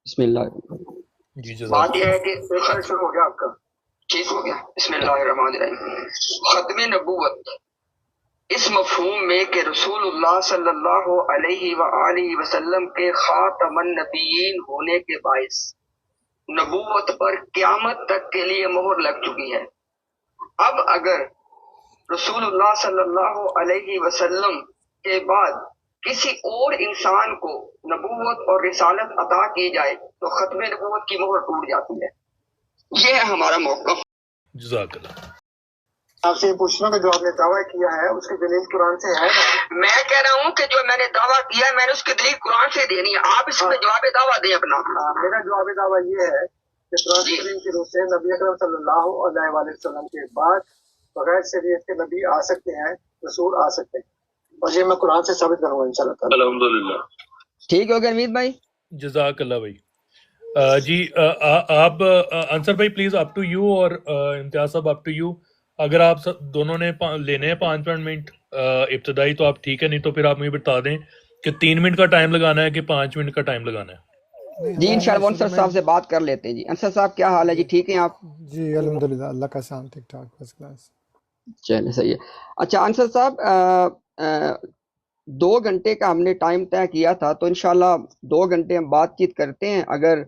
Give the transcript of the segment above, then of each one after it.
بسم اللہ. جی بات یہ ہے کہ خرچ شروع ہو گیا آپ کا، ٹھیک ہو گیا. بسم اللہ الرحمن الرحیم. ختم نبوت اس مفہوم میں کہ رسول اللہ صلی اللہ علیہ وآلہ وسلم کے خاتم النبیین ہونے کے باعث نبوت پر قیامت تک کے لیے مہر لگ چکی ہے. اب اگر رسول اللہ صلی اللہ علیہ وسلم کے بعد کسی اور انسان کو نبوت اور رسالت عطا کی جائے تو ختم نبوت کی مہر ٹوٹ جاتی ہے. یہ ہے ہمارا موقف. جزاک اللہ. آپ سے یہ پوچھنا کہ جو آپ نے دعویٰ کیا ہے اس کی دلیل قرآن سے ہے نا؟ میں کہہ رہا ہوں کہ جو میں نے دعویٰ کیا ہے میں نے اس کی دلیل قرآن سے دینی ہے. آپ اس میں جواب دعویٰ دیں اپنا. میرا جواب دعویٰ یہ ہے کہ قرآن کریم کی روح سے نبی اکرم صلی اللہ علیہ وآلہ وسلم کے بعد بغیر شریعت کے نبی آ سکتے ہیں، رسول آ سکتے ہیں، اور یہ میں قرآن سے ثابت کروں گا انشاءاللہ تعالی. الحمدللہ. ٹھیک ہو گیا امید بھائی؟ جزاک اللہ بھائی. جی آپ انصر بھائی پلیز اپ ٹو یو، اور امتیاز صاحب اپ ٹو یو. اگر آپ دونوں نے لینے ہیں 5 منٹ ابتدائی تو آپ ٹھیک ہے، نہیں تو پھر آپ مجھے بتا دیں کہ 3 منٹ کا ٹائم لگانا ہے کہ 5 منٹ کا ٹائم لگانا ہے. جی انشاءاللہ وہ انصر صاحب سے بات کر لیتے ہیں. جی انصر صاحب کیا حال ہے؟ جی ٹھیک ہیں آپ؟ جی الحمدللہ، اللہ کا سلام، ٹھیک ٹھاک، فرسٹ کلاس. چلے صحیح ہے. اچھا انصر صاحب 2 گھنٹے کا ہم نے ٹائم طے کیا تھا، تو انشاءاللہ 2 گھنٹے ہم بات چیت کرتے ہیں. اگر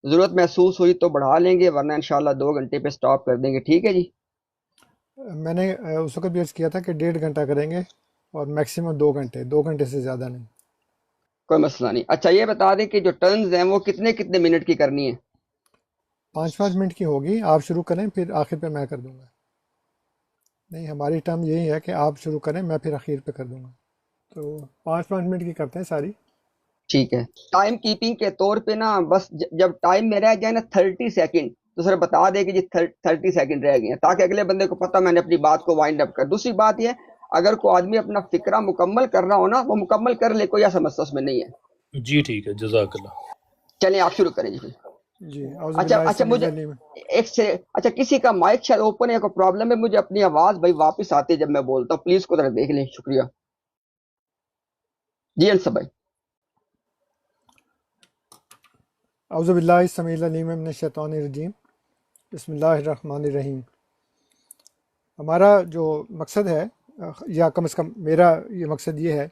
ضرورت محسوس ہوئی تو بڑھا لیں گے، ورنہ انشاءاللہ 2 گھنٹے پہ سٹاپ کر دیں گے. ٹھیک ہے جی؟ میں نے اس وقت بھی عرض کیا تھا کہ 1.5 گھنٹہ کریں گے اور میکسیمم 2 گھنٹے، 2 گھنٹے سے زیادہ نہیں. کوئی مسئلہ نہیں. اچھا یہ بتا دیں کہ جو ٹرنز ہیں وہ کتنے کتنے منٹ کی کرنی ہے؟ 5 منٹ کی ہوگی. آپ شروع کریں پھر آخر پہ میں کر دوں گا. نہیں، ہماری ٹرم یہی ہے کہ آپ شروع کریں، میں پھر آخر پہ کر دوں گا. تو 5 منٹ کی کرتے ہیں ساری. ٹھیک ہے. ٹائم کیپنگ کے طور پہ نا بس جب ٹائم میں رہ جائے نا 30 سیکنڈ تو سر بتا دے کہ جی 30 سیکنڈ رہ گئے ہیں، تاکہ اگلے بندے کو پتہ میں نے اپنی بات کو وائنڈ اپ کر. دوسری بات یہ اگر کوئی آدمی اپنا فکرہ مکمل کر رہا ہو نا وہ مکمل کر لے، کوئی ایسا مسئلہ اس میں نہیں ہے. جی ٹھیک ہے، جزاک اللہ. چلیں آپ شروع کریں جی. جی اعوذ اچھا باللہ اچھا السمیع مجھے العلیم. ایک سے اچھا کسی کا مائک شاید اوپن ہے، کوئی پرابلم ہے، مجھے اپنی آواز بھائی واپس آتی ہے جب میں بولتا ہوں، پلیز کو ذرا دیکھ لیں. شکریہ. جی انصر بھائی. اعوذ باللہ السمیع العلیم من الشیطان الرجیم. بسم اللہ الرحمن الرحیم. ہمارا جو مقصد ہے، یا کم از کم میرا یہ مقصد یہ ہے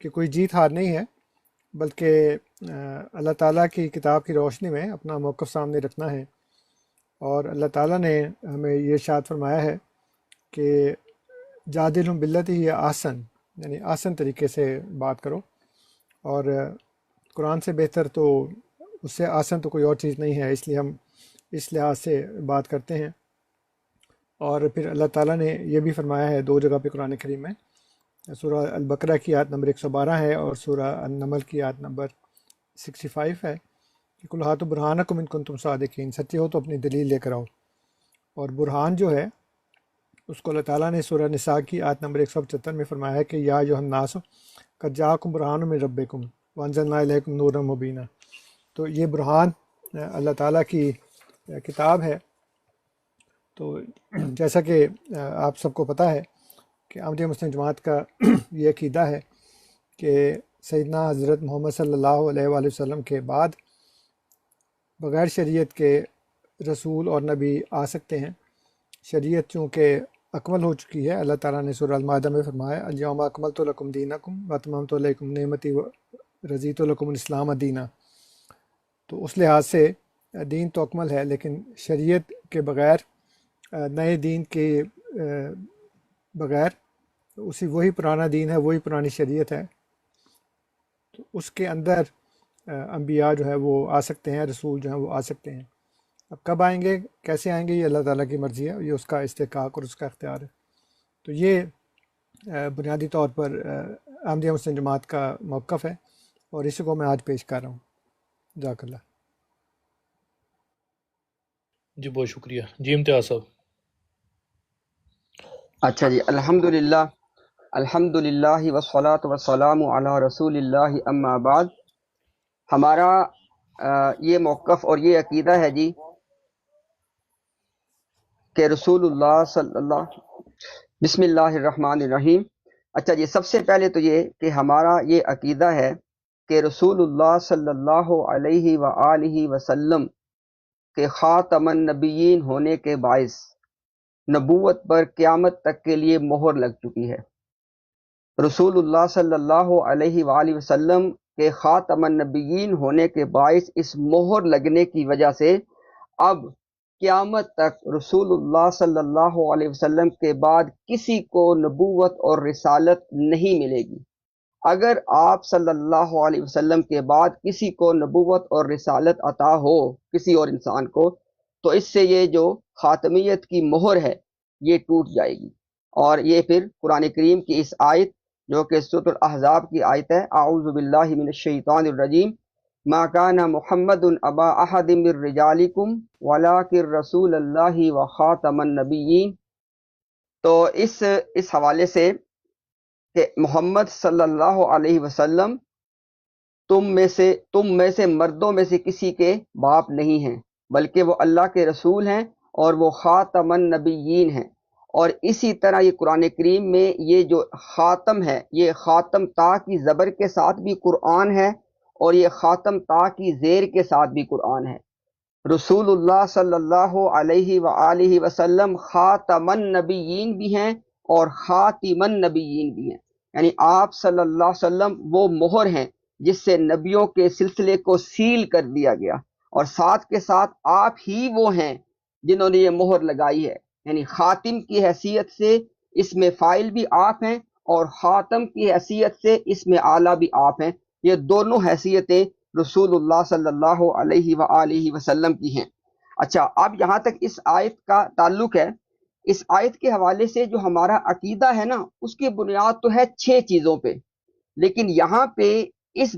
کہ کوئی جیت ہار نہیں ہے، بلکہ اللہ تعالیٰ کی کتاب کی روشنی میں اپنا موقف سامنے رکھنا ہے. اور اللہ تعالیٰ نے ہمیں یہ ارشاد فرمایا ہے کہ جادلہم باللتی ہی احسن، یعنی آسن طریقے سے بات کرو. اور قرآن سے بہتر تو اس سے آسن تو کوئی اور چیز نہیں ہے، اس لیے ہم اس لحاظ سے بات کرتے ہیں. اور پھر اللہ تعالیٰ نے یہ بھی فرمایا ہے 2 جگہ پہ قرآن کریم میں، سورہ البقرہ کی آیت نمبر 112 ہے اور سورہ النمل کی آیت نمبر 65 ہے کہ کل ہاتھ برہانکم ان کنتم صادقین، سچے ہو تو اپنی دلیل لے کر آؤ. اور برہان جو ہے اس کو اللہ تعالیٰ نے سورہ نساء کی آیت نمبر 175 میں فرمایا ہے کہ یا ایھا الناس قد جاءکم برہان من ربکم وانزلنا الیکم نورا مبینا. تو یہ برہان اللہ تعالیٰ کی کتاب ہے. تو جیسا کہ آپ سب کو پتہ ہے کہ احمدیہ مسلم جماعت کا یہ عقیدہ ہے کہ سیدنا حضرت محمد صلی اللہ علیہ وآلہ وسلم کے بعد بغیر شریعت کے رسول اور نبی آ سکتے ہیں. شریعت چونکہ اکمل ہو چکی ہے، اللہ تعالیٰ نے سورہ المائدہ میں فرمایا الیوم اکملت لکم دینکم واتممت علیکم نعمتی ورضیت لکم الاسلام دینا. تو اس لحاظ سے دین تو اکمل ہے، لیکن شریعت کے بغیر، نئے دین کے بغیر، وہی پرانا دین ہے، وہی پرانی شریعت ہے. تو اس کے اندر انبیاء جو ہے وہ آ سکتے ہیں، رسول جو ہیں وہ آ سکتے ہیں. اب کب آئیں گے، کیسے آئیں گے، یہ اللہ تعالیٰ کی مرضی ہے، یہ اس کا استحقاق اور اس کا اختیار ہے. تو یہ بنیادی طور پر احمدیہ مسلم جماعت کا موقف ہے اور اسی کو میں آج پیش کر رہا ہوں. جزاک اللہ. جی بہت شکریہ. جی امتیاز صاحب. اچھا جی الحمدللہ والصلاۃ والسلام علی رسول اللہ اما بعد. ہمارا یہ موقف اور یہ عقیدہ ہے جی کہ رسول اللہ صلی اللہ بسم اللہ الرحمن الرحیم. اچھا جی سب سے پہلے تو یہ کہ ہمارا یہ عقیدہ ہے کہ رسول اللہ صلی اللہ علیہ وآلہ وسلم کے خاتم النبیین ہونے کے باعث نبوت پر قیامت تک کے لیے مہر لگ چکی ہے۔ رسول اللہ صلی اللہ علیہ وآلہ وسلم کے خاتم النبیین ہونے کے باعث اس مہر لگنے کی وجہ سے اب قیامت تک رسول اللہ صلی اللہ علیہ وسلم کے بعد کسی کو نبوت اور رسالت نہیں ملے گی۔ اگر آپ صلی اللہ علیہ وسلم کے بعد کسی کو نبوت اور رسالت عطا ہو کسی اور انسان کو، تو اس سے یہ جو خاتمیت کی مہر ہے یہ ٹوٹ جائے گی۔ اور یہ پھر قرآن کریم کی اس آیت جو کہ سورۃ الاحزاب کی آیت ہے، اعوذ باللہ من الشیطان الرجیم، ما کان محمد ابا احد من رجالکم ولکن رسول اللہ وخاتم النبیین۔ تو اس حوالے سے کہ محمد صلی اللہ علیہ وسلم تم میں سے مردوں میں سے کسی کے باپ نہیں ہیں، بلکہ وہ اللہ کے رسول ہیں اور وہ خاتم النبیین ہیں۔ اور اسی طرح یہ قرآن کریم میں یہ جو خاتم ہے، یہ خاتم تا کی زبر کے ساتھ بھی قرآن ہے اور یہ خاتم تا کی زیر کے ساتھ بھی قرآن ہے۔ رسول اللہ صلی اللہ علیہ وآلہ وسلم خاتم النبیین بھی ہیں اور خاتم النبیین بھی ہیں، یعنی آپ صلی اللہ علیہ وسلم وہ مہر ہیں جس سے نبیوں کے سلسلے کو سیل کر دیا گیا، اور ساتھ کے ساتھ آپ ہی وہ ہیں جنہوں نے یہ مہر لگائی ہے، یعنی خاتم کی حیثیت سے اس میں فاعل بھی آپ ہیں اور خاتم کی حیثیت سے اس میں اعلیٰ بھی آپ ہیں۔ یہ دونوں حیثیتیں رسول اللہ صلی اللہ علیہ وآلہ وسلم کی ہیں۔ اچھا، اب یہاں تک اس آیت کا تعلق ہے۔ اس آیت کے حوالے سے جو ہمارا عقیدہ ہے نا، اس کی بنیاد تو ہے 6 چیزوں پہ، لیکن یہاں پہ اس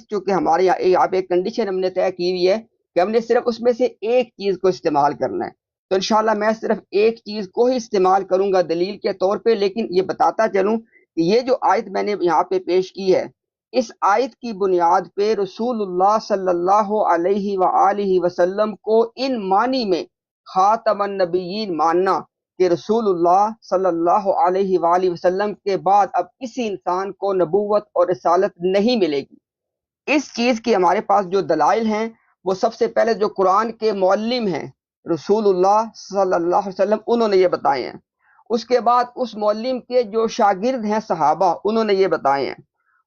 چونکہ ہمارے یہاں پہ ایک کنڈیشن ہم نے طے کی ہوئی ہے کہ ہم نے صرف اس میں سے ایک چیز کو استعمال کرنا ہے، تو انشاءاللہ میں صرف ایک چیز کو ہی استعمال کروں گا دلیل کے طور پہ۔ لیکن یہ بتاتا چلوں کہ یہ جو آیت میں نے یہاں پہ پیش کی ہے، اس آیت کی بنیاد پہ رسول اللہ صلی اللہ علیہ وآلہ وسلم کو ان معنی میں خاتم النبیین ماننا کہ رسول اللہ صلی اللہ علیہ وآلہ وسلم کے بعد اب کسی انسان کو نبوت اور رسالت نہیں ملے گی۔ اس چیز کی ہمارے پاس جو دلائل ہیں وہ سب سے پہلے جو قرآن کے معلم ہیں رسول اللہ صلی اللہ علیہ وسلم، انہوں نے یہ بتائے ہیں۔ اس کے بعد اس معلم کے جو شاگرد ہیں صحابہ، انہوں نے یہ بتائے ہیں۔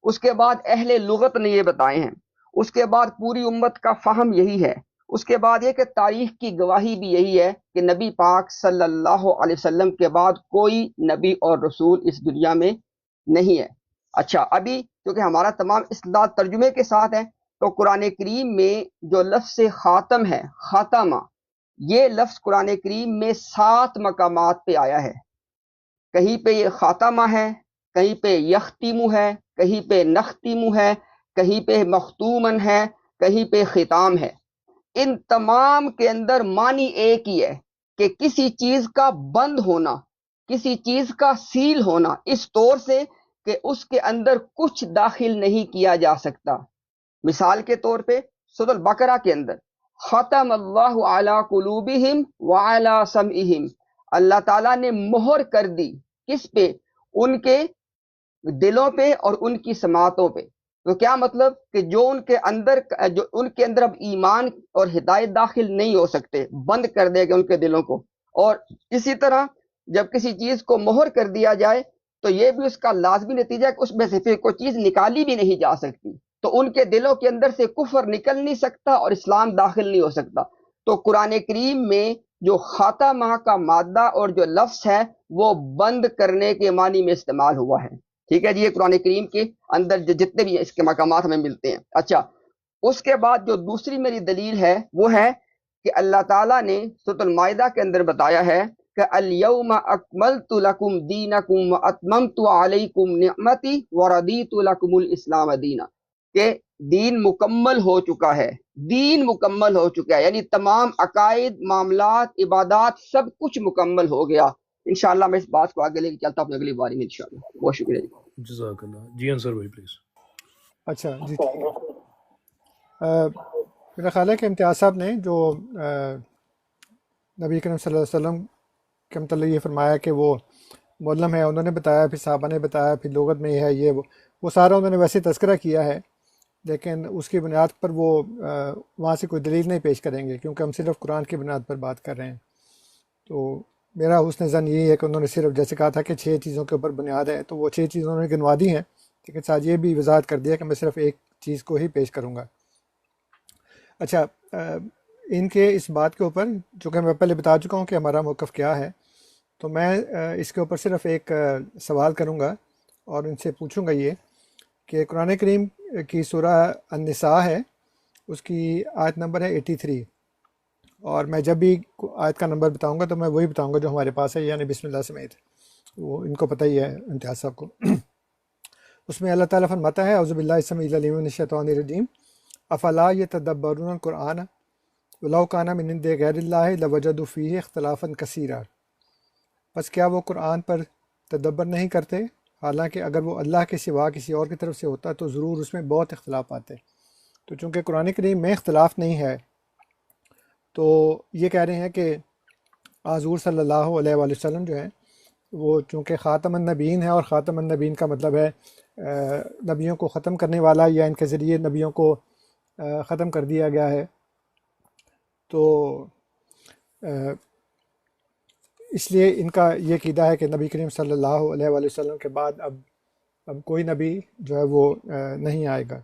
اس کے بعد اہل لغت نے یہ بتائے ہیں۔ اس کے بعد پوری امت کا فہم یہی ہے۔ اس کے بعد یہ کہ تاریخ کی گواہی بھی یہی ہے کہ نبی پاک صلی اللہ علیہ وسلم کے بعد کوئی نبی اور رسول اس دنیا میں نہیں ہے۔ اچھا، ابھی کیونکہ ہمارا تمام اصطلاح ترجمے کے ساتھ ہے، تو قرآن کریم میں جو لفظ خاتم ہے، خاتمہ، یہ لفظ قرآن کریم میں 7 مقامات پہ آیا ہے۔ کہیں پہ یہ خاتمہ ہے، کہیں پہ یختیمو ہے، کہیں پہ نختیمو ہے، کہیں پہ مختومن ہے، کہیں پہ ختام ہے۔ ان تمام کے اندر معنی ایک ہی ہے کہ کسی چیز کا بند ہونا، کسی چیز کا سیل ہونا، اس طور سے کہ اس کے اندر کچھ داخل نہیں کیا جا سکتا۔ مثال کے طور پہ سورۃ البقرہ کے اندر ختم اللہ علی قلوبہم وعلی سمعہم، اللہ تعالیٰ نے مہر کر دی کس پہ؟ ان کے دلوں پہ اور ان کی سماعتوں پہ۔ تو کیا مطلب کہ جو ان کے اندر اب ایمان اور ہدایت داخل نہیں ہو سکتے، بند کر دے گا ان کے دلوں کو۔ اور اسی طرح جب کسی چیز کو مہر کر دیا جائے تو یہ بھی اس کا لازمی نتیجہ ہے کہ اس میں سے پھر کوئی چیز نکالی بھی نہیں جا سکتی، تو ان کے دلوں کے اندر سے کفر نکل نہیں سکتا اور اسلام داخل نہیں ہو سکتا۔ تو قرآن کریم میں جو خاتمہ کا مادہ اور جو لفظ ہے وہ بند کرنے کے معنی میں استعمال ہوا ہے۔ ٹھیک ہے جی، یہ قرآن کریم کے اندر جتنے بھی اس کے مقامات ہمیں ملتے ہیں۔ اچھا، اس کے بعد جو دوسری میری دلیل ہے وہ ہے کہ اللہ تعالیٰ نے سورۃ المائدہ کے اندر بتایا ہے کہ الیوم اکملت لکم دینکم واتممت علیکم نعمتی ورضیت لکم الاسلام دینا، کہ دین مکمل ہو چکا ہے، دین مکمل ہو چکا ہے، یعنی تمام عقائد، معاملات، عبادات سب کچھ مکمل ہو گیا۔ انشاءاللہ میں اس بات کو آگے لے کے چلتا ہوں اگلی باری میں انشاءاللہ۔ بہت شکریہ جی۔ جزاک اللہ۔ جی انصر بھائی پلیز۔ اچھا جی، ٹھیک ہے۔ میرا خیال ہے کہ امتیاز صاحب نے جو نبی کریم صلی اللہ علیہ وسلم کے متعلق یہ فرمایا کہ وہ معلم ہے، انہوں نے بتایا، پھر صحابہ نے بتایا، پھر لغت میں یہ ہے، یہ وہ سارا انہوں نے ویسے تذکرہ کیا ہے۔ لیکن اس کی بنیاد پر وہ وہاں سے کوئی دلیل نہیں پیش کریں گے، کیونکہ ہم صرف قرآن کی بنیاد پر بات کر رہے ہیں۔ تو میرا حسن ظن یہی ہے کہ انہوں نے صرف جیسے کہا تھا کہ 6 چیزوں کے اوپر بنیاد ہے، تو وہ 6 چیزیں انہوں نے گنوا دی ہیں، لیکن ساتھ یہ بھی وضاحت کر دیا کہ میں صرف ایک چیز کو ہی پیش کروں گا۔ اچھا، ان کے اس بات کے اوپر چونکہ میں پہلے بتا چکا ہوں کہ ہمارا موقف کیا ہے، تو میں اس کے اوپر صرف ایک سوال کروں گا اور ان سے پوچھوں گا یہ کہ قرآن کریم کی سورہ النساء ہے، اس کی آیت نمبر ہے 83، اور میں جب بھی آیت کا نمبر بتاؤں گا تو میں وہی بتاؤں گا جو ہمارے پاس ہے، یعنی بسم اللہ سمیت، وہ ان کو پتہ ہی ہے امتیاز صاحب کو۔ اس میں اللہ تعالیٰ فرماتا ہے اعوذ باللہ السمیع العلیم من الشیطان الرجیم افلا یتدبرون القرآن ولو کان من عند غیر اللہ لوجدوا فیہ اختلافا کثیرا، بس کیا وہ قرآن پر تدبر نہیں کرتے، حالانکہ اگر وہ اللہ کے سوا کسی اور کی طرف سے ہوتا تو ضرور اس میں بہت اختلاف آتے۔ تو چونکہ قرآن کریم میں اختلاف نہیں ہے، تو یہ کہہ رہے ہیں کہ حضور صلی اللہ علیہ وآلہ وسلم جو ہیں وہ چونکہ خاتم النبیین ہے، اور خاتم النبیین کا مطلب ہے نبیوں کو ختم کرنے والا، یا ان کے ذریعے نبیوں کو ختم کر دیا گیا ہے، تو اس لیے ان کا یہ عقیدہ ہے کہ نبی کریم صلی اللہ علیہ وآلہ وسلم کے بعد اب کوئی نبی جو ہے وہ نہیں آئے گا۔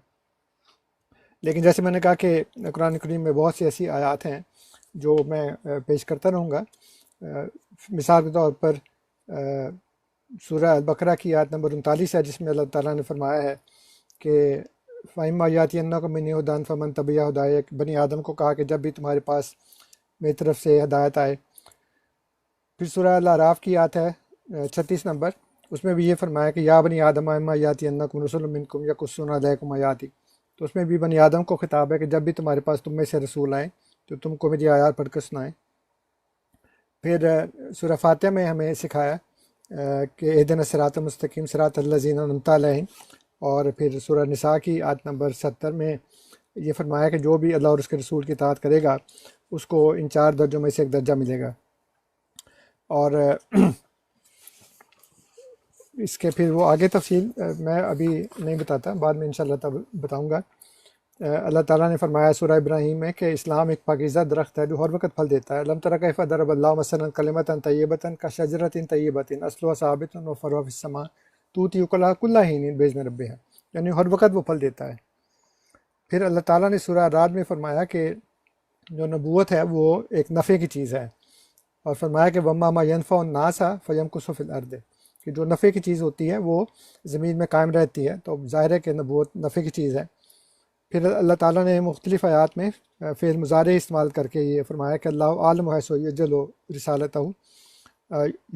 لیکن جیسے میں نے کہا کہ قرآن کریم میں بہت سی ایسی آیات ہیں جو میں پیش کرتا رہوں گا۔ مثال کے طور پر سورہ البقرہ کی آیت نمبر 39 ہے، جس میں اللہ تعالیٰ نے فرمایا ہے کہ فَإِمَّا يَأْتِيَنَّكُم مِّنِّي هُدًى فَمَن تَبِعَ هُدَايَ، بنی آدم کو کہا کہ جب بھی تمہارے پاس میری طرف سے ہدایت آئے۔ پھر سورہ الاعراف کی آیت ہے 36 نمبر، اس میں بھی یہ فرمایا کہ یا بنی آدم اما یاتینکم رسول منکم یقصون علیکم آیاتی، تو اس میں بھی بنی آدم کو خطاب ہے کہ جب بھی تمہارے پاس تم میں سے رسول آئیں تو تم کو میری آیات پڑھ کر سنائیں۔ پھر سورہ فاتحہ میں ہمیں سکھایا کہ اہدنا الصراط المستقیم صراط الذین انعمت علیہم، اور پھر سورہ نساء کی آیت نمبر 70 میں یہ فرمایا کہ جو بھی اللہ اور اس کے رسول کی اطاعت کرے گا اس کو ان 4 درجوں میں سے ایک درجہ ملے گا۔ اور اس کے پھر وہ آگے تفصیل میں ابھی نہیں بتاتا، بعد میں انشاءاللہ تب بتاؤں گا۔ اللہ تعالیٰ نے فرمایا سورہ ابراہیم میں کہ اسلام ایک پاکیزہ درخت ہے جو ہر وقت پھل دیتا ہے۔ لم تر کیف ضرب اللہ مثلا کلمۃ طیبۃ کشجرۃ طیبۃ اصلها ثابت وفرعها فی السماء تؤتی اکلها کل حین باذن ربها، یعنی ہر وقت وہ پھل دیتا ہے۔ پھر اللہ تعالیٰ نے سورہ رعد میں فرمایا کہ جو نبوت ہے وہ ایک نفع کی چیز ہے، اور فرمایا کہ وما ما ينفع الناس فيمكث في الارض، کہ جو نفع کی چیز ہوتی ہے وہ زمین میں قائم رہتی ہے، تو ظاہر ہے کہ نبوت نفع کی چیز ہے۔ پھر اللہ تعالیٰ نے مختلف آیات میں فعل مضارع استعمال کر کے یہ فرمایا کہ اللہ عالم حیث یجعل رسالتہ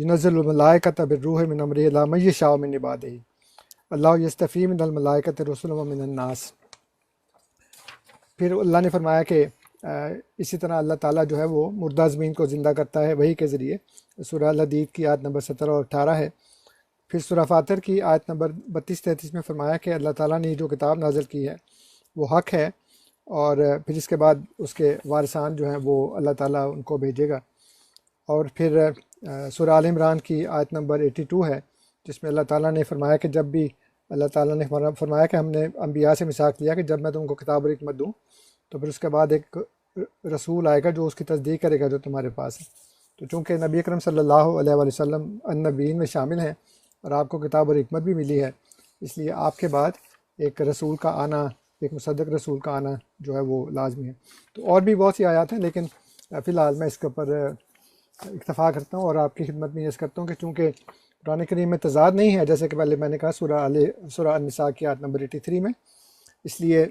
ینزل الملائکۃ بالروح من امرہ الی من یشاء من عبادہ اللہ یصطفی من الملائکۃ رسلا ومن الناس۔ پھر اللہ نے فرمایا کہ اسی طرح اللہ تعالیٰ جو ہے وہ مردہ زمین کو زندہ کرتا ہے وحی کے ذریعے، سورہ الحدید کی آیت نمبر 17 اور 18 ہے۔ پھر سورہ فاطر کی آیت نمبر 32-33 میں فرمایا کہ اللہ تعالیٰ نے جو کتاب نازل کی ہے وہ حق ہے، اور پھر اس کے بعد اس کے وارثان جو ہیں وہ اللہ تعالیٰ ان کو بھیجے گا۔ اور پھر سورہ آل عمران کی آیت نمبر 82 ہے، جس میں اللہ تعالیٰ نے فرمایا کہ جب بھی اللہ تعالیٰ نے فرمایا کہ ہم نے انبیاء سے میثاق لیا کہ جب میں تم کو کتاب اور حکمت دوں تو پھر اس کے بعد ایک رسول آئے گا جو اس کی تصدیق کرے گا جو تمہارے پاس ہے۔ تو چونکہ نبی اکرم صلی اللہ علیہ وآلہ وسلم النبیین میں شامل ہیں اور آپ کو کتاب اور حکمت بھی ملی ہے، اس لیے آپ کے بعد ایک رسول کا آنا، ایک مصدق رسول کا آنا جو ہے وہ لازمی ہے۔ تو اور بھی بہت سی آیات ہیں، لیکن فی الحال میں اس کے اوپر اکتفا کرتا ہوں اور آپ کی خدمت میں عرض کرتا ہوں کہ چونکہ قرآن کریم میں تضاد نہیں ہے، جیسے کہ پہلے میں نے کہا سورہ النساء کی آیت نمبر 83 میں، اس لیے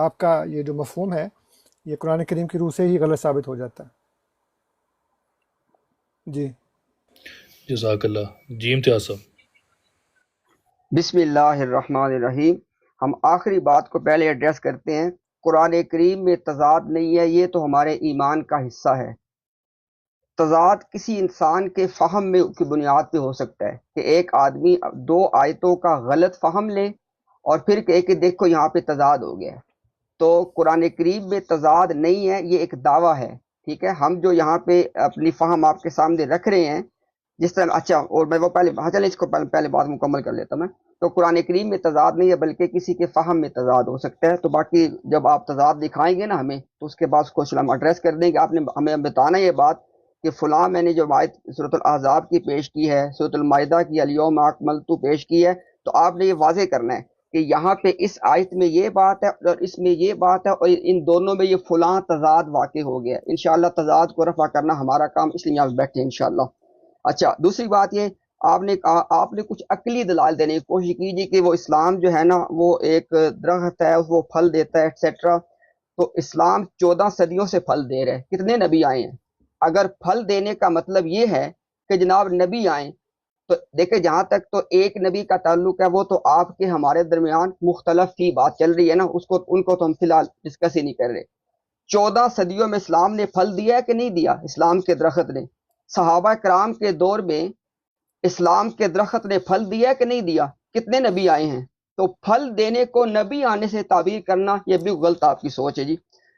آپ کا یہ جو مفہوم ہے یہ قرآن کریم کی روح سے ہی غلط ثابت ہو جاتا ہے۔ جی جزاک اللہ۔ جی امتیاز صاحب۔ بسم اللہ الرحمن الرحیم۔ ہم آخری بات کو پہلے ایڈریس کرتے ہیں۔ قرآن کریم میں تضاد نہیں ہے، یہ تو ہمارے ایمان کا حصہ ہے۔ تضاد کسی انسان کے فہم میں کی بنیاد پہ ہو سکتا ہے کہ ایک آدمی 2 آیتوں کا غلط فہم لے اور پھر کہے کہ دیکھو یہاں پہ تضاد ہو گیا ہے۔ تو قرآن کریم میں تضاد نہیں ہے، یہ ایک دعویٰ ہے، ٹھیک ہے۔ ہم جو یہاں پہ اپنی فہم آپ کے سامنے رکھ رہے ہیں، جس طرح اچھا، اور میں وہ پہلے چلیں اس کو پہلے بات مکمل کر لیتا میں۔ تو قرآن کریم میں تضاد نہیں ہے بلکہ کسی کے فہم میں تضاد ہو سکتا ہے. تو باقی جب آپ تضاد دکھائیں گے نا ہمیں تو اس کے بعد اس کو ہم ایڈریس کر دیں گے. آپ نے ہمیں بتانا یہ بات کہ فلاں میں نے جو آیت سورۃ الاحزاب کی پیش کی ہے, سورۃ المائدہ کی الیوم اکملت پیش کی ہے, تو آپ نے یہ واضح کرنا ہے کہ یہاں پہ اس آیت میں یہ بات ہے اور اس میں یہ بات ہے اور ان دونوں میں یہ فلاں تضاد واقع ہو گیا. انشاءاللہ تضاد کو رفع کرنا ہمارا کام, اس لیے آپ بیٹھے ہیں انشاءاللہ. اچھا, دوسری بات یہ آپ نے کہا, آپ نے کچھ عقلی دلائل دینے کی کوشش کیجیے کہ وہ اسلام جو ہے نا وہ ایک درخت ہے, وہ پھل دیتا ہے ایٹسیٹرا. تو اسلام 14 صدیوں سے پھل دے رہے, کتنے نبی آئے ہیں؟ اگر پھل دینے کا مطلب یہ ہے کہ جناب نبی آئیں, تو دیکھیں جہاں تک تو ایک نبی کا تعلق ہے وہ تو آپ کے ہمارے درمیان مختلف کی بات چل رہی ہے نا, ان کو تو ہم فی الحال ڈسکس ہی نہیں کر رہے. 14 صدیوں میں اسلام نے پھل دیا ہے کہ نہیں دیا؟ اسلام کے درخت نے. صحابہ کرام کے دور میں اسلام کے درخت نے پھل دیا ہے کہ نہیں دیا؟ کتنے نبی آئے ہیں؟ تو پھل دینے کو نبی آنے سے تعبیر کرنا یہ بھی غلط آپ کی سوچ ہے جی.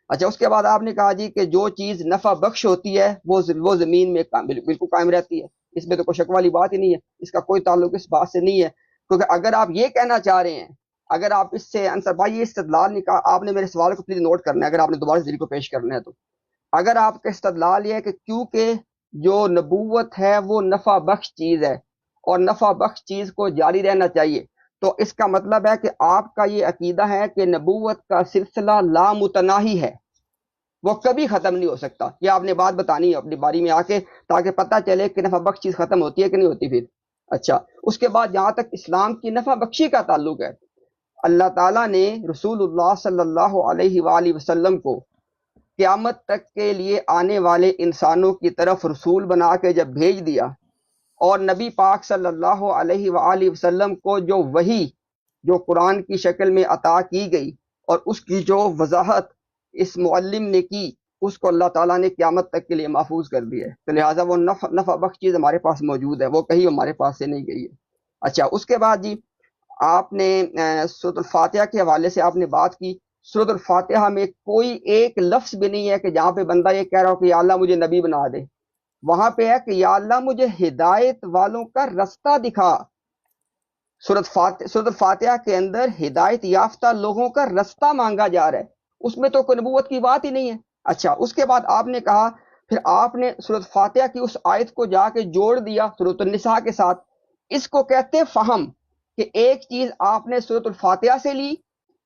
اچھا, اس کے بعد آپ نے کہا جی کہ جو چیز نفع بخش ہوتی ہے وہ زمین میں بالکل قائم رہتی ہے. اس میں تو کوئی شک والی بات ہی نہیں ہے, اس کا کوئی تعلق اس بات سے نہیں ہے. کیونکہ اگر آپ یہ کہنا چاہ رہے ہیں, اگر آپ اس سے انصر بھائی یہ استدلال نہیں کہا, آپ نے میرے سوال کو پلیز نوٹ کرنا ہے اگر آپ نے دوبارہ دلیل کو پیش کرنا ہے تو. اگر آپ کا استدلال یہ ہے کہ کیونکہ جو نبوت ہے وہ نفع بخش چیز ہے اور نفع بخش چیز کو جاری رہنا چاہیے, تو اس کا مطلب ہے کہ آپ کا یہ عقیدہ ہے کہ نبوت کا سلسلہ لامتناہی ہے, وہ کبھی ختم نہیں ہو سکتا. یہ آپ نے بات بتانی ہے اپنی باری میں آ کے, تاکہ پتہ چلے کہ نفع بخش چیز ختم ہوتی ہے کہ نہیں ہوتی پھر. اچھا, اس کے بعد جہاں تک اسلام کی نفع بخشی کا تعلق ہے, اللہ تعالیٰ نے رسول اللہ صلی اللہ علیہ وآلہ وسلم کو قیامت تک کے لیے آنے والے انسانوں کی طرف رسول بنا کے جب بھیج دیا, اور نبی پاک صلی اللہ علیہ وآلہ وسلم کو جو وحی جو قرآن کی شکل میں عطا کی گئی اور اس کی جو وضاحت اس معلم نے کی, اس کو اللہ تعالیٰ نے قیامت تک کے لیے محفوظ کر دیا ہے. تو لہٰذا وہ نفع بخش چیز ہمارے پاس موجود ہے, وہ کہیں ہمارے پاس سے نہیں گئی ہے. اچھا, اس کے بعد جی آپ نے سورۃ الفاتحہ کے حوالے سے آپ نے بات کی. سورۃ الفاتحہ میں کوئی ایک لفظ بھی نہیں ہے کہ جہاں پہ بندہ یہ کہہ رہا ہو کہ یا اللہ مجھے نبی بنا دے. وہاں پہ ہے کہ یا اللہ مجھے ہدایت والوں کا رستہ دکھا. سورۃ الفاتحہ کے اندر ہدایت یافتہ لوگوں کا رستہ مانگا جا رہا ہے, اس میں تو کوئی نبوت کی بات ہی نہیں ہے. اچھا, اس کے بعد آپ نے کہا, پھر آپ نے سورۃ فاتحہ کی اس آیت کو جا کے جوڑ دیا سورۃ النساء کے ساتھ. اس کو کہتے ہیں فہم, کہ ایک چیز آپ نے سورۃ الفاتحہ سے لی,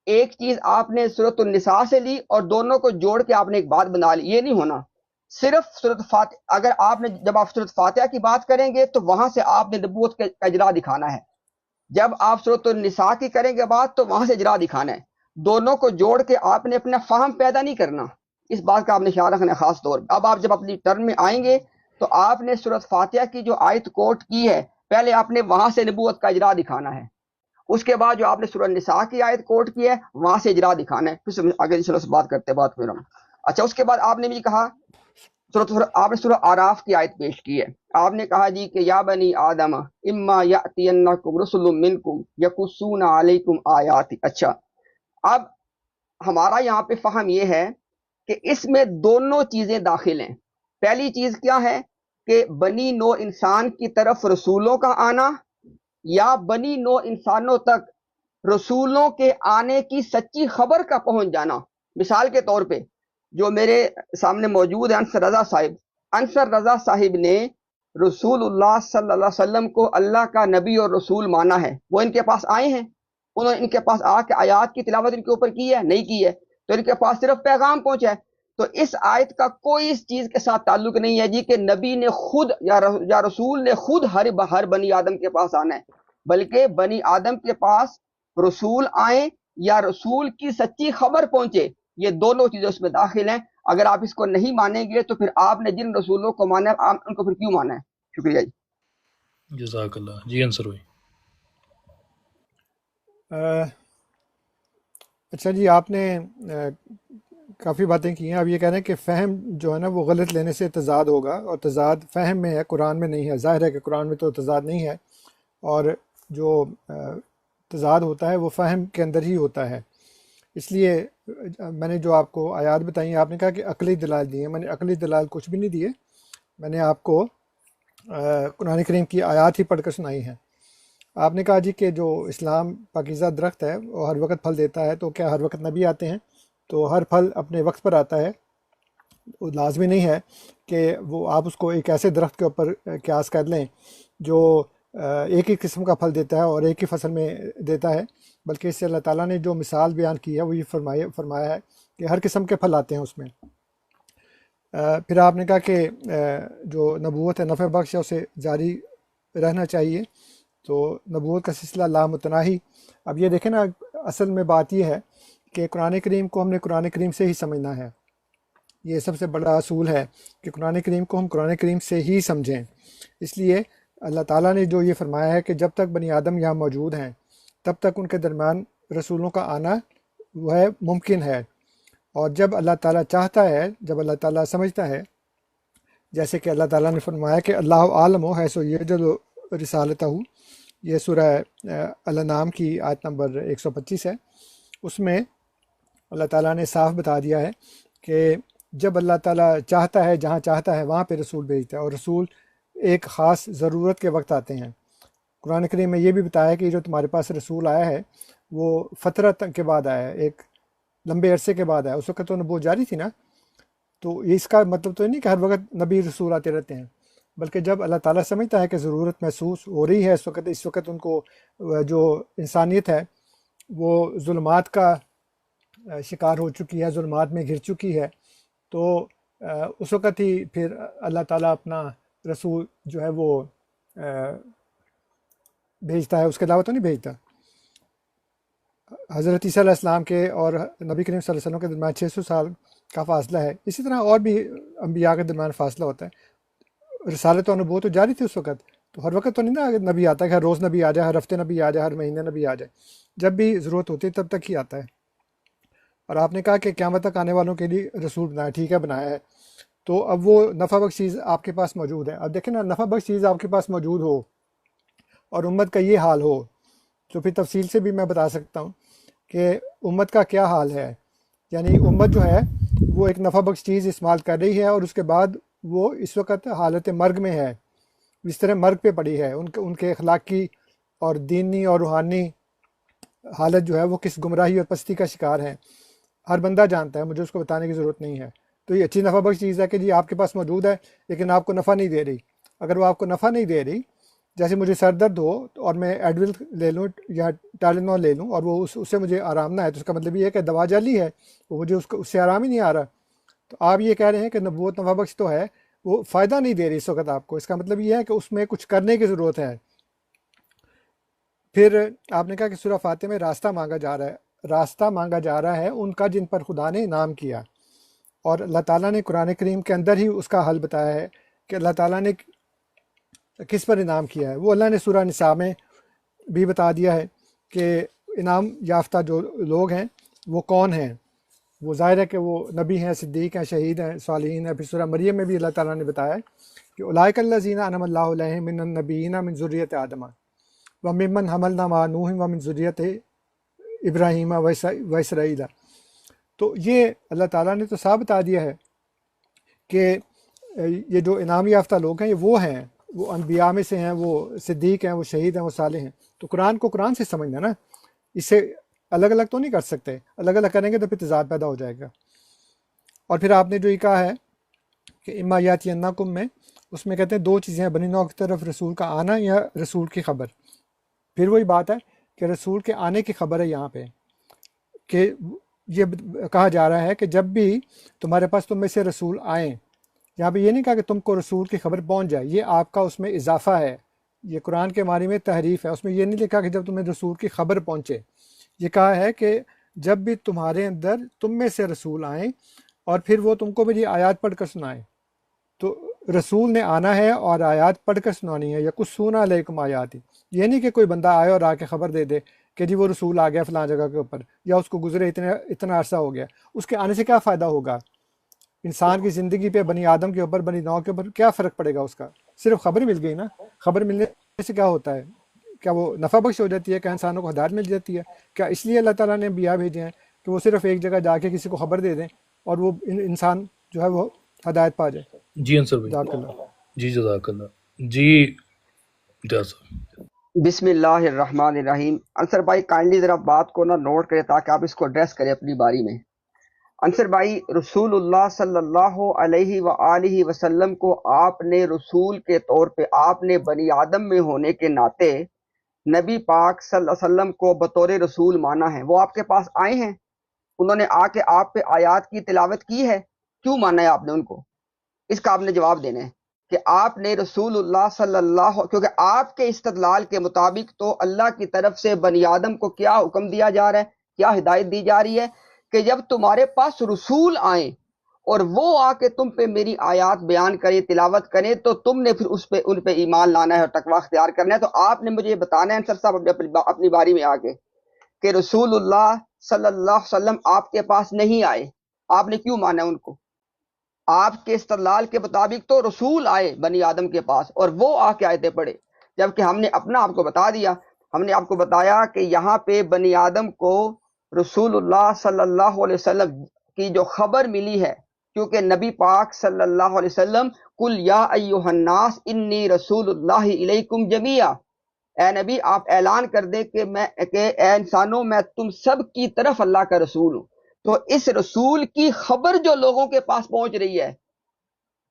ایک چیز آپ نے سورۃ النساء سے لی, اور دونوں کو جوڑ کے آپ نے ایک بات بنا لی. یہ نہیں ہونا. صرف سورۃ فاتحہ, اگر آپ نے جب آپ سورۃ فاتحہ کی بات کریں گے تو وہاں سے آپ نے نبوت کا اجرا دکھانا ہے. جب آپ سورۃ النساء کی کریں گے بات تو وہاں سے اجرا دکھانا ہے. دونوں کو جوڑ کے آپ نے اپنا فہم پیدا نہیں کرنا, اس بات کا آپ نے خیال رکھنا ہے خاص طور پہ. اب آپ جب اپنی ٹرن میں آئیں گے تو آپ نے سورۃ فاتحہ کی جو آیت کوٹ کی ہے, پہلے آپ نے وہاں سے نبوت کا اجرا دکھانا ہے. اس کے بعد جو آپ نے سورۃ النساء کی آیت کوٹ کی ہے وہاں سے اجرا دکھانا ہے. پھر آگے چلو بات کرتے بات پھر ہم. اچھا, اس کے بعد آپ نے بھی کہا آپ نے سورہ اعراف کی آیت پیش کی ہے. آپ نے کہا جی کہ یا بنی آدم اما یأتینکم رسل منکم یقصون علیکم آیاتی. اچھا, اب ہمارا یہاں پہ فہم یہ ہے کہ اس میں دونوں چیزیں داخل ہیں. پہلی چیز کیا ہے کہ بنی نو انسان کی طرف رسولوں کا آنا, یا بنی نو انسانوں تک رسولوں کے آنے کی سچی خبر کا پہنچ جانا. مثال کے طور پہ جو میرے سامنے موجود ہے انصر رضا صاحب نے رسول اللہ صلی اللہ علیہ وسلم کو اللہ کا نبی اور رسول مانا ہے. وہ ان کے پاس آئے ہیں, انہوں نے ان کے پاس آ کے آیات کی تلاوت ان کے اوپر کی ہے, نہیں کی ہے, تو ان کے پاس صرف پیغام پہنچا ہے. تو اس آیت کا کوئی اس چیز کے ساتھ تعلق نہیں ہے جی کہ نبی نے خود یا رسول نے خود ہر بنی آدم کے پاس آنا ہے, بلکہ بنی آدم کے پاس رسول آئیں یا رسول کی سچی خبر پہنچے, یہ دونوں چیزیں اس میں داخل ہیں. اگر آپ اس کو نہیں مانیں گے تو پھر آپ نے جن رسولوں کو مانا ہے ان کو پھر کیوں مانا ہے؟ شکریہ جی. جزاک اللہ. جی انصر بھائی. اچھا جی, آپ نے کافی باتیں کی ہیں. اب یہ کہہ رہے ہیں کہ فہم جو ہے نا وہ غلط لینے سے تضاد ہوگا, اور تضاد فہم میں ہے, قرآن میں نہیں ہے. ظاہر ہے کہ قرآن میں تو تضاد نہیں ہے, اور جو تضاد ہوتا ہے وہ فہم کے اندر ہی ہوتا ہے. اس لیے میں نے جو آپ کو آیات بتائیں, آپ نے کہا کہ عقلی دلائل دیے. میں نے عقلی دلائل کچھ بھی نہیں دیے, میں نے آپ کو قرآن کریم کی آیات ہی پڑھ کر سنائی ہیں. آپ نے کہا جی کہ جو اسلام پاکیزہ درخت ہے وہ ہر وقت پھل دیتا ہے، تو کیا ہر وقت نبی آتے ہیں؟ تو ہر پھل اپنے وقت پر آتا ہے، وہ لازمی نہیں ہے کہ وہ آپ اس کو ایک ایسے درخت کے اوپر قیاس کر لیں جو ایک ہی قسم کا پھل دیتا ہے اور ایک ہی فصل میں دیتا ہے، بلکہ اس سے اللہ تعالیٰ نے جو مثال بیان کی ہے وہ یہ فرمایا ہے کہ ہر قسم کے پھل آتے ہیں اس میں۔ پھر آپ نے کہا کہ جو نبوت ہے نفع بخش ہے، اسے جاری رہنا چاہیے، تو نبوت کا سلسلہ لامتناہی۔ اب یہ دیکھیں نا، اصل میں بات یہ ہے کہ قرآن کریم کو ہم نے قرآن کریم سے ہی سمجھنا ہے، یہ سب سے بڑا اصول ہے کہ قرآن کریم کو ہم قرآن کریم سے ہی سمجھیں۔ اس لیے اللہ تعالیٰ نے جو یہ فرمایا ہے کہ جب تک بنی آدم یہاں موجود ہیں تب تک ان کے درمیان رسولوں کا آنا وہ ہے ممکن ہے، اور جب اللہ تعالیٰ چاہتا ہے، جب اللہ تعالیٰ سمجھتا ہے، جیسے کہ اللہ تعالیٰ نے فرمایا کہ اللہ عالم و حیث یجعل رسالتہ، یہ سورہ الانعام کی آیت نمبر 125 ہے، اس میں اللہ تعالیٰ نے صاف بتا دیا ہے کہ جب اللہ تعالیٰ چاہتا ہے، جہاں چاہتا ہے وہاں پہ رسول بھیجتا ہے، اور رسول ایک خاص ضرورت کے وقت آتے ہیں۔ قرآن کریم میں یہ بھی بتایا کہ جو تمہارے پاس رسول آیا ہے وہ فترت کے بعد آیا ہے، ایک لمبے عرصے کے بعد آیا، اس وقت تو نبوت جاری تھی نا، تو اس کا مطلب تو نہیں کہ ہر وقت نبی رسول آتے رہتے ہیں، بلکہ جب اللہ تعالیٰ سمجھتا ہے کہ ضرورت محسوس ہو رہی ہے اس وقت ان کو جو انسانیت ہے وہ ظلمات کا شکار ہو چکی ہے، ظلمات میں گر چکی ہے، تو اس وقت ہی پھر اللہ تعالیٰ اپنا رسول جو ہے وہ بھیجتا ہے، اس کے علاوہ تو نہیں بھیجتا۔ حضرت عیسیٰ علیہ السلام کے اور نبی کریم صلی اللہ علیہ وسلم کے درمیان 600 سال کا فاصلہ ہے، اسی طرح اور بھی انبیاء کے درمیان فاصلہ ہوتا ہے۔ رسالت و نبوت تو جاری تھی اس وقت، تو ہر وقت تو نہیں نا نبی آتا کہ ہر روز نبی آ جائے، ہر ہفتے نبی آ جائے، ہر مہینے نبی آ جائے، جب بھی ضرورت ہوتی ہے تب تک ہی آتا ہے۔ اور آپ نے کہا کہ قیامت تک آنے والوں کے لیے رسول بنایا، ٹھیک ہے بنایا ہے، تو اب وہ نفع بخش چیز آپ کے پاس موجود ہے۔ اب دیکھیں نا، نفع بخش چیز آپ کے پاس موجود ہو اور امت کا یہ حال ہو، تو پھر تفصیل سے بھی میں بتا سکتا ہوں کہ امت کا کیا حال ہے۔ یعنی امت جو ہے وہ ایک نفع بخش چیز استعمال کر رہی ہے، اور اس کے بعد وہ اس وقت حالت مرگ میں ہے، اس طرح مرگ پہ پڑی ہے، ان کے اخلاقی اور دینی اور روحانی حالت جو ہے وہ کس گمراہی اور پستی کا شکار ہے۔ ہر بندہ جانتا ہے، مجھے اس کو بتانے کی ضرورت نہیں ہے۔ تو یہ اچھی نفع بخش چیز ہے کہ جی آپ کے پاس موجود ہے، لیکن آپ کو نفع نہیں دے رہی۔ اگر وہ آپ کو نفع نہیں دے رہی، جیسے مجھے سر درد ہو اور میں ایڈول لے لوں یا ٹائلینول لے لوں اور وہ اس سے مجھے آرام نہ ہے، تو اس کا مطلب یہ ہے کہ دوا جعلی ہے، وہ مجھے اس سے آرام ہی نہیں آ رہا۔ تو آپ یہ کہہ رہے ہیں کہ نبوت نفع بخش تو ہے، وہ فائدہ نہیں دے رہی اس وقت آپ کو، اس کا مطلب یہ ہے کہ اس میں کچھ کرنے کی ضرورت ہے۔ پھر آپ نے کہا کہ سورہ فاتح میں راستہ مانگا جا رہا ہے ان کا جن پر خدا نے انعام کیا، اور اللہ تعالیٰ نے قرآن کریم کے اندر ہی اس کا حل بتایا ہے کہ اللہ تعالیٰ نے کس پر انعام کیا ہے۔ وہ اللہ نے سورہ نساء میں بھی بتا دیا ہے کہ انعام یافتہ جو لوگ ہیں وہ کون ہیں۔ وہ ظاہر ہے کہ وہ نبی ہیں، صدیق ہیں، شہید ہیں، صالحین ہیں۔ پھر سورہ مریم میں بھی اللہ تعالیٰ نے بتایا ہے کہ اولئک الذین انعم اللہ علیہم من النبیین من ذریۃ آدم وممن حملنا مع نوح ومن ذریۃ ابراہیم واسرائیل۔ تو یہ اللہ تعالیٰ نے تو صاف بتا دیا ہے کہ یہ جو انعام یافتہ لوگ ہیں یہ وہ ہیں، وہ انبیاء میں سے ہیں، وہ صدیق ہیں، وہ شہید ہیں، وہ صالح ہیں۔ تو قرآن کو قرآن سے سمجھنا نا، اسے الگ الگ تو نہیں کر سکتے، الگ الگ کریں گے تو پھر تضاد پیدا ہو جائے گا۔ اور پھر آپ نے جو یہ کہا ہے کہ اما یاتینکم میں، اس میں کہتے ہیں دو چیزیں ہیں، بنی نوح کی طرف رسول کا آنا یا رسول کی خبر۔ پھر وہی بات ہے کہ رسول کے آنے کی خبر ہے یہاں پہ، کہ یہ کہا جا رہا ہے کہ جب بھی تمہارے پاس تم میں سے رسول آئیں، یہاں پہ یہ نہیں کہا کہ تم کو رسول کی خبر پہنچ جائے، یہ آپ کا اس میں اضافہ ہے، یہ قرآن کے معنی میں تحریف ہے۔ اس میں یہ نہیں لکھا کہ جب تمہیں رسول کی خبر پہنچے، یہ کہا ہے کہ جب بھی تمہارے اندر تم میں سے رسول آئیں اور پھر وہ تم کو میری آیات پڑھ کر سنائیں۔ تو رسول نے آنا ہے اور آیات پڑھ کر سنانی ہے، یقصون علیکم آیاتی۔ یہ نہیں کہ کوئی بندہ آئے اور آ کے خبر دے دے کہ جی وہ رسول آ گیا فلاں جگہ کے اوپر، یا اس کو گزرے اتنا عرصہ ہو گیا، اس کے آنے سے کیا فائدہ ہوگا؟ انسان کی زندگی پہ، بنی آدم کے اوپر، بنی نوح کے اوپر کیا فرق پڑے گا اس کا؟ صرف خبر مل گئی نا، خبر ملنے سے کیا ہوتا ہے؟ کیا وہ نفع بخش ہو جاتی ہے؟ کیا انسانوں کو ہدایت مل جاتی ہے؟ کیا اس لیے اللہ تعالیٰ نے انبیاء بھیجے ہیں کہ وہ صرف ایک جگہ جا کے کسی کو خبر دے دیں اور وہ انسان جو ہے وہ ہدایت پا جائے؟ جی انصر بھائی، جزاک اللہ۔ جی جزاک اللہ۔ جی امتیاز صاحب۔ بسم اللہ الرحمن الرحیم. انصر بھائی کائنڈلی ذرا بات کو نا نوٹ کریں تاکہ آپ اس کو ایڈریس کریں اپنی باری میں. انصر بھائی رسول اللہ صلی اللہ علیہ وآلہ وسلم کو آپ نے رسول کے طور پہ آپ نے بنی آدم میں ہونے کے ناطے نبی پاک صلی اللہ علیہ وسلم کو بطور رسول مانا ہے. وہ آپ کے پاس آئے ہیں, انہوں نے آ کے آپ پہ آیات کی تلاوت کی ہے, کیوں مانا ہے آپ نے ان کو؟ اس کا آپ نے جواب دینا ہے کہ آپ نے رسول اللہ صلی اللہ, کیونکہ آپ کے استدلال کے مطابق تو اللہ کی طرف سے بنی آدم کو کیا حکم دیا جا رہا ہے, کیا ہدایت دی جا رہی ہے کہ جب تمہارے پاس رسول آئیں اور وہ آ کے تم پہ میری آیات بیان کریں, تلاوت کریں, تو تم نے پھر ان پہ ایمان لانا ہے اور تقوی اختیار کرنا ہے. تو آپ نے مجھے یہ بتانا ہے انصر صاحب اپنی باری میں آ کے کہ رسول اللہ صلی اللہ علیہ وسلم آپ کے پاس نہیں آئے, آپ نے کیوں مانا ان کو؟ آپ کے استدلال کے مطابق تو رسول آئے بنی آدم کے پاس اور وہ آ کے آیتیں پڑھے, جبکہ ہم نے اپنا آپ کو بتا دیا. ہم نے آپ کو بتایا کہ یہاں پہ بنی آدم کو رسول اللہ صلی اللہ علیہ وسلم کی جو خبر ملی ہے, کیونکہ نبی پاک صلی اللہ علیہ وسلم قل یا ایھا الناس انی رسول اللہ الیکم جمیعا, اے نبی آپ اعلان کر دیں کہ اے انسانوں میں تم سب کی طرف اللہ کا رسول ہوں. تو اس رسول کی خبر جو لوگوں کے پاس پہنچ رہی ہے,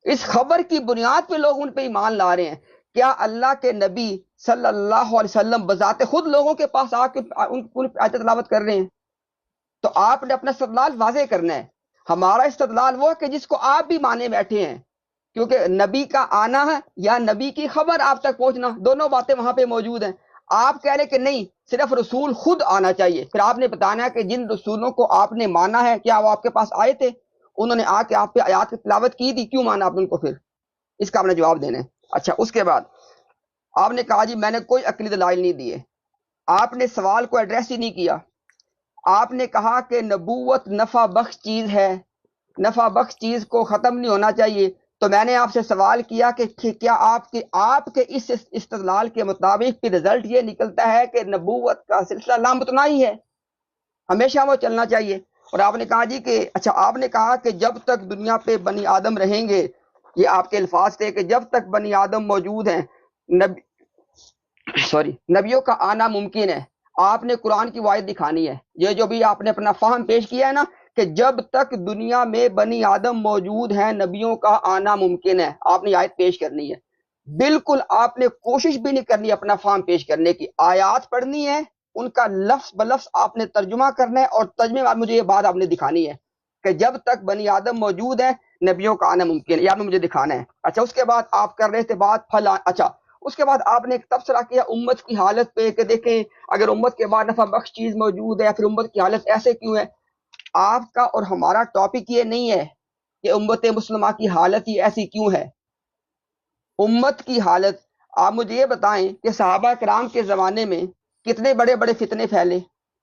اس خبر کی بنیاد پہ لوگ ان پہ ایمان لا رہے ہیں. کیا اللہ کے نبی صلی اللہ علیہ وسلم بذات خود لوگوں کے پاس آ کے ان پہ آیت تلاوت کر رہے ہیں؟ تو آپ نے اپنا استدلال واضح کرنا ہے. ہمارا استدلال وہ ہے کہ جس کو آپ بھی مانے بیٹھے ہیں, کیونکہ نبی کا آنا ہے یا نبی کی خبر آپ تک پہنچنا, دونوں باتیں وہاں پہ موجود ہیں. آپ کہہ رہے کہ نہیں صرف رسول خود آنا چاہیے. پھر آپ نے بتانا ہے کہ جن رسولوں کو آپ نے مانا ہے کیا وہ آپ کے پاس آئے تھے, انہوں نے آ کے آپ پہ آیات کی تلاوت کی تھی, کیوں مانا آپ نے ان کو؟ پھر اس کا آپ نے جواب دینا ہے. اچھا, اس کے بعد آپ نے کہا جی میں نے کوئی عقلی دلائل نہیں دیے. آپ نے سوال کو ایڈریس ہی نہیں کیا. آپ نے کہا کہ نبوت نفع بخش چیز ہے, نفع بخش چیز کو ختم نہیں ہونا چاہیے. تو میں نے آپ سے سوال کیا کہ کیا آپ کے اس استدلال کے مطابق پھر رزلٹ یہ نکلتا ہے کہ نبوت کا سلسلہ لامتناہی ہے, ہمیشہ وہ چلنا چاہیے؟ اور آپ نے کہا جی کہ اچھا, آپ نے کہا کہ جب تک دنیا پہ بنی آدم رہیں گے, یہ آپ کے الفاظ تھے کہ جب تک بنی آدم موجود ہیں نبیوں کا آنا ممکن ہے. آپ نے قرآن کی وائد دکھانی ہے, یہ جو بھی آپ نے اپنا فہم پیش کیا ہے نا کہ جب تک دنیا میں بنی آدم موجود ہیں نبیوں کا آنا ممکن ہے, آپ نے آیت پیش کرنی ہے. بالکل آپ نے کوشش بھی نہیں کرنی اپنا فہم پیش کرنے کی, آیات پڑھنی ہے, ان کا لفظ بلفظ آپ نے ترجمہ کرنا ہے, اور ترجمے بعد مجھے یہ بات آپ نے دکھانی ہے کہ جب تک بنی آدم موجود ہے نبیوں کا آنا ممکن ہے, یہ آپ نے مجھے دکھانا ہے. اچھا, اس کے بعد آپ کر رہے تھے بات اچھا, اس کے بعد آپ نے ایک تبصرہ کیا امت کی حالت پہ کہ دیکھیں اگر امت کے بعد نفع بخش چیز موجود ہے پھر امت کی حالت ایسے کیوں ہے. آپ کا اور ہمارا ٹاپک یہ نہیں ہے کہ امت مسلمہ کی حالت ہی ایسی کیوں ہے. امت کی حالت, آپ مجھے یہ بتائیں کہ صحابہ کرام کے زمانے میں کتنے بڑے بڑے فتنے پھیلے,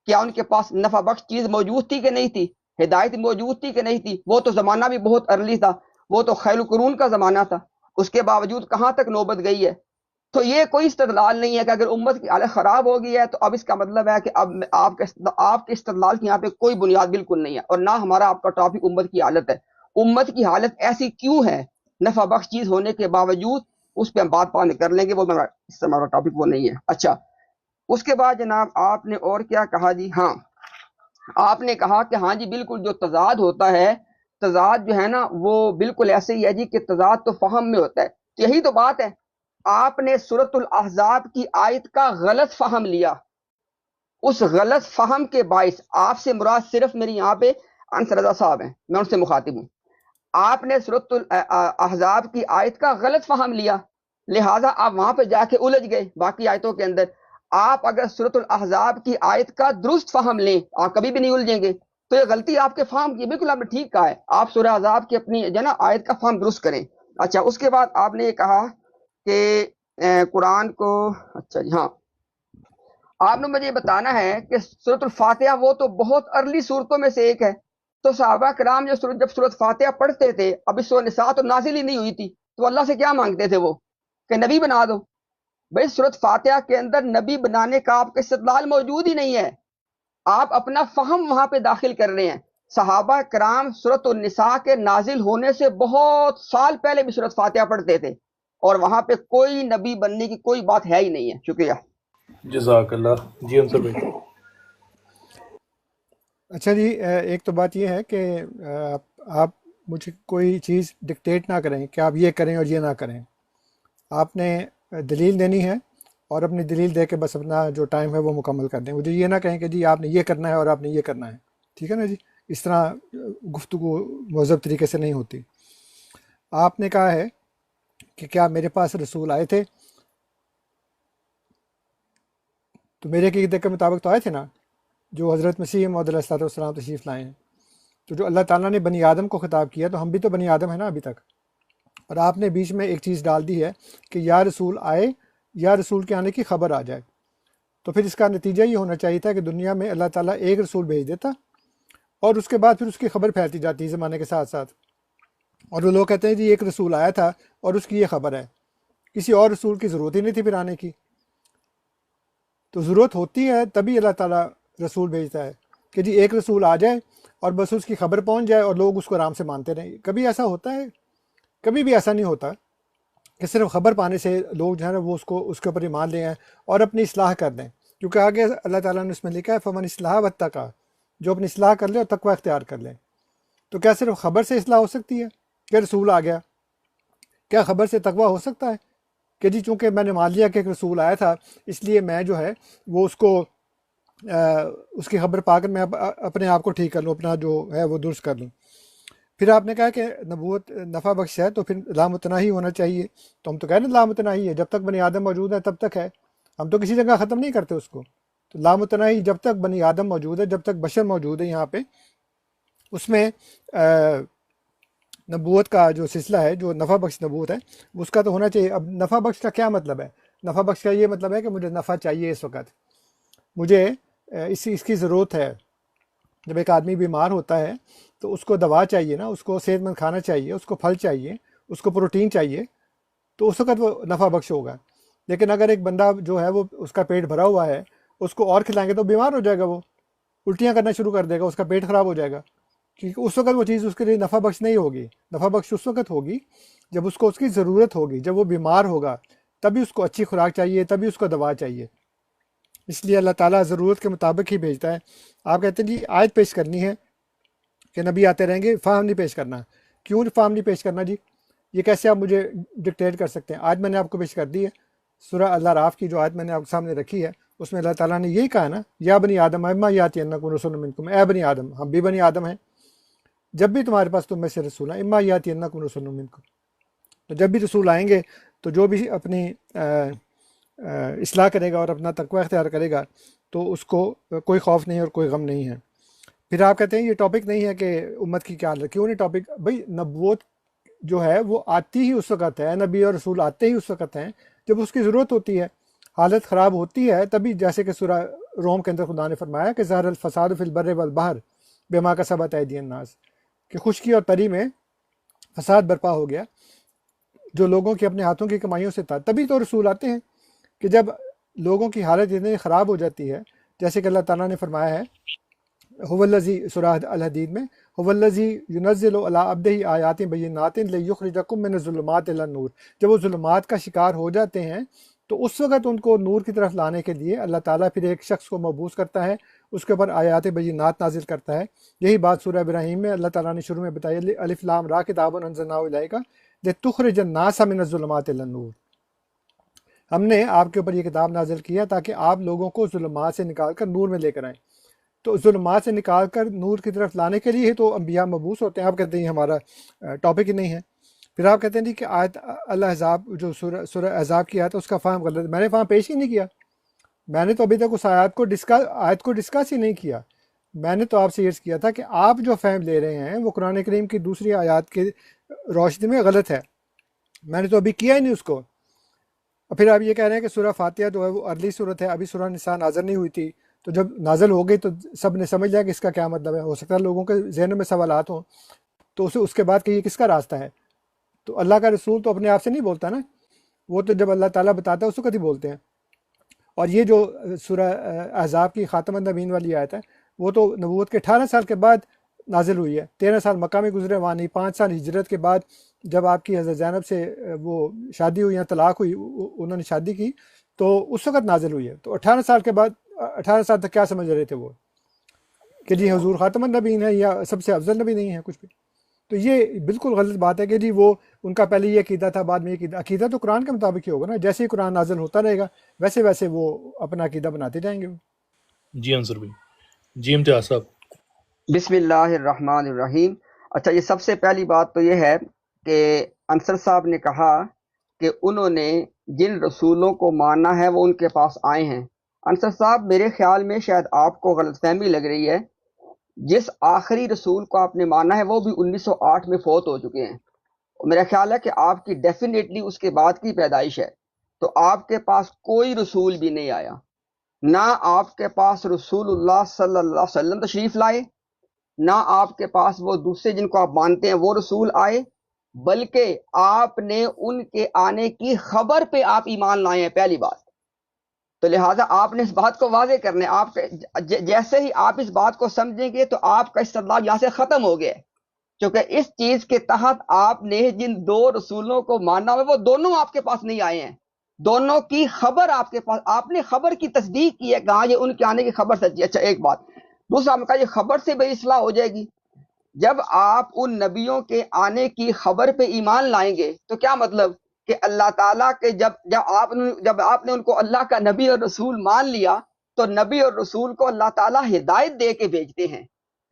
کیا ان کے پاس نفع بخش چیز موجود تھی کہ نہیں تھی, ہدایت موجود تھی کہ نہیں تھی؟ وہ تو زمانہ بھی بہت ارلی تھا, وہ تو خیر القرون کا زمانہ تھا, اس کے باوجود کہاں تک نوبت گئی ہے. تو یہ کوئی استدلال نہیں ہے کہ اگر امت کی حالت خراب ہو گئی ہے تو اب اس کا مطلب ہے کہ اب آپ کے استدلال کی یہاں پہ کوئی بنیاد بالکل نہیں ہے, اور نہ ہمارا آپ کا ٹاپک امت کی حالت ہے. امت کی حالت ایسی کیوں ہے نفع بخش چیز ہونے کے باوجود, اس پہ ہم بات کر لیں گے, وہ ہمارا ٹاپک وہ نہیں ہے. اچھا, اس کے بعد جناب آپ نے اور کیا کہا جی؟ ہاں, آپ نے کہا کہ ہاں جی بالکل جو تضاد ہوتا ہے, تضاد جو ہے نا وہ بالکل ایسے ہی ہے جی کہ تضاد تو فہم میں ہوتا ہے. یہی تو بات ہے, آپ نے سورۃ الاحزاب کی آیت کا غلط فہم لیا, اس غلط فہم کے باعث آپ سے مراد صرف میری یہاں پہ انصر رضا صاحب ہیں, میں ان سے مخاطب ہوں. آپ نے سورۃ الاحزاب کی آیت کا غلط فہم لیا, لہٰذا آپ وہاں پہ جا کے الجھ گئے باقی آیتوں کے اندر. آپ اگر سورۃ الاحزاب کی آیت کا درست فہم لیں آپ کبھی بھی نہیں الجھیں گے. تو یہ غلطی آپ کے فہم کی, بالکل آپ نے ٹھیک کہا ہے, آپ سورہ احزاب کی اپنی جو نا آیت کا فہم درست کریں. اچھا, اس کے بعد آپ نے یہ کہا کہ قرآن کو, اچھا جی ہاں, آپ نے مجھے بتانا ہے کہ سورۃ الفاتحہ وہ تو بہت ارلی صورتوں میں سے ایک ہے. تو صحابہ کرام جب سورۃ فاتحہ پڑھتے تھے, ابھی سورۃ نساء تو نازل ہی نہیں ہوئی تھی, تو اللہ سے کیا مانگتے تھے وہ کہ نبی بنا دو. بھائی سورۃ فاتحہ کے اندر نبی بنانے کا آپ کا استدلال موجود ہی نہیں ہے, آپ اپنا فہم وہاں پہ داخل کر رہے ہیں. صحابہ کرام سورۃ النساء کے نازل ہونے سے بہت سال پہلے بھی سورۃ فاتحہ پڑھتے تھے, اور وہاں پہ کوئی نبی بننے کی کوئی بات ہے ہی نہیں ہے. شکریہ. جزاک اللہ. جی انصر بھائی. اچھا جی، ایک تو بات یہ ہے کہ آپ مجھے کوئی چیز ڈکٹیٹ نہ کریں کہ آپ یہ کریں اور یہ نہ کریں. آپ نے دلیل دینی ہے اور اپنی دلیل دے کے بس اپنا جو ٹائم ہے وہ مکمل کر دیں. مجھے یہ نہ کہیں کہ جی آپ نے یہ کرنا ہے اور آپ نے یہ کرنا ہے. ٹھیک ہے نا جی؟ اس طرح گفتگو مہذب طریقے سے نہیں ہوتی. آپ نے کہا ہے کہ کیا میرے پاس رسول آئے تھے؟ تو میرے عقیدے کے مطابق تو آئے تھے نا، جو حضرت مسیح موعود علیہ الصلوۃ والسلام تشریف لائے ہیں. تو جو اللہ تعالیٰ نے بنی آدم کو خطاب کیا تو ہم بھی تو بنی آدم ہیں نا ابھی تک. اور آپ نے بیچ میں ایک چیز ڈال دی ہے کہ یا رسول آئے یا رسول کے آنے کی خبر آ جائے. تو پھر اس کا نتیجہ یہ ہونا چاہیے تھا کہ دنیا میں اللہ تعالیٰ ایک رسول بھیج دیتا اور اس کے بعد پھر اس کی خبر پھیلتی جاتی زمانے کے ساتھ ساتھ. اور وہ لوگ کہتے ہیں جی ایک رسول آیا تھا اور اس کی یہ خبر ہے. کسی اور رسول کی ضرورت ہی نہیں تھی پھر آنے کی. تو ضرورت ہوتی ہے تبھی اللہ تعالیٰ رسول بھیجتا ہے کہ جی ایک رسول آ جائے اور بس اس کی خبر پہنچ جائے اور لوگ اس کو آرام سے مانتے رہیں. کبھی ایسا ہوتا ہے؟ کبھی بھی ایسا نہیں ہوتا کہ صرف خبر پانے سے لوگ جو ہے نا وہ اس کے اوپر ایمان لے آئیں اور اپنی اصلاح کر دیں. کیونکہ آگے اللہ تعالیٰ نے اس میں لکھا ہے فمن اصلاح واتقی، جو اپنی اصلاح کر لے اور تقوی اختیار کر لیں. تو کیا صرف خبر سے اصلاح ہو سکتی ہے کہ رسول آ گیا؟ کیا خبر سے تقوی ہو سکتا ہے کہ جی چونکہ میں نے مان لیا کہ ایک رسول آیا تھا اس لیے میں جو ہے وہ اس کی خبر پا کر میں اپنے آپ کو ٹھیک کر لوں، اپنا جو ہے وہ درست کر لوں؟ پھر آپ نے کہا کہ نبوت نفع بخش ہے تو پھر لامتناہی ہونا چاہیے. تو ہم تو کہہ رہے ہیں لامتناہی ہے، جب تک بنی آدم موجود ہے تب تک ہے. ہم تو کسی جگہ ختم نہیں کرتے اس کو. تو لامتناہی جب تک بنی آدم موجود ہے، جب تک بشر موجود ہے یہاں پہ، اس میں نبوت کا جو سلسلہ ہے جو نفع بخش نبوت ہے اس کا تو ہونا چاہیے. اب نفع بخش کا کیا مطلب ہے؟ نفع بخش کا یہ مطلب ہے کہ مجھے نفع چاہیے، اس وقت مجھے اس کی ضرورت ہے. جب ایک آدمی بیمار ہوتا ہے تو اس کو دوا چاہیے نا، اس کو صحت مند کھانا چاہیے، اس کو پھل چاہیے، اس کو پروٹین چاہیے، تو اس وقت وہ نفع بخش ہوگا. لیکن اگر ایک بندہ جو ہے وہ اس کا پیٹ بھرا ہوا ہے، اس کو اور کھلائیں گے تو بیمار ہو جائے گا، وہ الٹیاں کرنا شروع کر دے گا، اس کا پیٹ خراب ہو جائے گا. کیونکہ اس وقت وہ چیز اس کے لیے نفع بخش نہیں ہوگی. نفع بخش اس وقت ہوگی جب اس کو اس کی ضرورت ہوگی، جب وہ بیمار ہوگا تبھی اس کو اچھی خوراک چاہیے، تبھی اس کو دوا چاہیے. اس لیے اللہ تعالیٰ ضرورت کے مطابق ہی بھیجتا ہے. آپ کہتے ہیں جی آیت پیش کرنی ہے کہ نبی آتے رہیں گے، فہم نہیں پیش کرنا. کیوں فہم نہیں پیش کرنا جی؟ یہ کیسے آپ مجھے ڈکٹیٹ کر سکتے ہیں؟ آج میں نے آپ کو پیش کر دی ہے سورہ اللہ راف کی جو آیت میں نے آپ کے سامنے رکھی ہے، اس میں اللہ تعالیٰ نے یہی کہا نا یا بنی آدم اما یاتینکم رسول منکم، اے بنی آدم، ہم بھی بنی آدم ہیں، جب بھی تمہارے پاس تم میں سے رسول ہیں، اما یاتینکم رسول منکم، تو جب بھی رسول آئیں گے تو جو بھی اپنی اصلاح کرے گا اور اپنا تقوی اختیار کرے گا تو اس کو کوئی خوف نہیں اور کوئی غم نہیں ہے. پھر آپ کہتے ہیں یہ ٹاپک نہیں ہے کہ امت کی کیا حالت. کیوں نہیں ٹاپک؟ بھائی نبوت جو ہے وہ آتی ہی اس وقت ہے، نبی اور رسول آتے ہی اس وقت ہیں جب اس کی ضرورت ہوتی ہے. حالت خراب ہوتی ہے تبھی، جیسے کہ سورہ روم کے اندر خدا نے فرمایا کہ ظہر الفساد فی البر والبحر بما کسبت ایدی الناس، کہ خشکی اور تری میں فساد برپا ہو گیا جو لوگوں کی اپنے ہاتھوں کی کمائیوں سے تھا. تبھی تو رسول آتے ہیں کہ جب لوگوں کی حالت اتنی خراب ہو جاتی ہے، جیسے کہ اللہ تعالیٰ نے فرمایا ہے هو الذی، سورہ الحدید میں، هو الذی ينزل علی عبدہ آیات بینات لیخرجکم من الظلمات الی النور. جب وہ ظلمات کا شکار ہو جاتے ہیں تو اس وقت ان کو نور کی طرف لانے کے لیے اللہ تعالیٰ پھر ایک شخص کو مبعوث کرتا ہے، اس کے اوپر آیات بینات نازل کرتا ہے. یہی بات سورہ ابراہیم میں اللہ تعالیٰ نے شروع میں بتائی، الف لام را کتاب انزلناہ الیک لتخرج الناس من الظلمات الی النور. ہم نے آپ کے اوپر یہ کتاب نازل کیا تاکہ آپ لوگوں کو ظلمات سے نکال کر نور میں لے کر آئیں. تو ظلمات سے نکال کر نور کی طرف لانے کے لیے تو انبیاء مبعوث ہوتے ہیں. آپ کہتے ہیں یہ ہمارا ٹاپک ہی نہیں ہے. پھر آپ کہتے ہیں جی کہ آیت الاحزاب جو سورہ احزاب کی آیت ہے اس کا فہم غلط. میں نے فہم پیش ہی نہیں کیا. میں نے تو ابھی تک اس آیت کو ڈسکس ہی نہیں کیا. میں نے تو آپ سے یہ کیا تھا کہ آپ جو فہم لے رہے ہیں وہ قرآن کریم کی دوسری آیات کی روشنی میں غلط ہے. میں نے تو ابھی کیا ہی نہیں اس کو. اور پھر آپ یہ کہہ رہے ہیں کہ سورہ فاتحہ جو ہے وہ ارلی صورت ہے، ابھی سورہ نساء نازل نہیں ہوئی تھی، تو جب نازل ہو گئی تو سب نے سمجھ لیا کہ اس کا کیا مطلب ہے. ہو سکتا ہے لوگوں کے ذہنوں میں سوالات ہوں تو اس کے بعد کہ یہ کس کا راستہ ہے. تو اللہ کا رسول تو اپنے آپ سے نہیں بولتا نا، وہ تو جب اللہ تعالیٰ بتاتا ہے اس وقت ہی بولتے ہیں. اور یہ جو سورہ احزاب کی خاتم النبیین والی آیت ہے وہ تو نبوت کے 18 سال کے بعد نازل ہوئی ہے. 13 سال مکہ میں گزرے، وہاں نہیں. 5 سال ہجرت کے بعد جب آپ کی حضرت زینب سے وہ شادی ہوئی یا طلاق ہوئی، انہوں نے شادی کی تو اس وقت نازل ہوئی ہے. تو 18 سال کے بعد 18 سال تک کیا سمجھ رہے تھے وہ کہ جی حضور خاتم النبیین ہے یا سب سے افضل نبی نہیں ہے کچھ بھی. تو یہ بالکل غلط بات ہے کہ جی وہ ان کا پہلے یہ عقیدہ تھا بعد میں یہ عقیدہ. عقیدہ تو قرآن کے مطابق ہی ہوگا نا, جیسے ہی قرآن نازل ہوتا رہے گا ویسے ویسے وہ اپنا عقیدہ بناتے جائیں گے. جی انصر بھائی. جی امتیاز صاحب. بسم اللہ الرحمن الرحیم. اچھا یہ سب سے پہلی بات تو یہ ہے کہ انصر صاحب نے کہا کہ انہوں نے جن رسولوں کو ماننا ہے وہ ان کے پاس آئے ہیں. انصر صاحب میرے خیال میں شاید آپ کو غلط فہمی لگ رہی ہے. جس آخری رسول کو آپ نے مانا ہے وہ بھی 1908 میں فوت ہو چکے ہیں. میرا خیال ہے کہ آپ کی ڈیفینیٹلی اس کے بعد کی پیدائش ہے, تو آپ کے پاس کوئی رسول بھی نہیں آیا. نہ آپ کے پاس رسول اللہ صلی اللہ علیہ وسلم تشریف لائے, نہ آپ کے پاس وہ دوسرے جن کو آپ مانتے ہیں وہ رسول آئے, بلکہ آپ نے ان کے آنے کی خبر پہ آپ ایمان لائے ہیں پہلی بات. تو لہٰذا آپ نے اس بات کو واضح کرنا ہے. آپ جیسے ہی آپ اس بات کو سمجھیں گے تو آپ کا استدلال یہاں سے ختم ہو گیا ہے, کیونکہ اس چیز کے تحت آپ نے جن دو رسولوں کو ماننا ہے وہ دونوں آپ کے پاس نہیں آئے ہیں. دونوں کی خبر آپ کے پاس, آپ نے خبر کی تصدیق کی ہے, کہاں یہ ان کے آنے کی خبر سچی. اچھا ایک بات. دوسرا ہم کہا یہ خبر سے بے اصلاح ہو جائے گی. جب آپ ان نبیوں کے آنے کی خبر پہ ایمان لائیں گے تو کیا مطلب کہ اللہ تعالیٰ کے جب آپ نے ان کو اللہ کا نبی اور رسول مان لیا تو نبی اور رسول کو اللہ تعالیٰ ہدایت دے کے بھیجتے ہیں,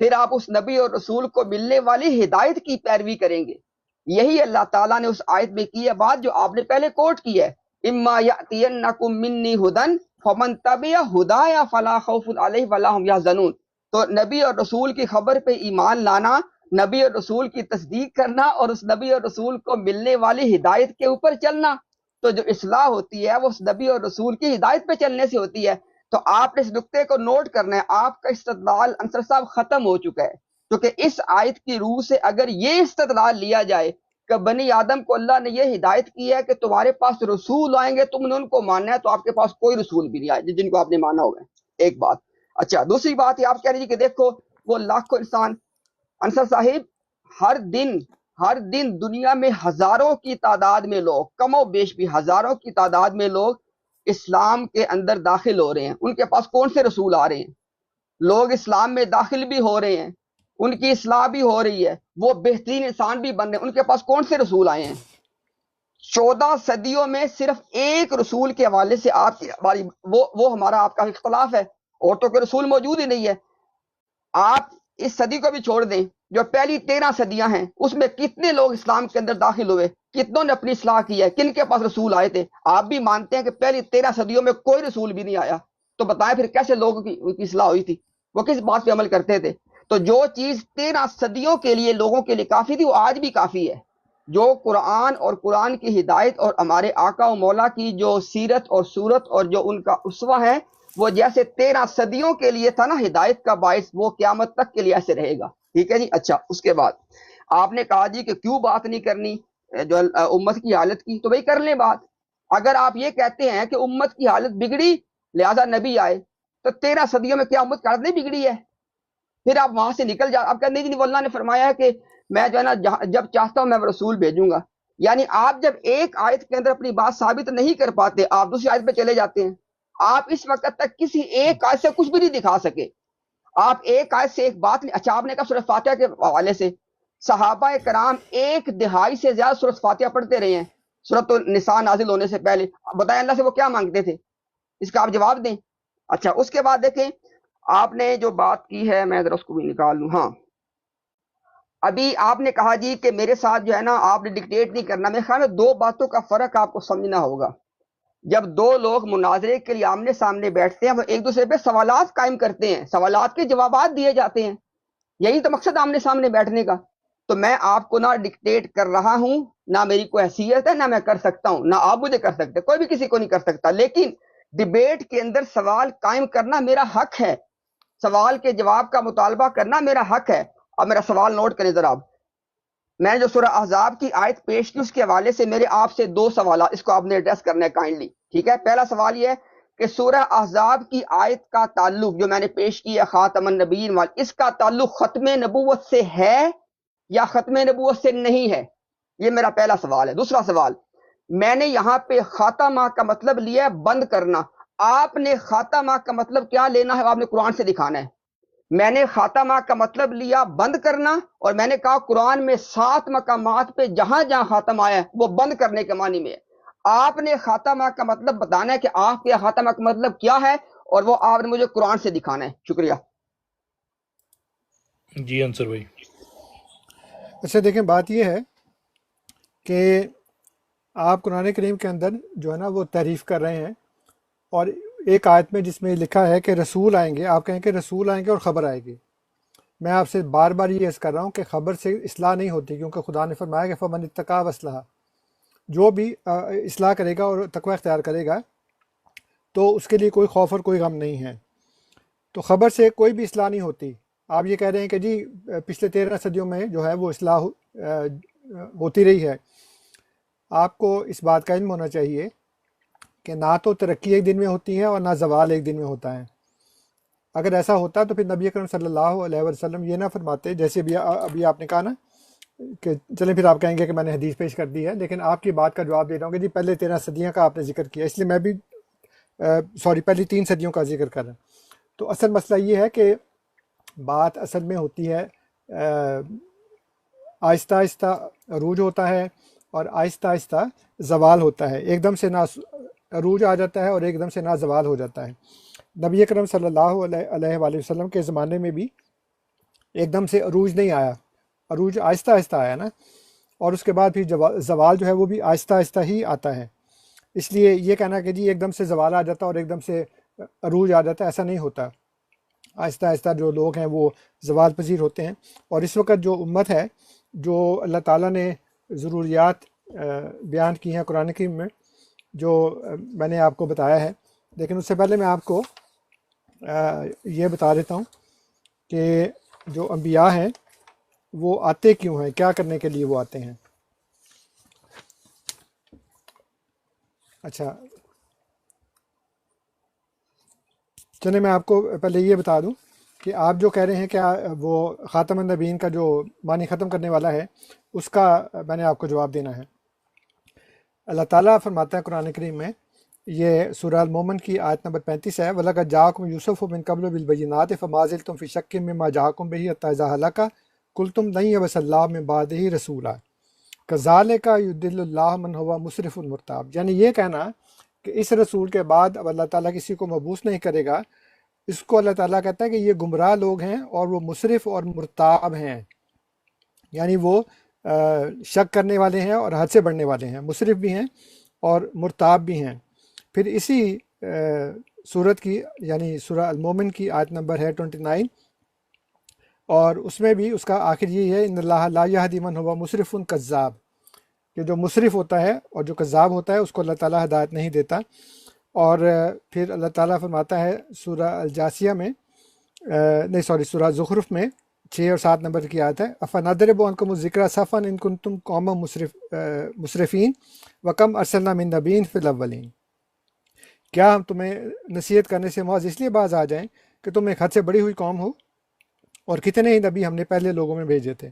پھر آپ اس نبی اور رسول کو ملنے والی ہدایت کی پیروی کریں گے. یہی اللہ تعالیٰ نے اس آیت میں کی ہے بات جو آپ نے پہلے کوٹ کی ہے, اما یأتینکم منی ھدی فمن تبع ھدایا فلا خوف علیہم ولا ھم یحزنون. تو نبی اور رسول کی خبر پہ ایمان لانا, نبی اور رسول کی تصدیق کرنا اور اس نبی اور رسول کو ملنے والی ہدایت کے اوپر چلنا, تو جو اصلاح ہوتی ہے وہ اس نبی اور رسول کی ہدایت پہ چلنے سے ہوتی ہے. تو آپ نے اس نقطے کو نوٹ کرنا ہے. آپ کا استدلال انصر صاحب ختم ہو چکا ہے, کیونکہ اس آیت کی روح سے اگر یہ استدلال لیا جائے کہ بنی آدم کو اللہ نے یہ ہدایت کی ہے کہ تمہارے پاس رسول آئیں گے تم نے ان کو ماننا ہے, تو آپ کے پاس کوئی رسول بھی نہیں آئے جن کو آپ نے مانا ہوگا. ایک بات. اچھا دوسری بات یہ آپ کہہ رہی ہیں کہ دیکھو وہ لاکھوں انسان. انصر صاحب ہر دن دنیا میں ہزاروں کی تعداد میں لوگ, کم و بیش بھی ہزاروں کی تعداد میں لوگ اسلام کے اندر داخل ہو رہے ہیں. ان کے پاس کون سے رسول آ رہے ہیں؟ لوگ اسلام میں داخل بھی ہو رہے ہیں, ان کی اصلاح بھی ہو رہی ہے, وہ بہترین انسان بھی بن رہے ہیں. ان کے پاس کون سے رسول آئے ہیں؟ 14 صدیوں میں صرف ایک رسول کے حوالے سے آپ کی ہماری وہ ہمارا آپ کا اختلاف ہے, اور تو کوئی رسول موجود ہی نہیں ہے. آپ اس صدی کو بھی چھوڑ دیں, جو پہلی 13 صدیاں ہیں اس میں کتنے لوگ اسلام کے اندر داخل ہوئے, کتنوں نے اپنی اصلاح کی ہے, کن کے پاس رسول آئے تھے؟ آپ بھی مانتے ہیں کہ پہلی 13 صدیوں میں کوئی رسول بھی نہیں آیا, تو بتائیں پھر کیسے لوگوں کی اصلاح ہوئی تھی, وہ کس بات پہ عمل کرتے تھے؟ تو جو چیز 13 صدیوں کے لیے لوگوں کے لیے کافی تھی وہ آج بھی کافی ہے. جو قرآن اور قرآن کی ہدایت اور ہمارے آقا و مولا کی جو سیرت اور صورت اور جو ان کا اسوہ ہے وہ جیسے 13 صدیوں کے لیے تھا نا ہدایت کا باعث, وہ قیامت تک کے لیے ایسے رہے گا. ٹھیک ہے جی. اچھا اس کے بعد آپ نے کہا جی کہ کیوں بات نہیں کرنی جو امت کی حالت کی, تو بھائی کر لیں بات. اگر آپ یہ کہتے ہیں کہ امت کی حالت بگڑی لہذا نبی آئے, تو 13 صدیوں میں کیا امت کی حالت نہیں بگڑی ہے؟ پھر آپ وہاں سے نکل جا, آپ کہتے نہیں اللہ نے فرمایا ہے کہ میں جو ہے نا جب چاہتا ہوں میں رسول بھیجوں گا. یعنی آپ جب ایک آیت کے اندر اپنی بات ثابت نہیں کر پاتے آپ دوسری آیت پہ چلے جاتے ہیں. آپ اس وقت تک کسی ایک آیت سے کچھ بھی نہیں دکھا سکے. آپ ایک آیت سے ایک بات نہیں. اچھا آپ نے کہا سورۃ فاتحہ کے حوالے سے صحابہ کرام 1/2 سے زیادہ سورۃ فاتحہ پڑھتے رہے ہیں سورۃ النساء نازل ہونے سے پہلے. بتائیں اللہ سے وہ کیا مانگتے تھے؟ اس کا آپ جواب دیں. اچھا اس کے بعد دیکھیں آپ نے جو بات کی ہے, میں ذرا اس کو بھی نکال لوں. ہاں ابھی آپ نے کہا جی کہ میرے ساتھ جو ہے نا آپ نے ڈکٹیٹ نہیں کرنا. میرے خیال میں 2 باتوں کا فرق آپ کو سمجھنا ہوگا. جب 2 لوگ مناظرے کے لیے آمنے سامنے بیٹھتے ہیں وہ ایک دوسرے پہ سوالات قائم کرتے ہیں, سوالات کے جوابات دیے جاتے ہیں. یہی تو مقصد آمنے سامنے بیٹھنے کا. تو میں آپ کو نہ ڈکٹیٹ کر رہا ہوں, نہ میری کوئی حیثیت ہے, نہ میں کر سکتا ہوں, نہ آپ مجھے کر سکتے, کوئی بھی کسی کو نہیں کر سکتا. لیکن ڈیبیٹ کے اندر سوال قائم کرنا میرا حق ہے, سوال کے جواب کا مطالبہ کرنا میرا حق ہے. اب میرا سوال نوٹ کریں ذرا. میں نے جو سورہ احزاب کی آیت پیش کی اس کے حوالے سے میرے آپ سے 2 سوالات, اس کو آپ نے ایڈریس کرنا ہے کائنڈلی. ٹھیک ہے. پہلا سوال یہ ہے کہ سورہ احزاب کی آیت کا تعلق جو میں نے پیش کی ہے خاتم النبیین والی, اس کا تعلق ختم نبوت سے ہے یا ختم نبوت سے نہیں ہے؟ یہ میرا پہلا سوال ہے. دوسرا سوال, میں نے یہاں پہ خاتمہ کا مطلب لیا ہے بند کرنا. آپ نے خاتمہ کا مطلب کیا لینا ہے، آپ نے قرآن سے دکھانا ہے. میں نے خاتمہ کا مطلب لیا بند کرنا، اور میں نے کہا قرآن میں 7 مقامات پہ جہاں جہاں خاتم آیا ہے وہ بند کرنے کے معنی میں ہے. آپ نے خاتمہ کا مطلب بتانا ہے کہ آپ کے خاتمہ کا مطلب کیا ہے، اور وہ آپ نے مجھے قرآن سے دکھانا ہے. شکریہ. جی انصر بھائی. اچھا دیکھیں، بات یہ ہے کہ آپ قرآن کریم کے اندر جو ہے نا وہ تعریف کر رہے ہیں، اور ایک آیت میں جس میں لکھا ہے کہ رسول آئیں گے، آپ کہیں کہ رسول آئیں گے اور خبر آئے گی. میں آپ سے بار بار یہ عرض کر رہا ہوں کہ خبر سے اصلاح نہیں ہوتی، کیونکہ خدا نے فرمایا کہ فمن اتقا واصلح، جو بھی اصلاح کرے گا اور تقوی اختیار کرے گا تو اس کے لیے کوئی خوف اور کوئی غم نہیں ہے. تو خبر سے کوئی بھی اصلاح نہیں ہوتی. آپ یہ کہہ رہے ہیں کہ جی پچھلے 13 صدیوں میں جو ہے وہ اصلاح ہوتی رہی ہے. آپ کو اس بات کا علم ہونا چاہیے کہ نہ تو ترقی ایک دن میں ہوتی ہے اور نہ زوال ایک دن میں ہوتا ہے. اگر ایسا ہوتا تو پھر نبی اکرم صلی اللہ علیہ وسلم یہ نہ فرماتے، جیسے ابھی آپ نے کہا نا کہ چلیں پھر آپ کہیں گے کہ میں نے حدیث پیش کر دی ہے، لیکن آپ کی بات کا جواب دے رہا ہوں کہ جی پہلے 13 صدیوں کا آپ نے ذکر کیا، اس لیے میں بھی پہلی 3 صدیوں کا ذکر کر رہا ہوں. تو اصل مسئلہ یہ ہے کہ بات اصل میں ہوتی ہے آہستہ آہستہ عروج ہوتا ہے اور آہستہ آہستہ زوال ہوتا ہے. ایک دم سے نہ عروج آ جاتا ہے اور ایک دم سے نہ زوال ہو جاتا ہے. نبی اکرم صلی اللہ علیہ وآلہ وسلم کے زمانے میں بھی ایک دم سے عروج نہیں آیا، عروج آہستہ آہستہ آیا نا، اور اس کے بعد پھر زوال جو ہے وہ بھی آہستہ آہستہ ہی آتا ہے. اس لیے یہ کہنا کہ جی ایک دم سے زوال آ جاتا اور ایک دم سے عروج آ جاتا، ایسا نہیں ہوتا. آہستہ آہستہ جو لوگ ہیں وہ زوال پذیر ہوتے ہیں. اور اس وقت جو امت ہے، جو اللہ تعالیٰ نے ضروریات بیان کی ہیں قرآن کریم میں، جو میں نے آپ کو بتایا ہے، لیکن اس سے پہلے میں آپ کو یہ بتا دیتا ہوں کہ جو انبیاء ہیں وہ آتے کیوں ہیں، کیا کرنے کے لیے وہ آتے ہیں. اچھا چلیں میں آپ کو پہلے یہ بتا دوں کہ آپ جو کہہ رہے ہیں کہ وہ خاتم النبیین کا جو معنی ختم کرنے والا ہے، اس کا میں نے آپ کو جواب دینا ہے. اللہ تعالیٰ فرماتا ہے قرآن کریم میں، یہ سورہ المومن کی آیت نمبر 35 ہے، وَلَقَدْ جَاءَكُمْ يُوسُفُ مِن قَبْلُ بِالْبَيِّنَاتِ فَمَا زِلْتُمْ فِي شَكٍّ مِّمَّا جَاءَكُمْ بِهِ حَتَّىٰ إِذَا هَلَكَ قُلْتُمْ لَن يَبْعَثَ اللَّهُ مِن بَعْدِهِ رَسُولًا كَذَٰلِكَ يُضِلُّ اللَّهُ مَنْ هُوَ مُسْرِفٌ مُرْتَابٌ. یعنی یہ کہنا کہ اس رسول کے بعد اب اللہ تعالیٰ کسی کو مبعوث نہیں کرے گا، اس کو اللہ تعالیٰ کہتا ہے کہ یہ گمراہ لوگ ہیں اور وہ مسرف اور مرتاب ہیں. یعنی وہ شک کرنے والے ہیں اور حد سے بڑھنے والے ہیں، مسرف بھی ہیں اور مرتاب بھی ہیں. پھر اسی صورت کی یعنی سورہ المومن کی آیت نمبر ہے 29، اور اس میں بھی اس کا آخر یہی ہے، ان اللہ لا یہدی من هو مسرف کذاب، کہ جو مسرف ہوتا ہے اور جو کذاب ہوتا ہے اس کو اللہ تعالیٰ ہدایت نہیں دیتا. اور پھر اللہ تعالیٰ فرماتا ہے سورہ الجاسیہ میں سورہ زخرف میں 6 اور 7 نمبر کی آیت ہے، افنضرب عنکم الذکر صفا ان کنتم قوما مسرفین وکم ارسلنا من نبی فی الاولین. کیا ہم تمہیں نصیحت کرنے سے محض اس لیے باز آ جائیں کہ تم ایک حد سے بڑی ہوئی قوم ہو، اور کتنے ہی نبی ہم نے پہلے لوگوں میں بھیجے تھے.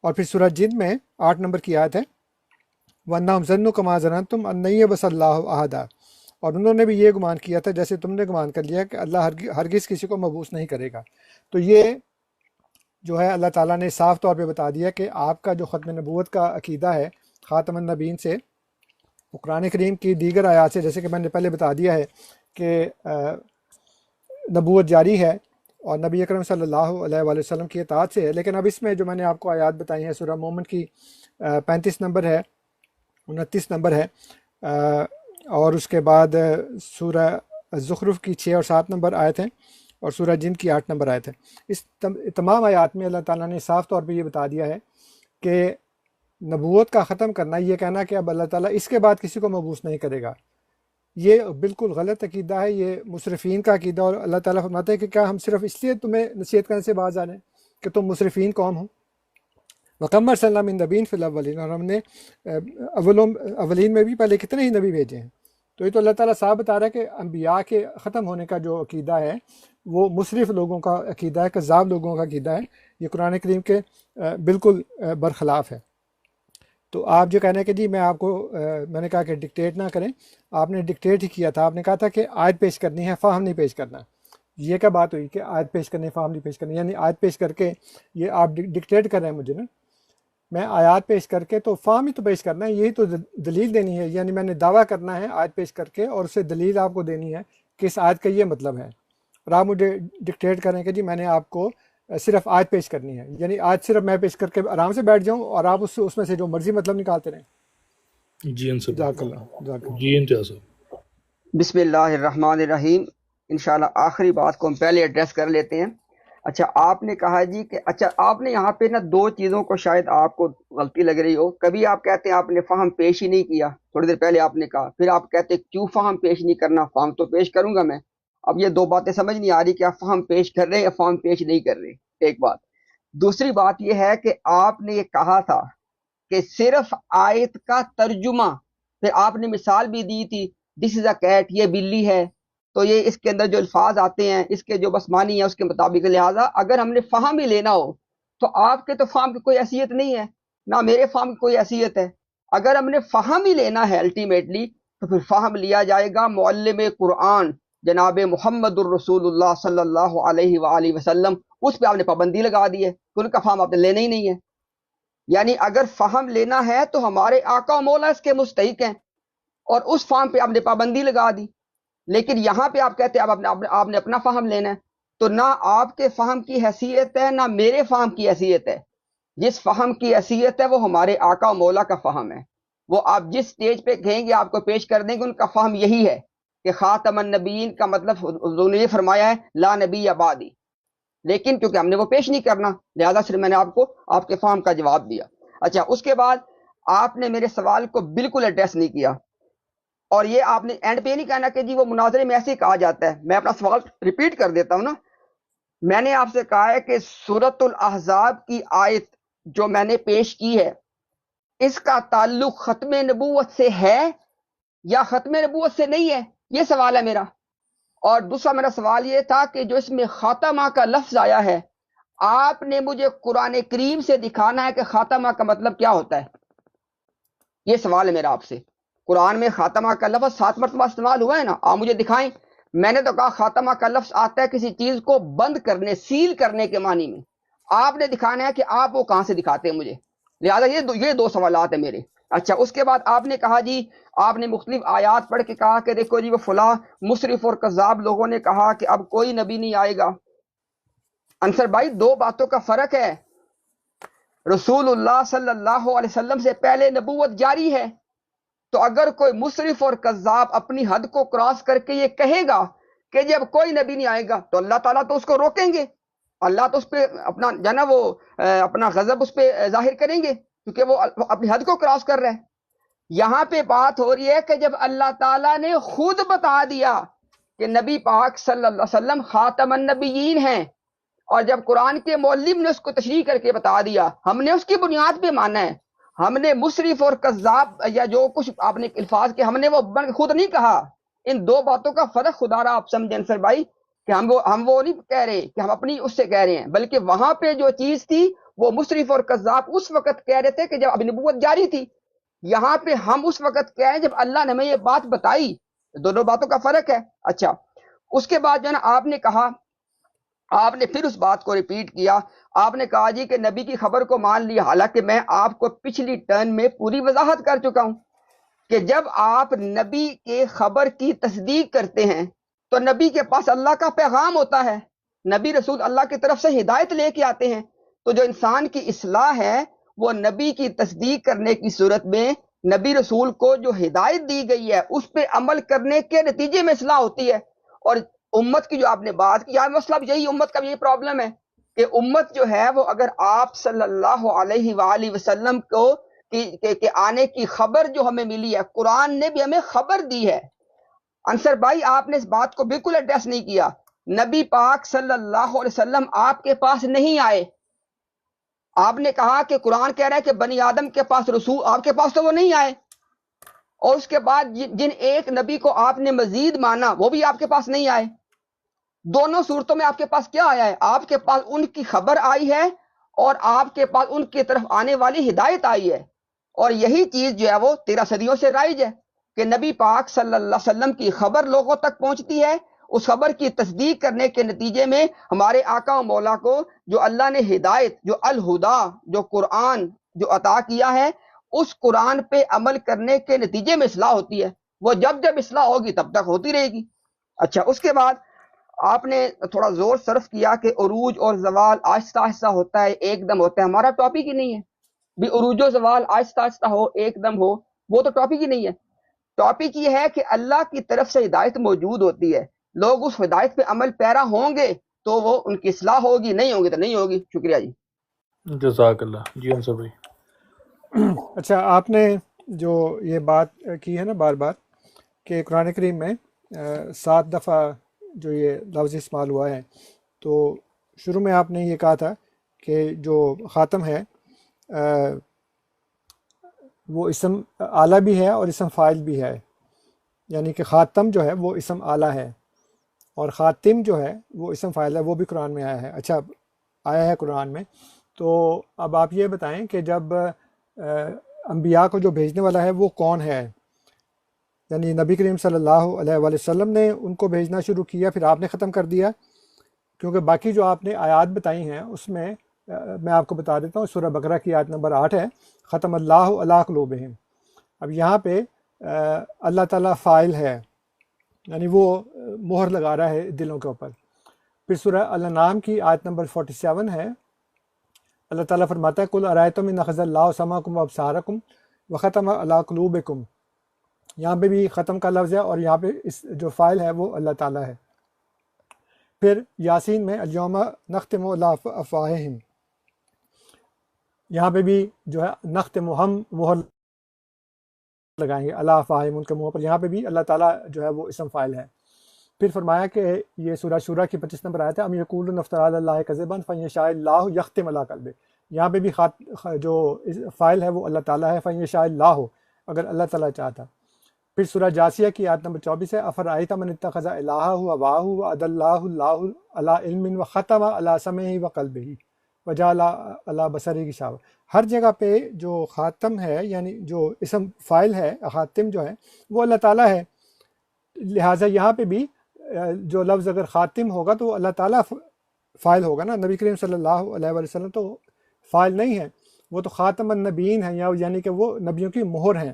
اور پھر سورہ جن میں 8 نمبر کی آیت ہے، وَأَنَّهُمْ ظَنُّوا كَمَا ظَنَنتُمْ أَن لَّن يَبْعَثَ اللَّهُ أَحَدًا، اور انہوں نے بھی یہ گمان کیا تھا جیسے تم نے گمان کر لیا کہ اللہ ہرگز کسی کو مبعوث نہیں کرے گا. تو یہ جو ہے اللہ تعالیٰ نے صاف طور پہ بتا دیا کہ آپ کا جو ختم نبوت کا عقیدہ ہے خاتم النبیین سے، وہ قرآن کریم کی دیگر آیات سے، جیسے کہ میں نے پہلے بتا دیا ہے کہ نبوت جاری ہے اور نبی اکرم صلی اللہ علیہ وآلہ وسلم کی اطاعت سے ہے. لیکن اب اس میں جو میں نے آپ کو آیات بتائی ہیں، سورہ مومن کی 35 نمبر ہے، 29 نمبر ہے، اور اس کے بعد سورہ زخرف کی 6 اور 7 نمبر آیت ہیں، اور سورہ جن کی 8 نمبر آیت ہے. اس تمام آیات میں اللہ تعالیٰ نے صاف طور پہ یہ بتا دیا ہے کہ نبوت کا ختم کرنا، یہ کہنا کہ اب اللہ تعالیٰ اس کے بعد کسی کو مبعوث نہیں کرے گا، یہ بالکل غلط عقیدہ ہے، یہ مسرفین کا عقیدہ. اور اللہ تعالیٰ فرماتے ہیں کہ کیا ہم صرف اس لیے تمہیں نصیحت کرنے سے باز آ رہے ہیں کہ تم مسرفین قوم ہو. وَكَمْ أَرْسَلْنَا مِن نَبِيٍّ فِي الْأَوَّلِينَ، اور ہم نے اولین میں بھی پہلے کتنے ہی نبی بھیجے ہیں. تو یہ تو اللہ تعالیٰ صاحب بتا رہا ہے کہ انبیاء کے ختم ہونے کا جو عقیدہ ہے وہ مسرف لوگوں کا عقیدہ ہے، کذاب لوگوں کا عقیدہ ہے. یہ قرآن کریم کے بالکل برخلاف ہے. تو آپ جو کہنا ہے کہ جی میں آپ کو میں نے کہا کہ ڈکٹیٹ نہ کریں، آپ نے ڈکٹیٹ ہی کیا تھا، آپ نے کہا تھا کہ آیت پیش کرنی ہے، فہم نہیں پیش کرنا. یہ کیا بات ہوئی کہ آیت پیش کرنی ہے، فہم نہیں پیش کرنی؟ یعنی آیت پیش کر کے یہ آپ ڈکٹیٹ کر رہے ہیں مجھے نا، میں آیات پیش کر کے تو فہم ہی تو پیش کرنا ہے، یہی تو دلیل دینی ہے. یعنی میں نے دعویٰ کرنا ہے آیت پیش کر کے، اور اسے دلیل آپ کو دینی ہے کہ اس آیت کا یہ مطلب ہے، اور آپ مجھے ڈکٹیٹ کریں کہ جی میں نے آپ کو صرف آیت پیش کرنی ہے. یعنی آیت صرف میں پیش کر کے آرام سے بیٹھ جاؤں اور آپ اس میں سے جو مرضی مطلب نکالتے رہیں. جی انصر جزاک اللہ، جزاک اللہ. جی امتیاز صاحب. بسم اللہ الرحمن الرحیم. انشاءاللہ آخری بات کو ہم پہلے ایڈریس کر لیتے ہیں. اچھا آپ نے کہا جی کہ اچھا آپ نے یہاں پہ نا دو چیزوں کو شاید آپ کو غلطی لگ رہی ہو. کبھی آپ کہتے ہیں آپ نے فہم پیش ہی نہیں کیا، تھوڑی دیر پہلے آپ نے کہا، پھر آپ کہتے ہیں کیوں فہم پیش نہیں کرنا، فہم تو پیش کروں گا میں. اب یہ دو باتیں سمجھ نہیں آ رہی کہ آپ فہم پیش کر رہے ہیں یا فہم پیش نہیں کر رہے. ایک بات. دوسری بات یہ ہے کہ آپ نے یہ کہا تھا کہ صرف آیت کا ترجمہ، پھر آپ نے مثال بھی دی تھی دس از اے کیٹ، یہ بلی ہے، تو یہ اس کے اندر جو الفاظ آتے ہیں اس کے جو بس معنی ہے اس کے مطابق. لہٰذا اگر ہم نے فہم ہی لینا ہو تو آپ کے تو فہم کی کوئی حیثیت نہیں ہے، نہ میرے فہم کی کوئی حیثیت ہے. اگر ہم نے فہم ہی لینا ہے الٹیمیٹلی تو پھر فہم لیا جائے گا معلم قرآن جناب محمد الرسول اللہ صلی اللہ علیہ وآلہ وسلم. اس پہ آپ نے پابندی لگا دی ہے کہ ان کا فہم آپ نے لینا ہی نہیں ہے. یعنی اگر فہم لینا ہے تو ہمارے آقا و مولا اس کے مستحق ہیں، اور اس فہم پہ آپ نے پابندی لگا دی. لیکن یہاں پہ آپ کہتے ہیں آپ نے اپنا فہم لینا ہے، تو نہ آپ کے فہم کی حیثیت ہے نہ میرے فہم کی حیثیت ہے. جس فہم کی حیثیت ہے وہ ہمارے آقا و مولا کا فہم ہے. وہ آپ جس سٹیج پہ کہیں گے آپ کو پیش کر دیں گے، ان کا فہم یہی ہے کہ خاتم النبیین کا مطلب حضور نے یہ فرمایا ہے لا نبی بعدی. لیکن کیونکہ ہم نے وہ پیش نہیں کرنا، لہذا صرف میں نے آپ کو آپ کے فہم کا جواب دیا. اچھا اس کے بعد آپ نے میرے سوال کو بالکل ایڈریس نہیں کیا، اور یہ آپ نے اینڈ پہ نہیں کہنا کہ جی وہ مناظرے میں ایسے ہی کہا جاتا ہے. میں اپنا سوال ریپیٹ کر دیتا ہوں نا. میں نے آپ سے کہا ہے کہ سورۃ الاحزاب کی آیت جو میں نے پیش کی ہے اس کا تعلق ختم نبوت سے ہے یا ختم نبوت سے نہیں ہے، یہ سوال ہے میرا. اور دوسرا میرا سوال یہ تھا کہ جو اس میں خاتمہ کا لفظ آیا ہے، آپ نے مجھے قرآن کریم سے دکھانا ہے کہ خاتمہ کا مطلب کیا ہوتا ہے. یہ سوال ہے میرا آپ سے. قرآن میں خاتمہ کا لفظ 7 مرتبہ استعمال ہوا ہے نا، آپ مجھے دکھائیں. میں نے تو کہا خاتمہ کا لفظ آتا ہے کسی چیز کو بند کرنے، سیل کرنے کے معنی میں. آپ نے دکھانا ہے کہ آپ وہ کہاں سے دکھاتے ہیں مجھے. لہٰذا یہ دو سوالات ہیں میرے. اچھا اس کے بعد آپ نے کہا جی آپ نے مختلف آیات پڑھ کے کہا کہ دیکھو جی وہ فلاں مصرف اور کذاب لوگوں نے کہا کہ اب کوئی نبی نہیں آئے گا. انصر بھائی دو باتوں کا فرق ہے. رسول اللہ صلی اللہ علیہ وسلم سے پہلے نبوت جاری ہے، تو اگر کوئی مصرف اور کذاب اپنی حد کو کراس کر کے یہ کہے گا کہ جب کوئی نبی نہیں آئے گا تو اللہ تعالیٰ تو اس کو روکیں گے، اللہ تو اس پہ اپنا جانا وہ اپنا غضب اس پہ ظاہر کریں گے کیونکہ وہ اپنی حد کو کراس کر رہا ہے. یہاں پہ بات ہو رہی ہے کہ جب اللہ تعالیٰ نے خود بتا دیا کہ نبی پاک صلی اللہ علیہ وسلم خاتم النبیین ہیں، اور جب قرآن کے مؤلف نے اس کو تشریح کر کے بتا دیا، ہم نے اس کی بنیاد پہ مانا ہے. ہم نے مصرف اور کذاب یا جو کچھ آپ نے الفاظ کے ہم نے وہ خود نہیں کہا. ان دو باتوں کا فرق خدا رہا آپ سمجھیں انصر بھائی، کہ ہم وہ نہیں کہہ رہے کہ ہم اپنی اس سے کہہ رہے ہیں، بلکہ وہاں پہ جو چیز تھی وہ مصرف اور کذاب اس وقت کہہ رہے تھے کہ جب اب نبوت جاری تھی. یہاں پہ ہم اس وقت کہہ رہے ہیں جب اللہ نے ہمیں یہ بات بتائی. دونوں باتوں کا فرق ہے. اچھا اس کے بعد جو ہے نا آپ نے کہا، آپ نے پھر اس بات کو ریپیٹ کیا. آپ نے کہا جی کہ نبی کی خبر کو مان لیا، حالانکہ میں آپ کو پچھلی ٹرن میں پوری وضاحت کر چکا ہوں کہ جب آپ نبی کے خبر کی تصدیق کرتے ہیں تو نبی کے پاس اللہ کا پیغام ہوتا ہے، نبی رسول اللہ کی طرف سے ہدایت لے کے آتے ہیں. تو جو انسان کی اصلاح ہے وہ نبی کی تصدیق کرنے کی صورت میں نبی رسول کو جو ہدایت دی گئی ہے اس پہ عمل کرنے کے نتیجے میں اصلاح ہوتی ہے. اور امت کی جو آپ نے بات کی، مسئلہ یہی امت کا یہی پرابلم ہے کہ امت جو ہے وہ اگر آپ صلی اللہ علیہ وآلہ وسلم کو کہ آنے کی خبر جو ہمیں ملی ہے، قرآن نے بھی ہمیں خبر دی ہے. انصر بھائی آپ نے اس بات کو بالکل ایڈریس نہیں کیا. نبی پاک صلی اللہ علیہ وسلم آپ کے پاس نہیں آئے. آپ نے کہا کہ قرآن کہہ رہا ہے کہ بنی آدم کے پاس رسول، آپ کے پاس تو وہ نہیں آئے. اور اس کے بعد جن ایک نبی کو آپ نے مزید مانا وہ بھی آپ کے پاس نہیں آئے. دونوں صورتوں میں آپ کے پاس کیا آیا ہے؟ آپ کے پاس ان کی خبر آئی ہے اور آپ کے پاس ان کی طرف آنے والی ہدایت آئی ہے. اور یہی چیز جو ہے وہ 13 صدیوں سے رائج ہے کہ نبی پاک صلی اللہ علیہ وسلم کی خبر لوگوں تک پہنچتی ہے، اس خبر کی تصدیق کرنے کے نتیجے میں ہمارے آقا و مولا کو جو اللہ نے ہدایت، جو الہدا، جو قرآن جو عطا کیا ہے، اس قرآن پہ عمل کرنے کے نتیجے میں اصلاح ہوتی ہے. وہ جب جب اصلاح ہوگی تب تک ہوتی رہے گی. اچھا، اس کے بعد آپ نے تھوڑا زور صرف کیا کہ عروج اور زوال آہستہ آہستہ ہوتا ہے، ایک دم ہوتا ہے. ہمارا ٹاپک ہی نہیں ہے بھی عروج و زوال آہستہ آہستہ ہو، ایک دم ہو، وہ تو ٹاپک ہی نہیں ہے. ٹاپک یہ ہے کہ اللہ کی طرف سے ہدایت موجود ہوتی ہے، لوگ اس ہدایت پہ عمل پیرا ہوں گے تو وہ ان کی اصلاح ہوگی، نہیں ہوں گے تو نہیں ہوگی. شکریہ جی. جزاک اللہ. جی انصر بھائی. اچھا، آپ نے جو یہ بات کی ہے نا بار بار کہ قرآن کریم میں 7 دفعہ جو یہ لفظ استعمال ہوا ہے، تو شروع میں آپ نے یہ کہا تھا کہ جو خاتم ہے وہ اسم اعلیٰ بھی ہے اور اسم فاعل بھی ہے، یعنی کہ خاتم جو ہے وہ اسم اعلیٰ ہے اور خاتم جو ہے وہ اسم فاعل ہے، وہ بھی قرآن میں آیا ہے. اچھا، آیا ہے قرآن میں. تو اب آپ یہ بتائیں کہ جب انبیاء کو جو بھیجنے والا ہے وہ کون ہے؟ یعنی نبی کریم صلی اللہ علیہ وآلہ وسلم نے ان کو بھیجنا شروع کیا، پھر آپ نے ختم کر دیا؟ کیونکہ باقی جو آپ نے آیات بتائی ہیں اس میں میں آپ کو بتا دیتا ہوں. سورہ بقرہ کی آیت نمبر 8 ہے، ختم اللہ علی قلوبہم. اب یہاں پہ اللہ تعالیٰ فاعل ہے، یعنی وہ مہر لگا رہا ہے دلوں کے اوپر. پھر سورہ الانعام کی آیت نمبر 47 ہے، اللہ تعالیٰ فرماتا ہے قل ارأیتم ان اخذ اللہ سمعکم وابصارکم وختم علی قلوبکم. یہاں پہ بھی ختم کا لفظ ہے اور یہاں پہ اس جو فاعل ہے وہ اللہ تعالیٰ ہے. پھر یاسین میں الیوم نختم علی افواہہم، یہاں پہ بھی جو ہے نختم، ہم مہر لگائیں گے علی افواہہم، ان کے منہ پر. یہاں پہ بھی اللہ تعالیٰ جو ہے وہ اسم فاعل ہے. پھر فرمایا کہ یہ سورہ شورى کی 25 نمبر آیت ہے، ام یقولون افتری علی اللہ کذبا فیشاء اللہ یختم علی قلبہ. یہاں پہ بھی جو فاعل ہے وہ اللہ تعالیٰ ہے، فیشاء اللہ، اگر اللہ تعالیٰ چاہتا. پھر سورہ جاسیہ کی آیت نمبر 24 ہے، افرأیت من اتخذ الہہ ہواہ واضلہ اللہ علی علم وختم علی سمعہ وقلبہ وجعل علی بصرہ غشاوہ. ہر جگہ پہ جو خاتم ہے، یعنی جو اسم فاعل ہے خاتم جو ہے وہ اللہ تعالیٰ ہے. لہٰذا یہاں پہ بھی جو لفظ اگر خاتم ہوگا تو اللہ تعالیٰ فاعل ہوگا نا. نبی کریم صلی اللہ علیہ وآلہ وسلم تو فاعل نہیں ہے، وہ تو خاتم النبیین ہیں، یعنی کہ وہ نبیوں کی مہر ہیں.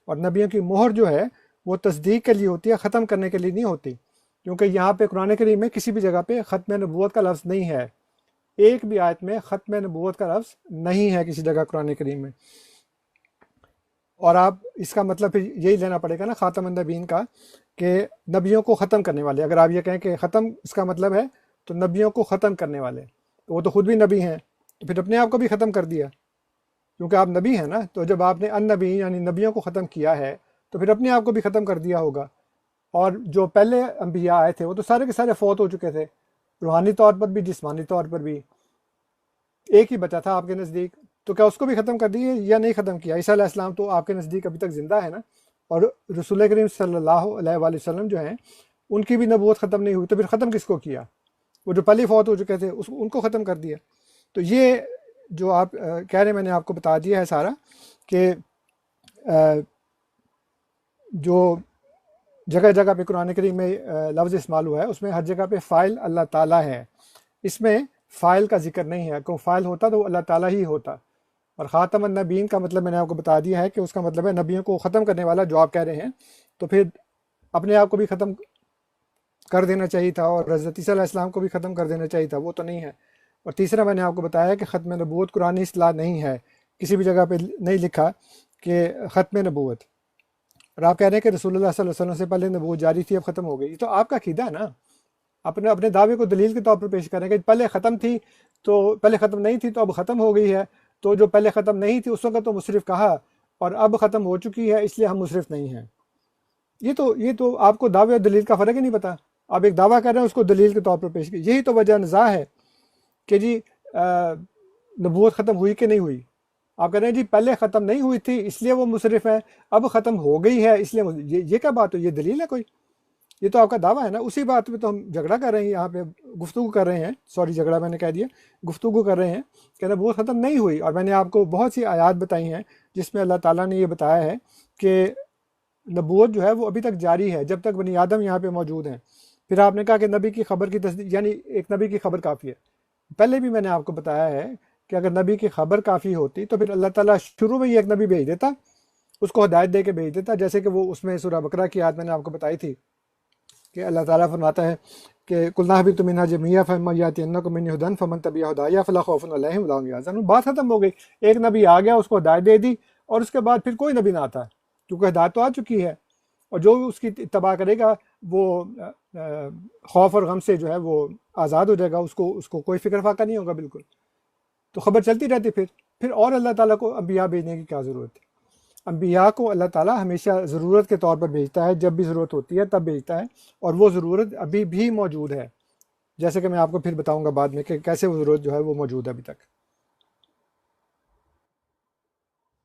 اور نبیوں کی مہر جو ہے وہ تصدیق کے لیے ہوتی ہے، ختم کرنے کے لیے نہیں ہوتی. کیونکہ یہاں پہ قرآن کریم میں کسی بھی جگہ پہ ختم نبوت کا لفظ نہیں ہے، ایک بھی آیت میں ختم نبوت کا لفظ نہیں ہے کسی جگہ قرآن کریم میں. اور آپ اس کا مطلب پھر یہی لینا پڑے گا نا خاتم النبیین کا، کہ نبیوں کو ختم کرنے والے. اگر آپ یہ کہیں کہ ختم اس کا مطلب ہے تو نبیوں کو ختم کرنے والے، تو وہ تو خود بھی نبی ہیں، تو پھر اپنے آپ کو بھی ختم کر دیا کیونکہ آپ نبی ہیں نا. تو جب آپ نے النبی یعنی نبیوں کو ختم کیا ہے تو پھر اپنے آپ کو بھی ختم کر دیا ہوگا. اور جو پہلے انبیاء آئے تھے وہ تو سارے کے سارے فوت ہو چکے تھے، روحانی طور پر بھی جسمانی طور پر بھی. ایک ہی بچا تھا آپ کے نزدیک، تو کیا اس کو بھی ختم کر دیے یا نہیں ختم کیا؟ عیسیٰ علیہ السلام تو آپ کے نزدیک ابھی تک زندہ ہے نا، اور رسول کریم صلی اللہ علیہ وآلہ وسلم جو ہیں ان کی بھی نبوت ختم نہیں ہوئی، تو پھر ختم کس کو کیا؟ وہ جو پہلے فوت ہو چکے تھے ان کو ختم کر دیا. تو یہ جو آپ کہہ رہے ہیں میں نے آپ کو بتا دیا ہے سارا، کہ جو جگہ جگہ پہ قرآن کریم میں لفظ استعمال ہوا ہے اس میں ہر جگہ پہ فاعل اللہ تعالیٰ ہے، اس میں فاعل کا ذکر نہیں ہے. کوئی فاعل ہوتا تو اللہ تعالیٰ ہی ہوتا. اور خاتم النبیین کا مطلب میں نے آپ کو بتا دیا ہے کہ اس کا مطلب ہے نبیوں کو ختم کرنے والا. جو آپ کہہ رہے ہیں تو پھر اپنے آپ کو بھی ختم کر دینا چاہیے تھا اور حضرت عیسیٰ علیہ السلام کو بھی ختم کر دینا چاہیے تھا، وہ تو نہیں ہے. اور تیسرا میں نے آپ کو بتایا کہ ختم نبوت قرآنی اصطلاح نہیں ہے، کسی بھی جگہ پہ نہیں لکھا کہ ختم نبوت. اور آپ کہہ رہے ہیں کہ رسول اللہ صلی اللہ علیہ وسلم سے پہلے نبوت جاری تھی اب ختم ہو گئی. یہ تو آپ کا عقیدہ ہے نا، اپنے دعوے کو دلیل کے طور پر پیش کریں کہ پہلے ختم تھی تو پہلے ختم نہیں تھی تو اب ختم ہو گئی ہے، تو جو پہلے ختم نہیں تھی اس وقت تو مصرف کہا اور اب ختم ہو چکی ہے اس لیے ہم مصرف نہیں ہیں. یہ تو آپ کو دعوے اور دلیل کا فرق ہی نہیں پتا. آپ ایک دعویٰ کر رہے ہیں اس کو دلیل کے طور پر پیش کی. یہی تو وجہ نزاع ہے کہ جی نبوت ختم ہوئی کہ نہیں ہوئی. آپ کہہ رہے ہیں جی پہلے ختم نہیں ہوئی تھی اس لیے وہ مصرف ہے، اب ختم ہو گئی ہے اس لیے یہ کیا بات ہو؟ یہ دلیل ہے کوئی؟ یہ تو آپ کا دعویٰ ہے نا، اسی بات پہ تو ہم جھگڑا کر رہے ہیں، یہاں پہ گفتگو کر رہے ہیں، سوری جھگڑا میں نے کہہ دیا، گفتگو کر رہے ہیں کہ نبوت ختم نہیں ہوئی. اور میں نے آپ کو بہت سی آیات بتائی ہیں جس میں اللہ تعالیٰ نے یہ بتایا ہے کہ نبوت جو ہے وہ ابھی تک جاری ہے جب تک بنی آدم یہاں پہ موجود ہیں. پھر آپ نے کہا کہ نبی کی خبر کی تصدیق، یعنی ایک نبی کی خبر کافی ہے. پہلے بھی میں نے آپ کو بتایا ہے کہ اگر نبی کی خبر کافی ہوتی تو پھر اللہ تعالیٰ شروع میں ہی ایک نبی بھیج دیتا، اس کو ہدایت دے کے بھیج دیتا، جیسے کہ وہ اس میں سورہ بقرہ کی آیت میں نے آپ کو بتائی تھی کہ اللہ تعالیٰ فرماتا ہے کہ قُلْنَا اهْبِطُوا مِنْهَا جَمِيعًا فَإِمَّا يَأْتِيَنَّكُم مِّنِّي هُدًى فَمَن تَبِعَ هُدَايَ فَلَا خَوْفٌ عَلَيْهِمْ وَلَا هُمْ يَحْزَنُونَ. بات ختم ہو گئی، ایک نبی آ گیا، اس کو ہدایت دے دی، اور اس کے بعد پھر کوئی نبی نہ آتا کیونکہ ہدایت تو آ چکی ہے. اور جو اس کی اتباع کرے گا وہ خوف اور غم سے جو ہے وہ آزاد ہو جائے گا، اس کو کوئی فکر فاقہ نہیں ہوگا بالکل. تو خبر چلتی رہتی. پھر اور اللہ تعالیٰ کو انبیاء بھیجنے کی کیا ضرورت ہے؟ انبیاء کو اللہ تعالیٰ ہمیشہ ضرورت کے طور پر بھیجتا ہے، جب بھی ضرورت ہوتی ہے تب بھیجتا ہے، اور وہ ضرورت ابھی بھی موجود ہے، جیسے کہ میں آپ کو پھر بتاؤں گا بعد میں کہ کیسے وہ ضرورت جو ہے وہ موجود ہے ابھی تک.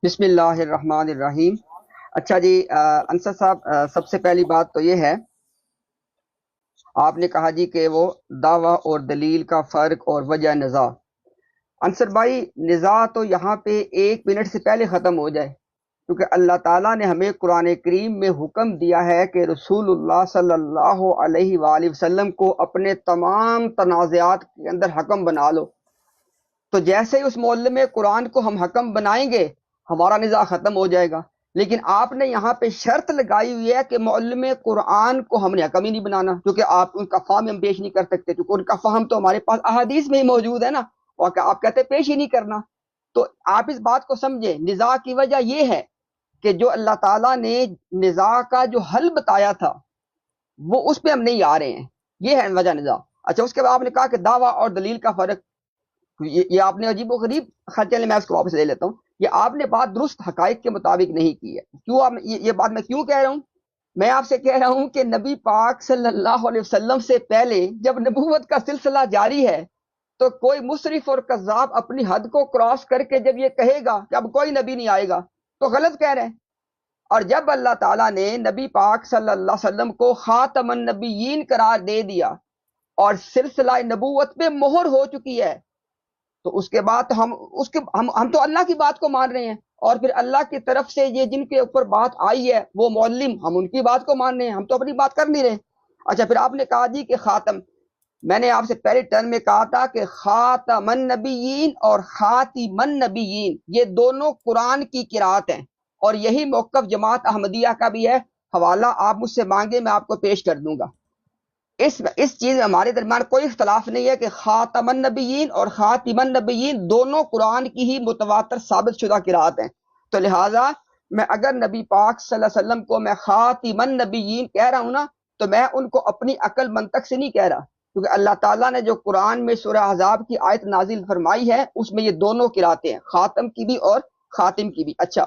بسم اللہ الرحمن الرحیم. اچھا جی انصر صاحب، سب سے پہلی بات تو یہ ہے، آپ نے کہا جی کہ وہ دعویٰ اور دلیل کا فرق اور وجہ نزاع. انصر بھائی، نزاع تو یہاں پہ 1 منٹ سے پہلے ختم ہو جائے، کیونکہ اللہ تعالیٰ نے ہمیں قرآن کریم میں حکم دیا ہے کہ رسول اللہ صلی اللہ علیہ وآلہ وسلم کو اپنے تمام تنازعات کے اندر حکم بنا لو. تو جیسے ہی اس معلم قرآن کو ہم حکم بنائیں گے ہمارا نزاع ختم ہو جائے گا. لیکن آپ نے یہاں پہ شرط لگائی ہوئی ہے کہ معلم قرآن کو ہم نے حکم ہی نہیں بنانا، کیونکہ آپ ان کا فہم ہم پیش نہیں کر سکتے، کیونکہ ان کا فہم تو ہمارے پاس احادیث میں ہی موجود ہے نا، اور آپ کہتے ہیں پیش ہی نہیں کرنا. تو آپ اس بات کو سمجھیں، نزاع کی وجہ یہ ہے کہ جو اللہ تعالیٰ نے نزاع کا جو حل بتایا تھا وہ اس پہ ہم نہیں آ رہے ہیں، یہ ہے وجہ نزاع. اچھا، اس کے بعد آپ نے کہا کہ دعویٰ اور دلیل کا فرق، یہ آپ نے عجیب و غریب خرچے، میں اس کو واپس لے لیتا ہوں، یہ آپ نے بات درست حقائق کے مطابق نہیں کی ہے. کیوں آپ یہ بات میں کیوں کہہ رہا ہوں؟ میں آپ سے کہہ رہا ہوں کہ نبی پاک صلی اللہ علیہ وسلم سے پہلے جب نبوت کا سلسلہ جاری ہے تو کوئی مسرف اور کذاب اپنی حد کو کراس کر کے جب یہ کہے گا کہ اب کوئی نبی نہیں آئے گا تو غلط کہہ رہے ہیں. اور جب اللہ تعالیٰ نے نبی پاک صلی اللہ علیہ وسلم کو خاتم النبیین قرار دے دیا اور سلسلہ نبوت پہ مہر ہو چکی ہے، تو اس کے بعد ہم تو اللہ کی بات کو مان رہے ہیں، اور پھر اللہ کی طرف سے یہ جن کے اوپر بات آئی ہے وہ معلم، ہم ان کی بات کو مان رہے ہیں، ہم تو اپنی بات کر نہیں رہے. اچھا، پھر آپ نے کہا جی کہ خاتم، میں نے آپ سے پہلے ٹرم میں کہا تھا کہ خاتم النبیین اور خاتم النبیین یہ دونوں قرآن کی قرات ہیں، اور یہی موقف جماعت احمدیہ کا بھی ہے. حوالہ آپ مجھ سے مانگے، میں آپ کو پیش کر دوں گا. اس چیز میں ہمارے درمیان کوئی اختلاف نہیں ہے کہ خاتم النبیین اور خاتم النبیین دونوں قرآن کی ہی متواتر ثابت شدہ قرات ہیں. تو لہٰذا میں اگر نبی پاک صلی اللہ علیہ وسلم کو میں خاتم النبیین کہہ رہا ہوں نا، تو میں ان کو اپنی عقل منطق سے نہیں کہہ رہا، کیونکہ اللہ تعالیٰ نے جو قرآن میں سورہ احزاب کی آیت نازل فرمائی ہے اس میں یہ دونوں قراتیں ہیں، خاتم کی بھی اور خاتم کی بھی. اچھا،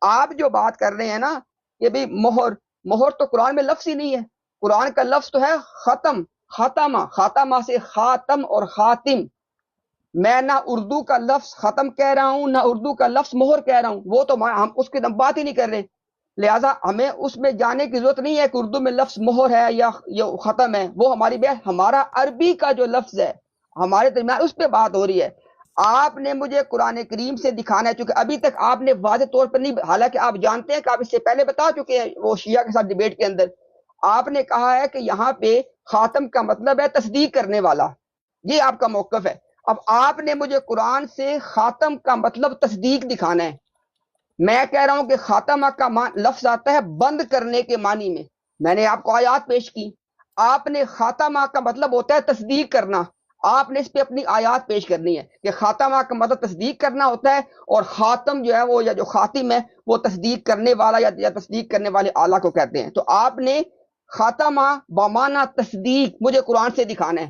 آپ جو بات کر رہے ہیں نا کہ بھی مہر تو قرآن میں لفظ ہی نہیں ہے. قرآن کا لفظ تو ہے ختم، خاتمہ سے خاتم اور خاتم. میں نہ اردو کا لفظ ختم کہہ رہا ہوں نہ اردو کا لفظ مہر کہہ رہا ہوں، وہ تو ہم اس کی بات ہی نہیں کر رہے. لہٰذا ہمیں اس میں جانے کی ضرورت نہیں ہے کہ اردو میں لفظ مہر ہے یا ختم ہے، وہ ہماری بات، ہمارا عربی کا جو لفظ ہے ہمارے درمیان اس پہ بات ہو رہی ہے. آپ نے مجھے قرآن کریم سے دکھانا ہے، چونکہ ابھی تک آپ نے واضح طور پر نہیں، حالانکہ آپ جانتے ہیں کہ آپ اس سے پہلے بتا چکے ہیں وہ شیعہ کے ساتھ ڈیبیٹ کے اندر، آپ نے کہا ہے کہ یہاں پہ خاتم کا مطلب ہے تصدیق کرنے والا، یہ آپ کا موقف ہے. اب آپ نے مجھے قرآن سے خاتم کا مطلب تصدیق دکھانا ہے. میں کہہ رہا ہوں کہ خاتمہ کا لفظ آتا ہے بند کرنے کے معنی میں. میں نے آپ کو آیات پیش کی، آپ نے خاتمہ کا مطلب ہوتا ہے تصدیق کرنا، آپ نے اس پہ اپنی آیات پیش کرنی ہے کہ خاتمہ کا مطلب تصدیق کرنا ہوتا ہے، اور خاتم جو ہے وہ یا جو خاتم ہے وہ تصدیق کرنے والا یا تصدیق کرنے والے آلہ کو کہتے ہیں. تو آپ نے خاتمہ بمانہ تصدیق مجھے قرآن سے دکھانا ہے.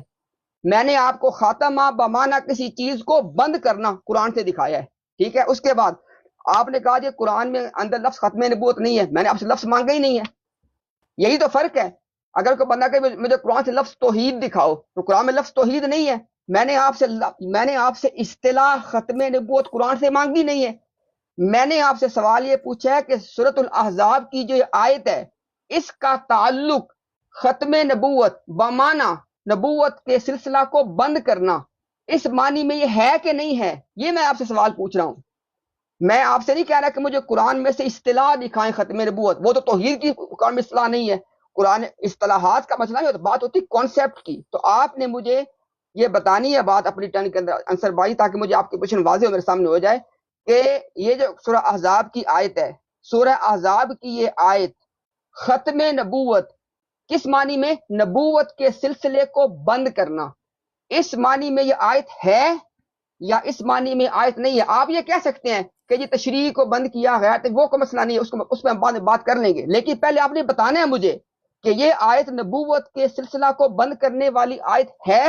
میں نے آپ کو خاتمہ بمانہ کسی چیز کو بند کرنا قرآن سے دکھایا ہے، ٹھیک ہے. اس کے بعد آپ نے کہا کہ قرآن میں اندر لفظ ختم نبوت نہیں ہے، میں نے آپ سے لفظ مانگا ہی نہیں ہے. یہی تو فرق ہے. اگر کوئی بندہ کہ مجھے قرآن سے لفظ توحید دکھاؤ، تو قرآن میں لفظ توحید نہیں ہے. میں نے آپ سے اصطلاح ختم نبوت قرآن سے مانگی نہیں ہے. میں نے آپ سے سوال یہ پوچھا ہے کہ سورۃ الاحزاب کی جو آیت ہے اس کا تعلق ختم نبوت بمانا نبوت کے سلسلہ کو بند کرنا، اس معنی میں یہ ہے کہ نہیں ہے؟ یہ میں آپ سے سوال پوچھ رہا ہوں. میں آپ سے نہیں کہہ رہا کہ مجھے قرآن میں سے اصطلاح دکھائیں ختم نبوت، وہ تو توحید کی قرآن میں اصطلاح نہیں ہے. قرآن اصطلاحات کا مسئلہ نہیں ہوتا، بات ہوتی کانسیپٹ کی. تو آپ نے مجھے یہ بتانی ہے بات اپنی ٹرن کے اندر انصر بھائی، تاکہ مجھے آپ کی پوزیشن واضح میرے سامنے ہو جائے کہ یہ جو سورہ احزاب کی آیت ہے، سورہ احزاب کی یہ آیت ختم نبوت کس معنی میں؟ نبوت کے سلسلے کو بند کرنا، اس معنی میں یہ آیت ہے یا اس معنی میں آیت نہیں ہے؟ آپ یہ کہہ سکتے ہیں کہ یہ تشریح کو بند کیا گیا تو وہ کوئی مسئلہ نہیں ہے، اس پہ ہم بعد میں بات کر لیں گے، لیکن پہلے آپ نے بتانا ہے مجھے کہ یہ آیت نبوت کے سلسلہ کو بند کرنے والی آیت ہے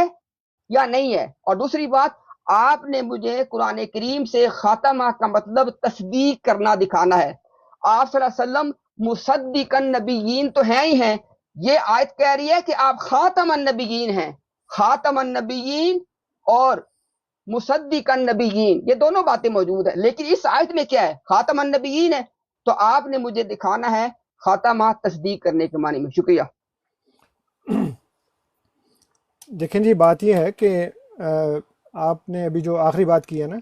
یا نہیں ہے. اور دوسری بات، آپ نے مجھے قرآن کریم سے خاتمہ کا مطلب تصدیق کرنا دکھانا ہے. آپ صلی اللہ علیہ وسلم مصدق النبیین تو ہیں ہی ہیں، یہ آیت کہہ رہی ہے کہ آپ خاتم النبیین ہیں. خاتم النبیین اور مصدق النبیین یہ دونوں باتیں موجود ہیں، لیکن اس آیت میں کیا ہے؟ خاتم النبیین ہے. تو آپ نے مجھے دکھانا ہے خاتمہ تصدیق کرنے کے معنی میں. شکریہ. دیکھیں جی، بات یہ ہے کہ آپ نے ابھی جو آخری بات کی ہے نا،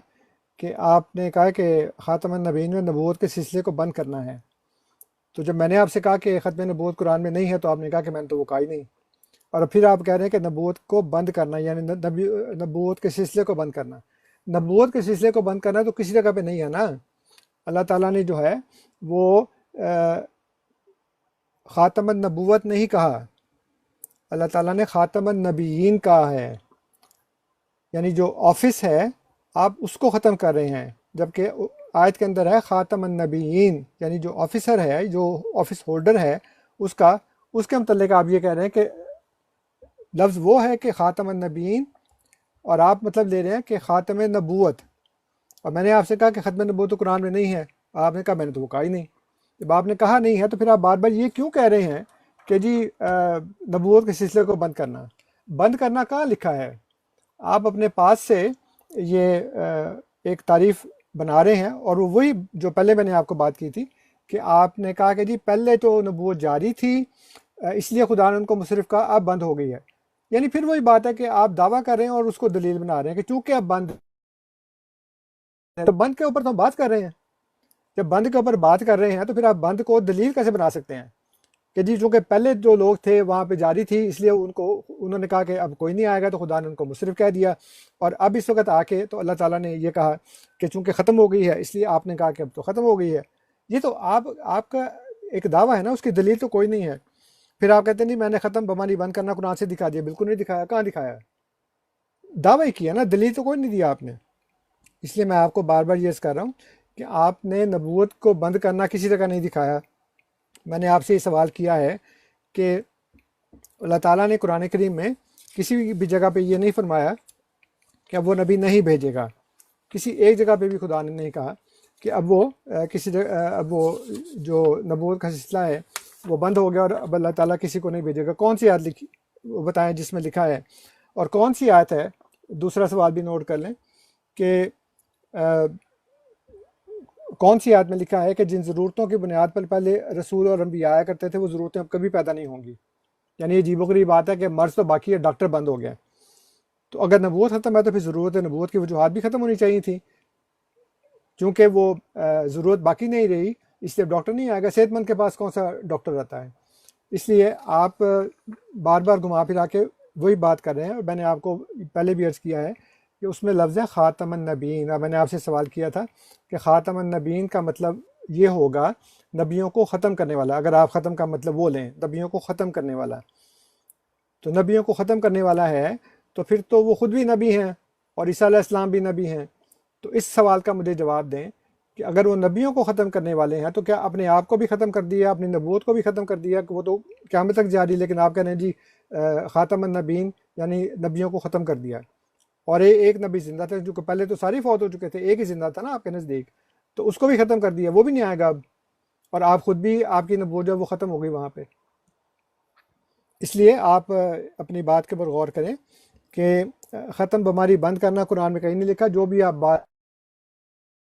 کہ آپ نے کہا کہ خاتم النبیین میں نبوت کے سلسلے کو بند کرنا ہے. تو جب میں نے آپ سے کہا کہ ختم نبوت قرآن میں نہیں ہے، تو آپ نے کہا کہ میں نے تو وہ کہا ہی نہیں. اور پھر آپ کہہ رہے ہیں کہ نبوت کو بند کرنا، یعنی نبوت کے سلسلے کو بند کرنا. نبوت کے سلسلے کو بند کرنا تو کسی جگہ پہ نہیں ہے نا. اللہ تعالیٰ نے جو ہے وہ خاتم النبوت نہیں کہا، اللہ تعالیٰ نے خاتم النبیین کہا ہے. یعنی جو آفس ہے آپ اس کو ختم کر رہے ہیں، جبکہ آیت کے اندر ہے خاتم النبیین، یعنی جو آفیسر ہے، جو آفس ہولڈر ہے، اس کے متعلق آپ یہ کہہ رہے ہیں کہ لفظ وہ ہے کہ خاتم النبیین، اور آپ مطلب لے رہے ہیں کہ خاتم نبوت. اور میں نے آپ سے کہا کہ ختم نبوت تو قرآن میں نہیں ہے، آپ نے کہا میں نے تو وہ کہا ہی نہیں. جب آپ نے کہا نہیں ہے تو پھر آپ بار بار یہ کیوں کہہ رہے ہیں کہ جی نبوت کے سلسلے کو بند کرنا کہاں لکھا ہے؟ آپ اپنے پاس سے یہ ایک تعریف بنا رہے ہیں، اور وہ وہی جو پہلے میں نے آپ کو بات کی تھی کہ آپ نے کہا کہ جی پہلے تو نبوت جاری تھی، اس لیے خدا نے ان کو مصرف کہا، اب بند ہو گئی ہے. یعنی پھر وہی بات ہے کہ آپ دعویٰ کر رہے ہیں اور اس کو دلیل بنا رہے ہیں کہ چونکہ اب بند ہے، تو بند کے اوپر تو ہم بات کر رہے ہیں. جب بند کے اوپر بات کر رہے ہیں تو پھر آپ بند کو دلیل کیسے بنا سکتے ہیں کہ جی چونکہ پہلے جو لوگ تھے وہاں پہ جاری تھی، اس لیے انہوں نے کہا کہ اب کوئی نہیں آئے گا، تو خدا نے ان کو مصرف کہہ دیا. اور اب اس وقت آ کے تو اللہ تعالیٰ نے یہ کہا کہ چونکہ ختم ہو گئی ہے، اس لیے آپ نے کہا کہ اب تو ختم ہو گئی ہے. یہ تو آپ کا ایک دعویٰ ہے نا، اس کی دلیل تو کوئی نہیں ہے. پھر آپ کہتے ہیں جی میں نے ختم بمانی بند کرنا قرآن سے دکھا دیا. بالکل نہیں دکھایا. کہاں دکھایا؟ دعویٰ ہی کیا نا، دلیل تو کوئی نہیں دیا آپ نے. اس لیے میں آپ کو بار بار یہ کر رہا ہوں کہ آپ نے نبوت کو بند کرنا کسی جگہ نہیں دکھایا. میں نے آپ سے یہ سوال کیا ہے کہ اللہ تعالیٰ نے قرآن کریم میں کسی بھی جگہ پہ یہ نہیں فرمایا کہ اب وہ نبی نہیں بھیجے گا. کسی ایک جگہ پہ بھی خدا نے نہیں کہا کہ اب وہ کسی جگہ اب وہ جو نبوت کا سلسلہ ہے وہ بند ہو گیا اور اب اللہ تعالیٰ کسی کو نہیں بھیجے گا. کون سی آیت لکھی وہ بتائیں جس میں لکھا ہے؟ اور کون سی آیت ہے؟ دوسرا سوال بھی نوٹ کر لیں کہ کون سی آیت میں لکھا ہے کہ جن ضرورتوں کی بنیاد پر پہلے رسول اور انبیاء آیا کرتے تھے وہ ضرورتیں اب کبھی پیدا نہیں ہوں گی. یعنی یہ عجیب و غریب بات ہے کہ مرض تو باقی ہے، ڈاکٹر بند ہو گیا. تو اگر نبوت ختم ہے تو پھر ضرورت نبوت کی وجوہات بھی ختم ہونی چاہیے تھی. چونکہ وہ ضرورت باقی نہیں رہی، اس لیے ڈاکٹر نہیں آئے گا. صحت مند کے پاس کون سا ڈاکٹر رہتا ہے؟ اس لیے آپ بار بار گھما پھرا کے وہی بات کر رہے ہیں. اور میں نے آپ کو پہلے بھی عرض کیا ہے کہ اس میں لفظ ہے خاتم النبیین. اور میں نے آپ سے سوال کیا تھا کہ خاتم النبیین کا مطلب یہ ہوگا نبیوں کو ختم کرنے والا. اگر آپ ختم کا مطلب وہ لیں، نبیوں کو ختم کرنے والا، تو نبیوں کو ختم کرنے والا ہے تو پھر تو وہ خود بھی نبی ہیں اور عیسیٰ علیہ السلام بھی نبی ہیں. تو اس سوال کا مجھے جواب دیں کہ اگر وہ نبیوں کو ختم کرنے والے ہیں تو کیا اپنے آپ کو بھی ختم کر دیا، اپنی نبوت کو بھی ختم کر دیا کہ وہ تو قیامت تک جاری، لیکن آپ کہہ رہے ہیں جی خاتم النبیین یعنی نبیوں کو ختم کر دیا. اور ایک نبی زندہ تھا، جو کہ پہلے تو ساری فوت ہو چکے تھے، ایک ہی زندہ تھا نا آپ کے نزدیک، تو اس کو بھی ختم کر دیا، وہ بھی نہیں آئے گا اب. اور آپ خود بھی، آپ کی نبوت جو وہ ختم ہو گئی وہاں پہ. اس لیے آپ اپنی بات کے اوپر غور کریں کہ ختم بیماری بند کرنا قرآن میں کہیں نہیں لکھا. جو بھی آپ بات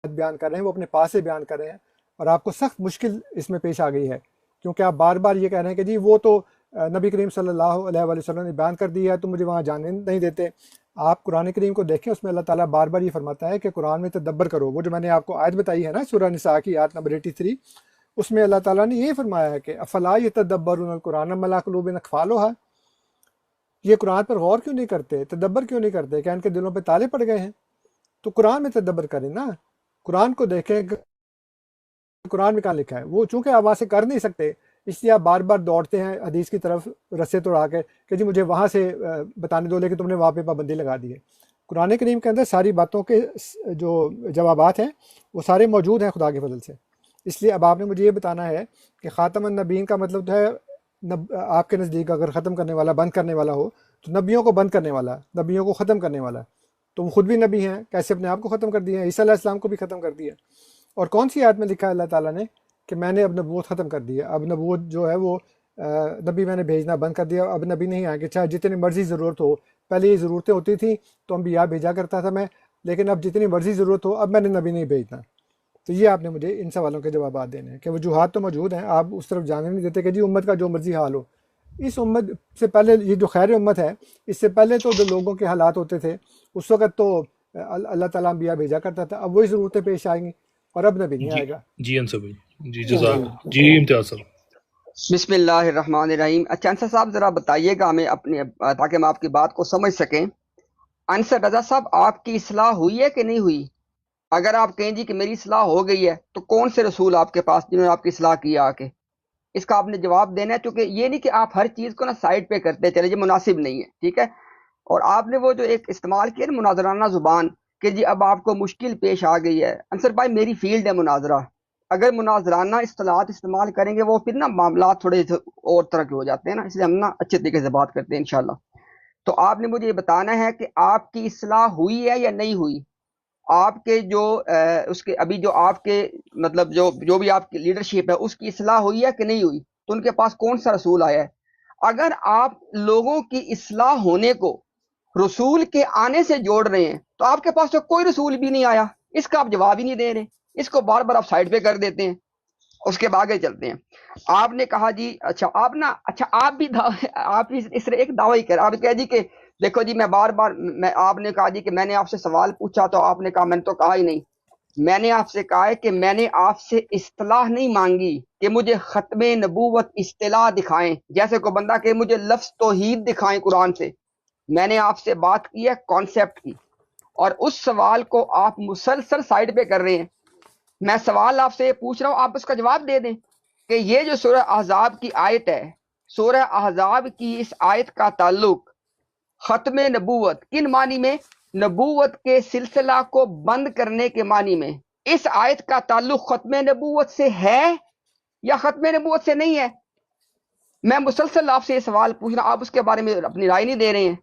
بیان کر رہے ہیں وہ اپنے پاس سے بیان کر رہے ہیں، اور آپ کو سخت مشکل اس میں پیش آ گئی ہے کیونکہ آپ بار بار یہ کہہ رہے ہیں کہ جی وہ تو نبی کریم صلی اللہ علیہ وآلہ وسلم نے بیان کر دی ہے، تم مجھے وہاں جانے نہیں دیتے۔ آپ قرآن کریم کو دیکھیں، اس میں اللہ تعالیٰ بار بار یہ فرماتا ہے کہ قرآن میں تدبر کرو۔ وہ جو میں نے آپ کو آیت بتائی ہے نا سورہ نساء کی آیت نمبر 83، اس میں اللہ تعالیٰ نے یہ فرمایا ہے کہ افلا یتدبرون القرآن ام علی قلوب اقفالھا، یہ قرآن پر غور کیوں نہیں کرتے، تدبر کیوں نہیں کرتے، کہ ان کے دلوں پہ تالے پڑ گئے ہیں؟ تو قرآن میں تدبر کریں نا، قرآن کو دیکھیں کہ قرآن میں کہاں لکھا ہے۔ وہ چونکہ آپ وہاں سے کر نہیں سکتے، اس لیے آپ بار بار دوڑتے ہیں حدیث کی طرف رسے توڑا کے کہ جی مجھے وہاں سے بتانے دو، لیکن تم نے وہاں پہ پابندی لگا دی ہے۔ قرآن کریم کے اندر ساری باتوں کے جو جوابات ہیں وہ سارے موجود ہیں خدا کے فضل سے۔ اس لیے اب آپ نے مجھے یہ بتانا ہے کہ خاتم النبیین کا مطلب ہے آپ کے نزدیک اگر ختم کرنے والا بند کرنے والا ہو تو نبیوں کو بند کرنے والا، نبیوں کو ختم کرنے والا۔ تم خود بھی نبی ہیں، کیسے اپنے آپ کو ختم کر دیا ہے؟ عیسیٰ علیہ السلام کو بھی ختم کر دیا۔ اور کون سی آیت میں لکھا ہے اللہ تعالیٰ نے کہ میں نے اب نبوت ختم کر دی ہے، اب نبوت جو ہے وہ نبی میں نے بھیجنا بند کر دیا، اب نبی نہیں آئیں گے، چاہے جتنی مرضی ضرورت ہو۔ پہلے یہ ضرورتیں ہوتی تھیں تو انبیاء بھیجا کرتا تھا میں، لیکن اب جتنی مرضی ضرورت ہو اب میں نے نبی نہیں بھیجنا۔ تو یہ آپ نے مجھے ان سوالوں کے جوابات دینے ہیں کہ وجوہات تو موجود ہیں، آپ اس طرف جانے نہیں دیتے کہ جی امت کا جو مرضی حال ہو۔ اس امت سے پہلے یہ جو خیر امت ہے، اس سے پہلے تو جو لوگوں کے حالات ہوتے تھے اس وقت تو اللہ تعالیٰ انبیاء بھیجا کرتا تھا، اب وہی ضرورتیں پیش آئیں گی اور اب نبی نہیں آئے گا۔ جی انصر بھائی، جی جزاک، جی امتیاز صاحب۔ بسم اللہ الرحمن الرحیم۔ اچھا انصر صاحب ذرا بتائیے گا ہمیں اپنے، تاکہ ہم آپ کی بات کو سمجھ سکیں۔ انصر رضا صاحب، آپ کی اصلاح ہوئی ہے کہ نہیں ہوئی؟ اگر آپ کہیں جی کہ میری اصلاح ہو گئی ہے تو کون سے رسول آپ کے پاس جنہوں نے آپ کی اصلاح کی آ کے؟ اس کا آپ نے جواب دینا ہے، کیونکہ یہ نہیں کہ آپ ہر چیز کو نا سائڈ پہ کرتے چلے، یہ مناسب نہیں ہے، ٹھیک ہے؟ اور آپ نے وہ جو ایک استعمال کیا نا مناظرانہ زبان کہ جی اب آپ کو مشکل پیش آ گئی ہے، انصر بھائی میری فیلڈ ہے مناظرہ، اگر مناظرانہ اصطلاحات استعمال کریں گے وہ پھر نا معاملات تھوڑے اور طرح کے ہو جاتے ہیں نا، اس لیے ہم نا اچھے طریقے سے بات کرتے ہیں انشاءاللہ۔ تو آپ نے مجھے یہ بتانا ہے کہ آپ کی اصلاح ہوئی ہے یا نہیں ہوئی؟ آپ کے جو اس کے ابھی جو آپ کے مطلب جو بھی آپ کی لیڈرشپ ہے اس کی اصلاح ہوئی ہے کہ نہیں ہوئی؟ تو ان کے پاس کون سا رسول آیا ہے؟ اگر آپ لوگوں کی اصلاح ہونے کو رسول کے آنے سے جوڑ رہے ہیں تو آپ کے پاس تو کوئی رسول بھی نہیں آیا، اس کا آپ جواب ہی نہیں دے رہے، اس کو بار بار آپ سائڈ پہ کر دیتے ہیں۔ اس کے بعد آگے چلتے ہیں۔ آپ نے کہا جی اچھا آپ بھی اس طرح ایک دعویٰ ہی کر، آپ کہہ جی کہ دیکھو جی میں بار بار آپ نے کہا جی کہ میں نے آپ سے سوال پوچھا تو آپ نے کہا میں نے تو کہا ہی نہیں، میں نے آپ سے کہا ہے کہ میں نے آپ سے اصطلاح نہیں مانگی کہ مجھے ختم نبوت اصطلاح دکھائیں، جیسے کوئی بندہ کہ مجھے لفظ توحید دکھائیں قرآن سے۔ میں نے آپ سے بات کی ہے کانسیپٹ کی، اور اس سوال کو آپ مسلسل سائڈ پہ کر رہے ہیں۔ میں سوال آپ سے پوچھ رہا ہوں، آپ اس کا جواب دے دیں کہ یہ جو سورہ احزاب کی آیت ہے، سورہ احزاب کی اس آیت کا تعلق ختم نبوت کن معنی میں؟ نبوت کے سلسلہ کو بند کرنے کے معنی میں۔ اس آیت کا تعلق ختم نبوت سے ہے یا ختم نبوت سے نہیں ہے؟ میں مسلسل آپ سے یہ سوال پوچھ رہا ہوں، آپ اس کے بارے میں اپنی رائے نہیں دے رہے ہیں۔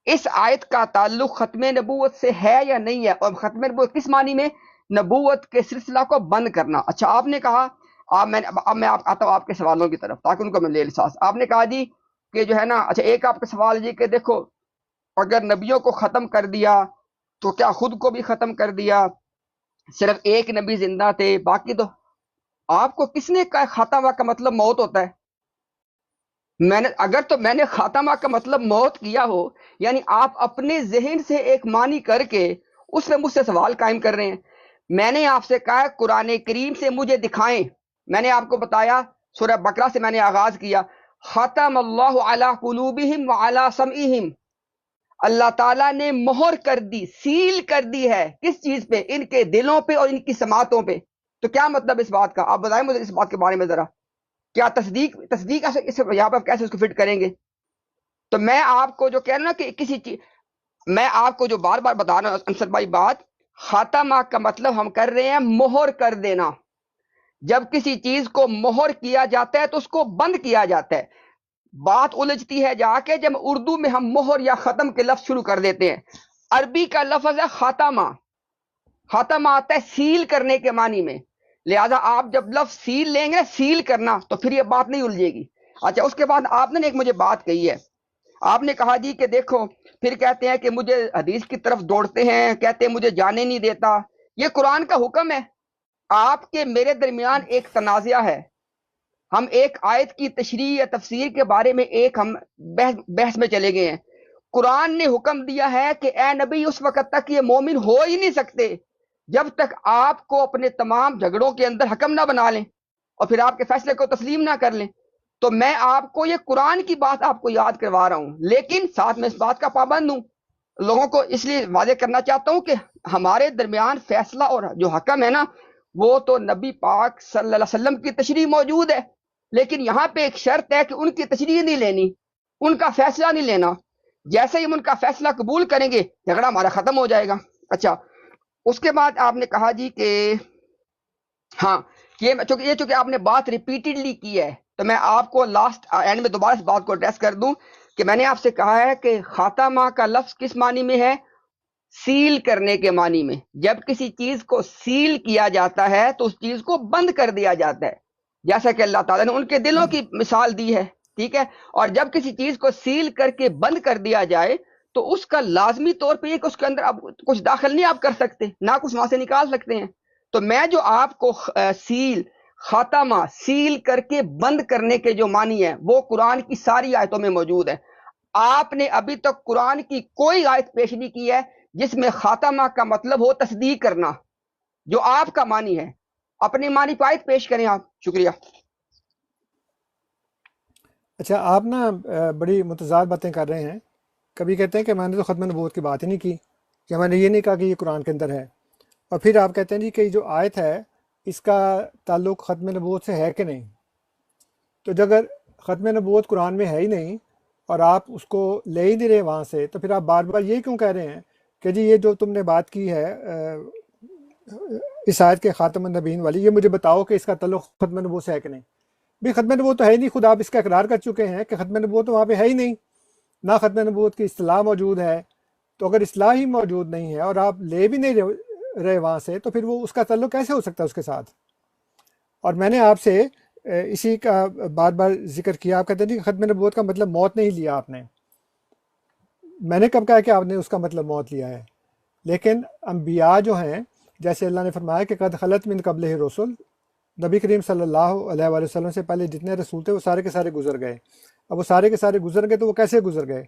اس آیت کا تعلق ختم نبوت سے ہے یا نہیں ہے؟ اور ختم نبوت کس معنی میں؟ نبوت کے سلسلہ کو بند کرنا۔ اچھا آپ نے کہا، اب میں آتا ہوں آپ کے سوالوں کی طرف تاکہ ان کو میں لے لساس۔ آپ نے کہا جی کہ جو ہے نا، اچھا ایک آپ کا سوال جی کہ دیکھو اگر نبیوں کو ختم کر دیا تو کیا خود کو بھی ختم کر دیا؟ صرف ایک نبی زندہ تھے، باقی تو آپ کو کس نے کہا خاتمہ کا مطلب موت ہوتا ہے؟ میں نے خاتمہ کا مطلب موت کیا ہو، یعنی آپ اپنے ذہن سے ایک معنی کر کے اس میں مجھ سے سوال قائم کر رہے ہیں۔ میں نے آپ سے کہا قرآن کریم سے مجھے دکھائیں، میں نے آپ کو بتایا سورہ بقرہ سے میں نے آغاز کیا، ختم اللہ علی قلوبہم وعلی سمعہم، اللہ تعالیٰ نے مہر کر دی، سیل کر دی ہے کس چیز پہ؟ ان کے دلوں پہ اور ان کی سماعتوں پہ۔ تو کیا مطلب اس بات کا؟ آپ بتائیں مجھے اس بات کے بارے میں ذرا، کیا تصدیق یہاں پر کیسے اس کو فٹ کریں گے؟ تو میں آپ کو جو کہہ رہا ہوں نا کہ کسی چیز، میں آپ کو جو بار بار بتا رہا ہوں انصر بھائی بات، خاتمہ کا مطلب ہم کر رہے ہیں مہر کر دینا۔ جب کسی چیز کو مہر کیا جاتا ہے تو اس کو بند کیا جاتا ہے۔ بات الجھتی ہے جا کے جب اردو میں ہم مہر یا ختم کے لفظ شروع کر دیتے ہیں۔ عربی کا لفظ ہے خاتمہ، خاتمہ آتا ہے سیل کرنے کے معنی میں، لہذا آپ جب لفظ سیل لیں گے، سیل کرنا، تو پھر یہ بات نہیں الجھے گی۔ اچھا اس کے بعد آپ نے ایک مجھے بات کہی ہے، آپ نے کہا جی کہ دیکھو پھر کہتے ہیں کہ مجھے حدیث کی طرف دوڑتے ہیں، کہتے ہیں مجھے جانے نہیں دیتا۔ یہ قرآن کا حکم ہے، آپ کے میرے درمیان ایک تنازعہ ہے، ہم ایک آیت کی تشریح یا تفسیر کے بارے میں ایک ہم بحث میں چلے گئے ہیں. قرآن نے حکم دیا ہے کہ اے نبی اس وقت تک یہ مومن ہو ہی نہیں سکتے جب تک آپ کو اپنے تمام جھگڑوں کے اندر حکم نہ بنا لیں اور پھر آپ کے فیصلے کو تسلیم نہ کر لیں. تو میں آپ کو یہ قرآن کی بات آپ کو یاد کروا رہا ہوں، لیکن ساتھ میں اس بات کا پابند ہوں. لوگوں کو اس لیے واضح کرنا چاہتا ہوں کہ ہمارے درمیان فیصلہ اور جو حکم ہے نا وہ تو نبی پاک صلی اللہ علیہ وسلم کی تشریح موجود ہے، لیکن یہاں پہ ایک شرط ہے کہ ان کی تشریح نہیں لینی، ان کا فیصلہ نہیں لینا. جیسے ہی ہم ان کا فیصلہ قبول کریں گے جھگڑا ہمارا ختم ہو جائے گا. اچھا، اس کے بعد آپ نے کہا جی کہ ہاں یہ چونکہ آپ نے بات ریپیٹڈلی کی ہے تو میں آپ کو لاسٹ اینڈ میں دوبارہ اس بات کو ایڈریس کر دوں کہ میں نے آپ سے کہا ہے کہ خاتمہ کا لفظ کس معنی میں ہے؟ سیل کرنے کے معنی میں. جب کسی چیز کو سیل کیا جاتا ہے تو اس چیز کو بند کر دیا جاتا ہے، جیسا کہ اللہ تعالیٰ نے ان کے دلوں کی مثال دی ہے. ٹھیک ہے، اور جب کسی چیز کو سیل کر کے بند کر دیا جائے تو اس کا لازمی طور پہ یہ کہ اس کے اندر اب کچھ داخل نہیں آپ کر سکتے، نہ کچھ وہاں سے نکال سکتے ہیں. تو میں جو آپ کو سیل خاتمہ سیل کر کے بند کرنے کے جو معنی ہے وہ قرآن کی ساری آیتوں میں موجود ہے. آپ نے ابھی تک قرآن کی کوئی آیت پیش نہیں کی ہے جس میں خاتمہ کا مطلب ہو تصدیق کرنا، جو آپ کا معنی ہے. اپنی معنی پہ آیت پیش کریں آپ. شکریہ. اچھا، آپ نا بڑی متضاد باتیں کر رہے ہیں. کبھی کہتے ہیں کہ میں نے تو ختم نبوت کی بات ہی نہیں کی، کہ میں نے یہ نہیں کہا کہ یہ قرآن کے اندر ہے، اور پھر آپ کہتے ہیں جی کہ یہ جو آیت ہے اس کا تعلق ختم نبوت سے ہے کہ نہیں. تو جب اگر ختم نبوت قرآن میں ہے ہی نہیں اور آپ اس کو لے ہی نہیں رہے وہاں سے، تو پھر آپ بار بار یہ کیوں کہہ رہے ہیں کہ جی یہ جو تم نے بات کی ہے اس آیت کے خاتم النبیین والی، یہ مجھے بتاؤ کہ اس کا تعلق ختم نبوت سے ہے کہ نہیں. بھی ختم نبوت تو ہے ہی نہیں، خود آپ اس کا اقرار کر چکے ہیں کہ ختم نبوت تو وہاں پہ ہے ہی نہیں، نہ ختم نبوت کی اصطلاح موجود ہے. تو اگر اصطلاح ہی موجود نہیں ہے اور آپ لے بھی نہیں رہے وہاں سے، تو پھر وہ اس کا تعلق کیسے ہو سکتا ہے اس کے ساتھ. اور میں نے آپ سے اسی کا بار بار ذکر کیا. آپ کہتے ہیں کہ ختم نبوت کا مطلب موت نہیں لیا آپ نے. میں نے کب کہا کہ آپ نے اس کا مطلب موت لیا ہے؟ لیکن انبیاء جو ہیں، جیسے اللہ نے فرمایا کہ قد خلت من قبلہ رسل، نبی کریم صلی اللہ علیہ وآلہ وسلم سے پہلے جتنے رسول تھے وہ سارے کے سارے گزر گئے. اب وہ سارے کے سارے گزر گئے تو وہ کیسے گزر گئے؟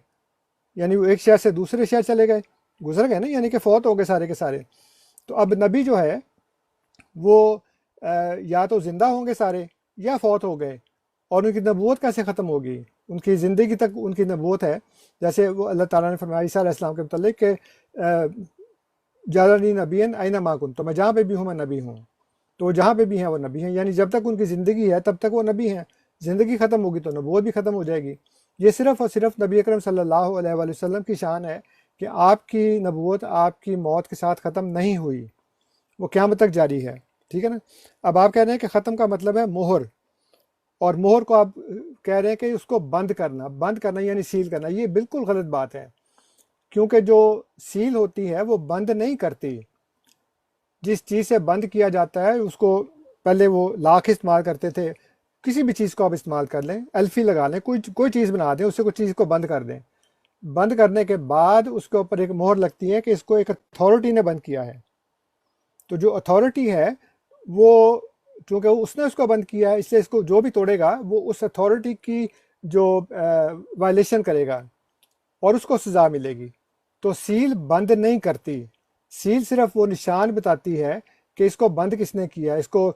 یعنی وہ ایک شہر سے دوسرے شہر چلے گئے، گزر گئے نا، یعنی کہ فوت ہو گئے سارے کے سارے. تو اب نبی جو ہے وہ یا تو زندہ ہوں گے سارے یا فوت ہو گئے، اور ان کی نبوت کیسے ختم ہوگی؟ ان کی زندگی تک ان کی نبوت ہے. جیسے وہ اللہ تعالیٰ نے فرمایا عیسیٰ علیہ السلام کے متعلق کہ جعلنی نبیا اینما کنت، تو میں جہاں پہ بھی ہوں میں نبی ہوں. تو وہ جہاں پہ بھی ہیں وہ نبی ہیں، یعنی جب تک ان کی زندگی ہے تب تک وہ نبی ہیں. زندگی ختم ہوگی تو نبوت بھی ختم ہو جائے گی. یہ صرف اور صرف نبی اکرم صلی اللہ علیہ وآلہ وسلم کی شان ہے کہ آپ کی نبوت آپ کی موت کے ساتھ ختم نہیں ہوئی، وہ قیامت تک جاری ہے. ٹھیک ہے نا. اب آپ کہہ رہے ہیں کہ ختم کا مطلب ہے مہر، اور مہر کو آپ کہہ رہے ہیں کہ اس کو بند کرنا یعنی سیل کرنا. یہ بالکل غلط بات ہے، کیونکہ جو سیل ہوتی ہے وہ بند نہیں کرتی. جس چیز سے بند کیا جاتا ہے اس کو پہلے وہ لاکھ استعمال کرتے تھے، کسی بھی چیز کو آپ استعمال کر لیں، الفی لگا لیں، کوئی چیز بنا دیں، اس سے کوئی چیز کو بند کر دیں. بند کرنے کے بعد اس کے اوپر ایک مہر لگتی ہے کہ اس کو ایک اتھارٹی نے بند کیا ہے. تو جو اتھارٹی ہے وہ چونکہ اس نے اس کو بند کیا ہے، اس لیے اس کو جو بھی توڑے گا وہ اس اتھارٹی کی جو وائلیشن کرے گا اور اس کو سزا ملے گی. تو سیل بند نہیں کرتی، سیل صرف وہ نشان بتاتی ہے کہ اس کو بند کس نے کیا ہے. اس کو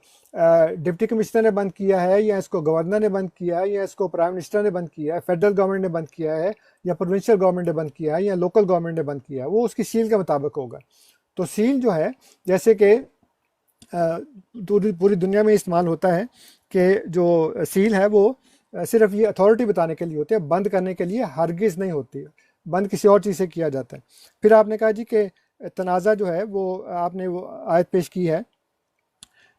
ڈپٹی کمشنر نے بند کیا ہے، یا اس کو گورنر نے بند کیا ہے، یا اس کو پرائم منسٹر نے بند کیا ہے، فیڈرل گورنمنٹ نے بند کیا ہے، یا پروونشل گورنمنٹ نے بند کیا ہے، یا لوکل گورنمنٹ نے بند کیا ہے. وہ اس کی سیل کے مطابق ہوگا. تو سیل جو ہے جیسے کہ پوری دنیا میں استعمال ہوتا ہے کہ جو سیل ہے وہ صرف یہ اتھارٹی بتانے کے لیے ہوتی ہے، بند کرنے کے لیے ہرگز نہیں ہوتی. بند کسی اور چیز سے کیا جاتا ہے. پھر آپ نے کہا جی کہ تنازع جو ہے وہ آپ نے وہ آیت پیش کی ہے،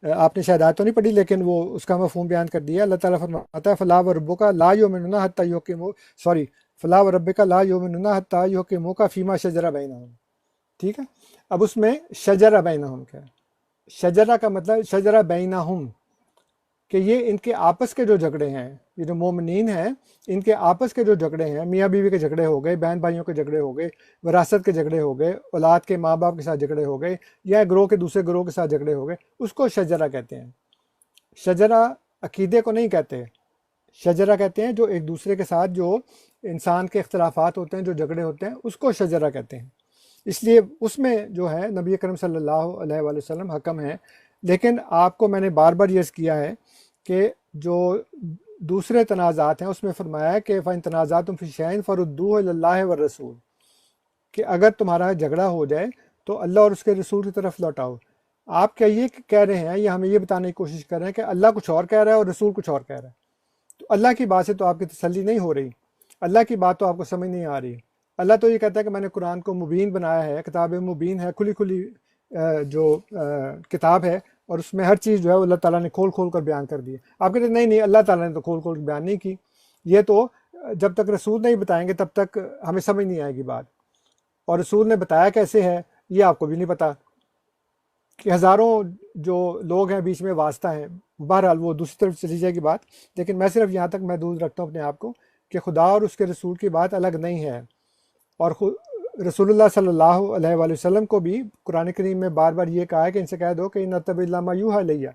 آپ نے شاید آیت تو نہیں پڑھی لیکن وہ اس کا مفہوم بیان کر دیا. اللہ تعالیٰ فرماتا ہے فلا وربک لا یؤمنون حتی یحکموا فلا وربک لا یؤمنون حتی یحکموک فیما شجر بینہم. ٹھیک ہے. اب اس میں شجر بینہم کیا ہے؟ شجرہ کا مطلب شجرہ بینہم کہ یہ ان کے آپس کے جو جھگڑے ہیں، یہ جو مومنین ہیں ان کے آپس کے جو جھگڑے ہیں، میاں بیوی کے جھگڑے ہو گئے، بہن بھائیوں کے جھگڑے ہو گئے، وراثت کے جھگڑے ہو گئے، اولاد کے ماں باپ کے ساتھ جھگڑے ہو گئے، یا گروہ کے دوسرے گروہ کے ساتھ جھگڑے ہو گئے، اس کو شجرہ کہتے ہیں. شجرہ عقیدے کو نہیں کہتے، شجرہ کہتے ہیں جو ایک دوسرے کے ساتھ جو انسان کے اختلافات ہوتے ہیں، جو جھگڑے ہوتے ہیں، اس کو شجرہ کہتے ہیں۔ اس لیے اس میں جو ہے نبی اکرم صلی اللہ علیہ وآلہ وسلم حکم ہیں۔ لیکن آپ کو میں نے بار بار یہ عرض کیا ہے کہ جو دوسرے تنازعات ہیں اس میں فرمایا ہے کہ فَإِن تَنَازَعْتُمْ فِي شَيْءٍ فَرُدُّوهُ إِلَى اللَّهِ وَالرَّسُولِ، کہ اگر تمہارا جھگڑا ہو جائے تو اللہ اور اس کے رسول کی طرف لوٹاؤ۔ آپ کیا یہ کہہ رہے ہیں یا ہمیں یہ بتانے کی کوشش کر رہے ہیں کہ اللہ کچھ اور کہہ رہا ہے اور رسول کچھ اور کہہ رہا ہے؟ تو اللہ کی بات سے تو آپ کی تسلی نہیں ہو رہی، اللہ کی بات تو آپ کو سمجھ نہیں آ رہی۔ اللہ تو یہ کہتا ہے کہ میں نے قرآن کو مبین بنایا ہے، کتاب مبین ہے، کھلی کھلی جو کتاب ہے، اور اس میں ہر چیز جو ہے وہ اللہ تعالیٰ نے کھول کھول کر بیان کر دی ہے۔ آپ کہتے ہیں نہیں اللہ تعالیٰ نے تو کھول کھول بیان نہیں کی، یہ تو جب تک رسول نہیں بتائیں گے تب تک ہمیں سمجھ نہیں آئے گی بات، اور رسول نے بتایا کیسے ہے یہ آپ کو بھی نہیں پتا، کہ ہزاروں جو لوگ ہیں بیچ میں واسطہ ہیں۔ بہرحال وہ دوسری طرف چلی جائے گی بات، لیکن میں صرف یہاں تک محدود رکھتا ہوں اپنے آپ کو کہ خدا اور اس کے رسول کی بات الگ نہیں ہے، اور رسول اللہ صلی اللہ علیہ وآلہ وسلم کو بھی قرآن کریم میں بار بار یہ کہا ہے کہ ان سے کہہ دو کہ ان اتبع الا ما یوحی الی،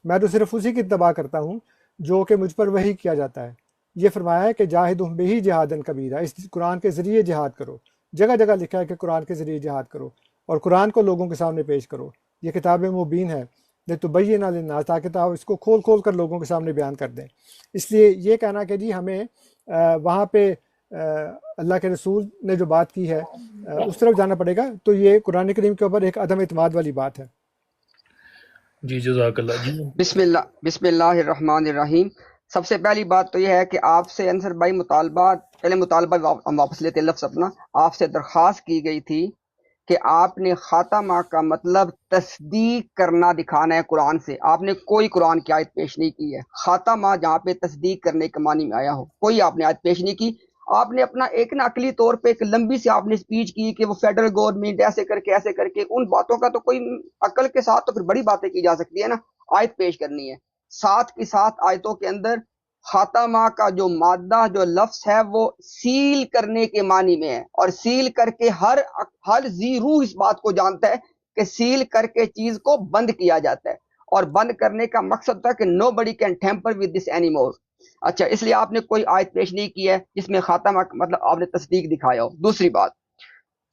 میں تو صرف اسی کی اتباع کرتا ہوں جو کہ مجھ پر وحی کیا جاتا ہے۔ یہ فرمایا ہے کہ جاہدہم بہ جہادا کبیرا، اس قرآن کے ذریعے جہاد کرو، جگہ جگہ لکھا ہے کہ قرآن کے ذریعے جہاد کرو، اور قرآن کو لوگوں کے سامنے پیش کرو۔ یہ کتاب مبین ہے لتبین للناس، تاکہ آپ اس کو کھول کھول کر لوگوں کے سامنے بیان کر دیں۔ اس لیے یہ کہنا کہ جی ہمیں وہاں پہ اللہ کے رسول نے جو بات کی ہے اس طرف جانا پڑے گا، تو یہ قرآن کریم کے اوپر ایک عدم اعتماد والی بات ہے۔ جی جزاک اللہ۔ جی بسم اللہ الرحمن الرحیم۔ سب سے پہلی بات تو یہ ہے کہ آپ سے انصر بھائی مطالبہ ہم واپس لیتے لفظ اپنا، آپ سے درخواست کی گئی تھی کہ آپ نے خاتمہ کا مطلب تصدیق کرنا دکھانا ہے قرآن سے۔ آپ نے کوئی قرآن کی آیت پیش نہیں کی ہے خاتمہ جہاں پہ تصدیق کرنے کے معنی میں آیا ہو، کوئی آپ نے آیت پیش نہیں کی۔ آپ نے اپنا ایک نقلی طور پہ ایک لمبی سی آپ نے اسپیچ کی کہ وہ فیڈرل گورنمنٹ ایسے کر کے ان باتوں کا تو کوئی عقل کے ساتھ تو پھر بڑی باتیں کی جا سکتی ہے نا، آیت پیش کرنی ہے۔ ساتھ کی ساتھ آیتوں کے اندر خاتمہ کا جو مادہ جو لفظ ہے وہ سیل کرنے کے معنی میں ہے، اور سیل کر کے ہر ذی روح اس بات کو جانتا ہے کہ سیل کر کے چیز کو بند کیا جاتا ہے، اور بند کرنے کا مقصد تھا کہ nobody can tamper with this anymore. اچھا، اس لیے آپ نے کوئی آیت پیش نہیں کی ہے جس میں خاتمہ مطلب آپ نے تصدیق دکھایا ہو۔ دوسری بات،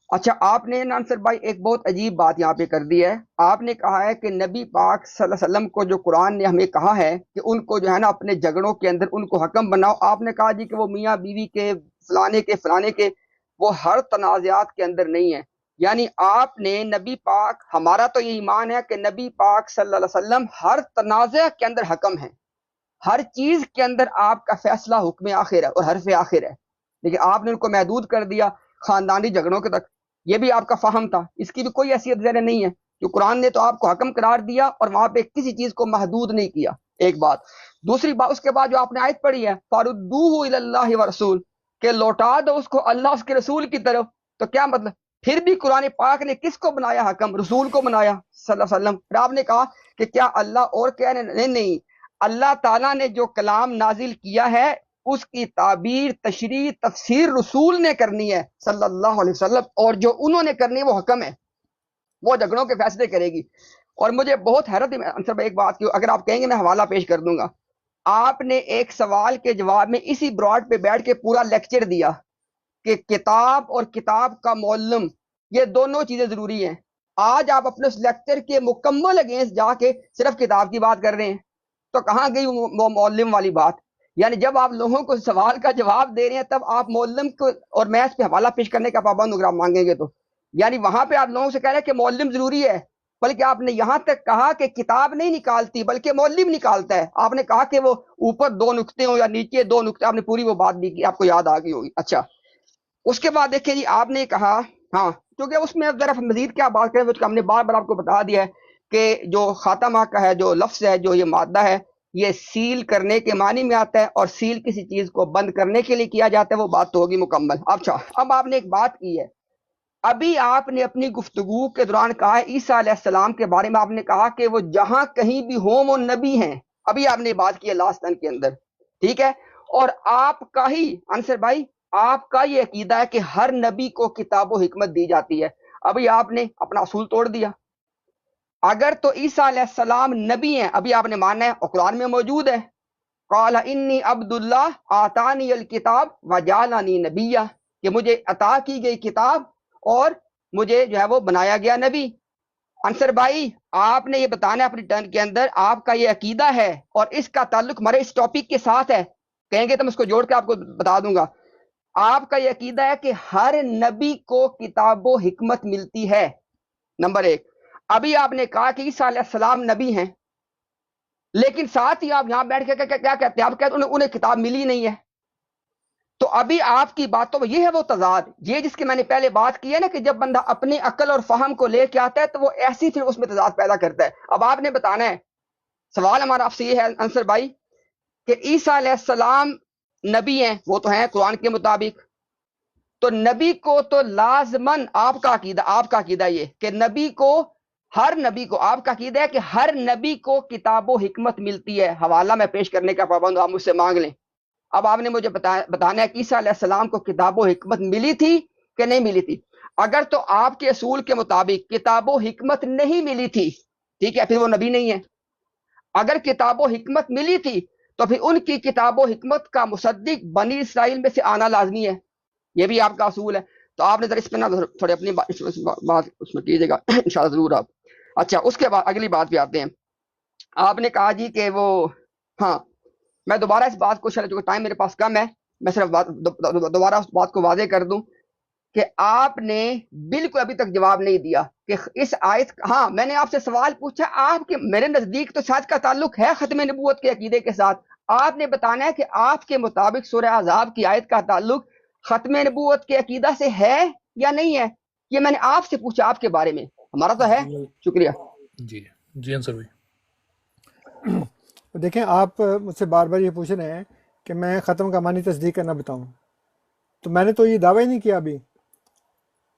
اچھا آپ نے نانسر بھائی ایک بہت عجیب بات یہاں پہ کر دی ہے، آپ نے کہا ہے کہ نبی پاک صلی اللہ علیہ وسلم کو جو قرآن نے ہمیں کہا ہے کہ ان کو جو ہے نا اپنے جھگڑوں کے اندر ان کو حکم بناؤ، آپ نے کہا جی کہ وہ میاں بیوی کے فلانے کے وہ ہر تنازعات کے اندر نہیں ہے، یعنی آپ نے نبی پاک، ہمارا تو یہ ایمان ہے کہ نبی پاک صلی اللہ علیہ وسلم ہر تنازع کے اندر حکم ہے، ہر چیز کے اندر آپ کا فیصلہ حکم آخر ہے اور حرف آخر ہے، لیکن آپ نے ان کو محدود کر دیا خاندانی جھگڑوں کے تک۔ یہ بھی آپ کا فہم تھا، اس کی بھی کوئی حیثیت ذرا نہیں ہے، جو قرآن نے تو آپ کو حکم قرار دیا اور وہاں پہ کسی چیز کو محدود نہیں کیا، ایک بات۔ دوسری بات، اس کے بعد جو آپ نے آیت پڑھی ہے فَرُدُّوهُ إِلَى اللَّهِ وَرَسُولِ، کہ لوٹا دو اس کو اللہ اس کے رسول کی طرف، تو کیا مطلب؟ پھر بھی قرآن پاک نے کس کو بنایا حکم؟ رسول کو بنایا صلی اللہ علیہ وسلم۔ پھر آپ نے کہا کہ کیا اللہ اور کہہ رہے ہیں؟ نہیں، اللہ تعالیٰ نے جو کلام نازل کیا ہے اس کی تعبیر، تشریح، تفسیر رسول نے کرنی ہے صلی اللہ علیہ وسلم، اور جو انہوں نے کرنی ہے وہ حکم ہے، وہ جھگڑوں کے فیصلے کرے گی۔ اور مجھے بہت حیرت ہے انصر ایک بات کی، اگر آپ کہیں گے میں حوالہ پیش کر دوں گا، آپ نے ایک سوال کے جواب میں اسی براڈ پہ بیٹھ کے پورا لیکچر دیا کہ کتاب اور کتاب کا معلم یہ دونوں چیزیں ضروری ہیں۔ آج آپ اپنے اس لیکچر کے مکمل اگینسٹ جا کے صرف کتاب کی بات کر رہے ہیں، تو کہاں گئی وہ معلم والی بات؟ یعنی جب آپ لوگوں کو سوال کا جواب دے رہے ہیں تب آپ معلم کو اور میتھ پہ حوالہ پیش کرنے کا پابند اگر آپ مانگیں گے تو، یعنی وہاں پہ آپ لوگوں سے کہہ رہے ہیں کہ معلم ضروری ہے، بلکہ آپ نے یہاں تک کہا کہ کتاب نہیں نکالتی بلکہ معلم نکالتا ہے۔ آپ نے کہا کہ وہ اوپر 2 نقطے ہوں یا نیچے 2 نقطے، آپ نے پوری وہ بات بھی کی، آپ کو یاد آ گئی ہوگی۔ اچھا، اس کے بعد دیکھیں جی آپ نے کہا، ہاں کیونکہ اس میں ذرا مزید کیا بات کریں، ہم نے بار بار آپ کو بتا دیا ہے کہ جو خاتمہ کا ہے جو لفظ ہے، جو یہ مادہ ہے، یہ سیل کرنے کے معنی میں آتا ہے، اور سیل کسی چیز کو بند کرنے کے لیے کیا جاتا ہے، وہ بات تو ہوگی مکمل۔ اچھا، اب آپ نے ایک بات کی ہے، ابھی آپ نے اپنی گفتگو کے دوران کہا ہے عیسیٰ علیہ السلام کے بارے میں، آپ نے کہا کہ وہ جہاں کہیں بھی ہوں وہ نبی ہیں، ابھی آپ نے بات کی ہے لاسٹ ٹائم کے اندر، ٹھیک ہے؟ اور آپ کا ہی انصر بھائی، آپ کا یہ عقیدہ ہے کہ ہر نبی کو کتاب و حکمت دی جاتی ہے، ابھی آپ نے اپنا اصول توڑ دیا۔ اگر تو عیسیٰ علیہ السلام نبی ہیں، ابھی آپ نے ماننا ہے اور قرآن میں موجود ہے، قال انی عبد اللہ آتانی الکتاب وجعلنی نبیہ، کہ مجھے عطا کی گئی کتاب اور مجھے جو ہے وہ بنایا گیا نبی۔ انصر بھائی آپ نے یہ بتانا ہے اپنی ٹرن کے اندر آپ کا یہ عقیدہ ہے اور اس کا تعلق ہمارے اس ٹاپک کے ساتھ ہے، کہیں گے تو میں اس کو جوڑ کے آپ کو بتا دوں گا۔ آپ کا یہ عقیدہ ہے کہ ہر نبی کو کتاب و حکمت ملتی ہے، نمبر ایک۔ ابھی آپ نے کہا کہ عیسیٰ علیہ السلام نبی ہیں، لیکن ساتھ ہی آپ یہاں بیٹھ کے کیا کہتے ہیں؟ آپ کہتے ہیں انہیں کتاب ملی نہیں ہے۔ تو ابھی آپ کی باتوں میں یہ ہے وہ تضاد، یہ جس کی میں نے پہلے بات کی ہے نا کہ جب بندہ اپنی عقل اور فہم کو لے کے آتا ہے تو وہ ایسی پھر اس میں تضاد پیدا کرتا ہے۔ اب آپ نے بتانا ہے، سوال ہمارا آپ سے یہ ہے انصر بھائی کہ عیسیٰ علیہ السلام نبی ہیں، وہ تو ہیں قرآن کے مطابق، تو نبی کو تو لازماً آپ کا عقیدہ یہ کہ نبی کو، ہر نبی کو، آپ کا عقیدہ ہے کہ ہر نبی کو کتاب و حکمت ملتی ہے۔ حوالہ میں پیش کرنے کا پابند ہوں، آپ مجھ سے مانگ لیں۔ اب آپ نے مجھے بتانا ہے کہ عیسیٰ علیہ السلام کو کتاب و حکمت ملی تھی کہ نہیں ملی تھی۔ اگر تو آپ کے اصول کے مطابق کتاب و حکمت نہیں ملی تھی، ٹھیک ہے، پھر وہ نبی نہیں ہے۔ اگر کتاب و حکمت ملی تھی تو پھر ان کی کتاب و حکمت کا مصدق بنی اسرائیل میں سے آنا لازمی ہے، یہ بھی آپ کا اصول ہے۔ تو آپ نے ذرا اس پہ نا تھوڑی اپنی بات اس میں کیجیے گا انشاءاللہ ضرور آپ۔ اچھا، اس کے بعد اگلی بات پہ آتے ہیں۔ آپ نے کہا جی کہ وہ، ہاں میں دوبارہ اس بات کو، چونکہ ٹائم میرے پاس کم ہے، میں صرف دوبارہ اس بات کو واضح کر دوں کہ آپ نے بالکل ابھی تک جواب نہیں دیا کہ اس آیت، ہاں میں نے آپ سے سوال پوچھا، آپ کے میرے نزدیک تو شاید کا تعلق ہے ختم نبوت کے عقیدے کے ساتھ، آپ نے بتانا ہے کہ آپ کے مطابق سورہ احزاب کی آیت کا تعلق ختم نبوت کے عقیدہ سے ہے یا نہیں ہے۔ یہ میں نے آپ سے پوچھا آپ کے بارے میں، ہمارا تو ہے۔ شکریہ جی جی انصر بھائی۔ دیکھیں آپ مجھ سے بار بار یہ پوچھ رہے ہیں کہ میں ختم کا معنی تصدیق کرنا بتاؤں، تو میں نے تو یہ دعویٰ ہی نہیں کیا ابھی۔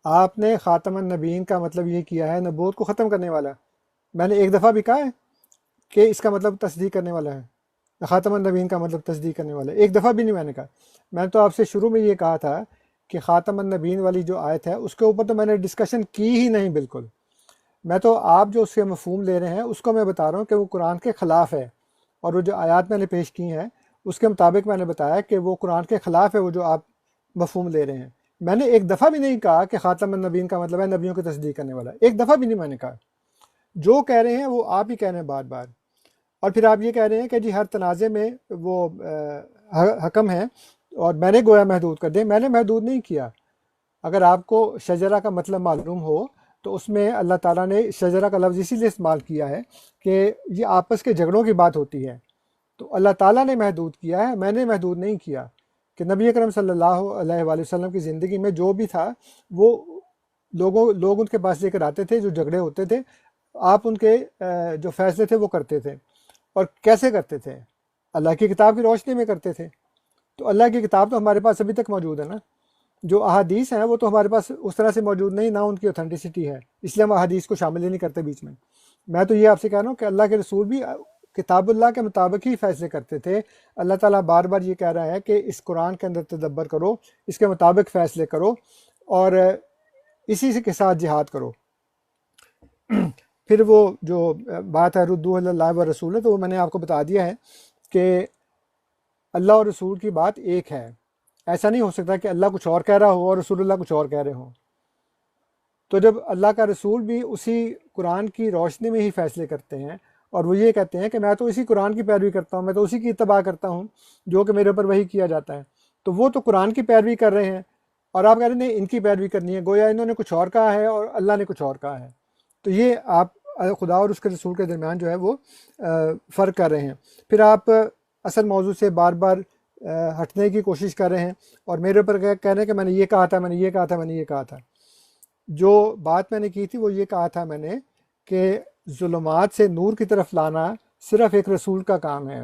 آپ نے خاتم النبیین کا مطلب یہ کیا ہے نبوت کو ختم کرنے والا، میں نے ایک دفعہ بھی کہا ہے کہ اس کا مطلب تصدیق کرنے والا ہے، خاتم النبیین کا مطلب تصدیق کرنے والا ہے، ایک دفعہ بھی نہیں میں نے کہا۔ میں نے تو آپ سے شروع میں یہ کہا تھا کہ خاتم النبیین والی جو آیت ہے اس کے اوپر تو میں نے ڈسکشن کی ہی نہیں بالکل، میں تو آپ جو اس سے مفہوم لے رہے ہیں اس کو میں بتا رہا ہوں کہ وہ قرآن کے خلاف ہے، اور وہ جو آیات میں نے پیش کی ہیں اس کے مطابق میں نے بتایا کہ وہ قرآن کے خلاف ہے وہ جو آپ مفہوم لے رہے ہیں۔ میں نے ایک دفعہ بھی نہیں کہا کہ خاتم النبیین کا مطلب ہے نبیوں کی تصدیق کرنے والا، ایک دفعہ بھی نہیں میں نے کہا۔ جو کہہ رہے ہیں وہ آپ ہی کہہ رہے ہیں بار بار، اور پھر آپ یہ کہہ رہے ہیں کہ جی ہر تنازع میں وہ حکم ہے اور میں نے گویا محدود کر دیں، میں نے محدود نہیں کیا۔ اگر آپ کو شجرہ کا مطلب معلوم ہو تو اس میں اللہ تعالیٰ نے شجرہ کا لفظ اسی لیے استعمال کیا ہے کہ یہ آپس کے جھگڑوں کی بات ہوتی ہے، تو اللہ تعالیٰ نے محدود کیا ہے، میں نے محدود نہیں کیا۔ کہ نبی اکرم صلی اللہ علیہ وآلہ وسلم کی زندگی میں جو بھی تھا وہ لوگ ان کے پاس لے کر آتے تھے، جو جھگڑے ہوتے تھے آپ ان کے جو فیصلے تھے وہ کرتے تھے، اور کیسے کرتے تھے؟ اللہ کی کتاب کی روشنی میں کرتے تھے۔ تو اللہ کی کتاب تو ہمارے پاس ابھی تک موجود ہے نا، جو احادیث ہیں وہ تو ہمارے پاس اس طرح سے موجود نہیں، نہ ان کی اوتھینٹسٹی ہے، اس لیے ہم احادیث کو شامل ہی نہیں کرتے بیچ میں۔ میں تو یہ آپ سے کہہ رہا ہوں کہ اللہ کے رسول بھی کتاب اللہ کے مطابق ہی فیصلے کرتے تھے۔ اللہ تعالیٰ بار بار یہ کہہ رہا ہے کہ اس قرآن کے اندر تدبر کرو، اس کے مطابق فیصلے کرو، اور اسی کے ساتھ جہاد کرو۔ پھر وہ جو بات ہے ردو اللہ و رسول، تو وہ میں نے آپ کو بتا دیا ہے کہ اللہ اور رسول کی بات ایک ہے، ایسا نہیں ہو سکتا کہ اللہ کچھ اور کہہ رہا ہو اور رسول اللہ کچھ اور کہہ رہے ہوں۔ تو جب اللہ کا رسول بھی اسی قرآن کی روشنی میں ہی فیصلے کرتے ہیں اور وہ یہ کہتے ہیں کہ میں تو اسی قرآن کی پیروی کرتا ہوں، میں تو اسی کی اتباع کرتا ہوں جو کہ میرے اوپر وحی کیا جاتا ہے، تو وہ تو قرآن کی پیروی کر رہے ہیں، اور آپ کہہ رہے ہیں نہیں ان کی پیروی کرنی ہے، گویا انہوں نے کچھ اور کہا ہے اور اللہ نے کچھ اور کہا ہے۔ تو یہ آپ خدا اور اس کے رسول کے درمیان جو ہے وہ فرق کر رہے ہیں۔ پھر آپ اصل موضوع سے بار بار ہٹنے کی کوشش کر رہے ہیں اور میرے اوپر کہہ رہے ہیں کہ میں نے یہ کہا تھا، میں نے یہ کہا تھا، میں نے یہ کہا تھا۔ جو بات میں نے کی تھی وہ یہ کہا تھا میں نے کہ ظلمات سے نور کی طرف لانا صرف ایک رسول کا کام ہے،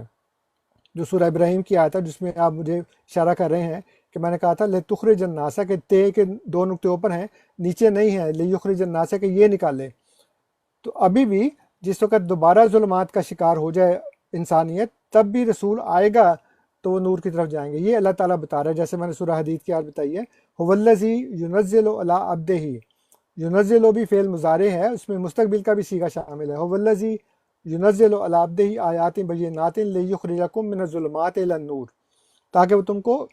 جو سورہ ابراہیم کی آیت ہے جس میں آپ مجھے اشارہ کر رہے ہیں کہ میں نے کہا تھا لِتُخْرِجَ النَّاسَ، کہ تے کے دو نقطے اوپر ہیں، نیچے نہیں ہے، لِيُخْرِجَ النَّاسَ کہ یہ نکالے۔ تو ابھی بھی جس وقت دوبارہ ظلمات کا شکار ہو جائے انسانیت، تب بھی رسول آئے گا تو وہ نور کی طرف جائیں گے، یہ اللہ تعالیٰ بتا رہا ہے۔ جیسے میں نے سورہ حدید کی آیت بتائی ہے، هُوَ الَّذِي يُنَزِّلُ عَلَىٰ عَبْدِهِ، يُنَزِّلُ بھی فعل مضارع ہے، اس میں مستقبل کا بھی صیغہ شامل ہے، هُوَ الَّذِي ینزل علی عبدہ آیات بینات لیخرجکم من الظلمات الی النور، تاکہ وہ تم کو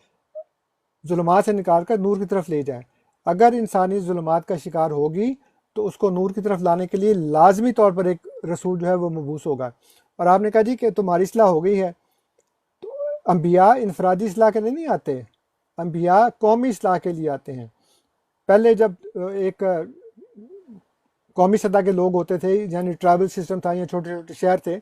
ظلمات سے نکال کر نور کی طرف لے جائے۔ اگر انسانی ظلمات کا شکار ہوگی تو اس کو نور کی طرف لانے کے لیے لازمی طور پر ایک رسول جو ہے وہ مبعوث ہوگا۔ اور آپ نے کہا جی کہ تمہاری اصلاح ہو گئی ہے، تو انبیاء انفرادی اصلاح کے لیے نہیں آتے، انبیاء قومی اصلاح کے لیے آتے ہیں۔ پہلے جب ایک قومی سطح کے لوگ ہوتے تھے، یعنی ٹرائبل سسٹم تھا یا چھوٹے چھوٹے شہر تھے،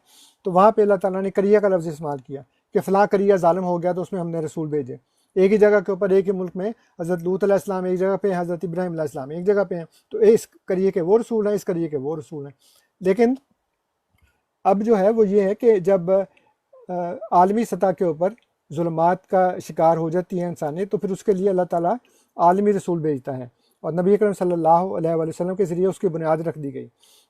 تو وہاں پہ اللہ تعالیٰ نے قریہ کا لفظ استعمال کیا کہ فلاں قریہ ظالم ہو گیا تو اس میں ہم نے رسول بھیجے۔ ایک ہی جگہ کے اوپر ایک ہی ملک میں حضرت لوط علیہ السلام ایک جگہ پہ ہیں، حضرت ابراہیم علیہ السلام ایک جگہ پہ ہیں، تو اس قریے کے وہ رسول ہیں، اس قریے کے وہ رسول ہیں۔ لیکن اب جو ہے وہ یہ ہے کہ جب عالمی سطح کے اوپر ظلمات کا شکار ہو جاتی ہے انسانیت، تو پھر اس کے لیے اللہ تعالیٰ عالمی رسول بھیجتا ہے، اور نبی اکرم صلی اللہ علیہ وآلہ وسلم کے ذریعے اس کی بنیاد رکھ دی گئی۔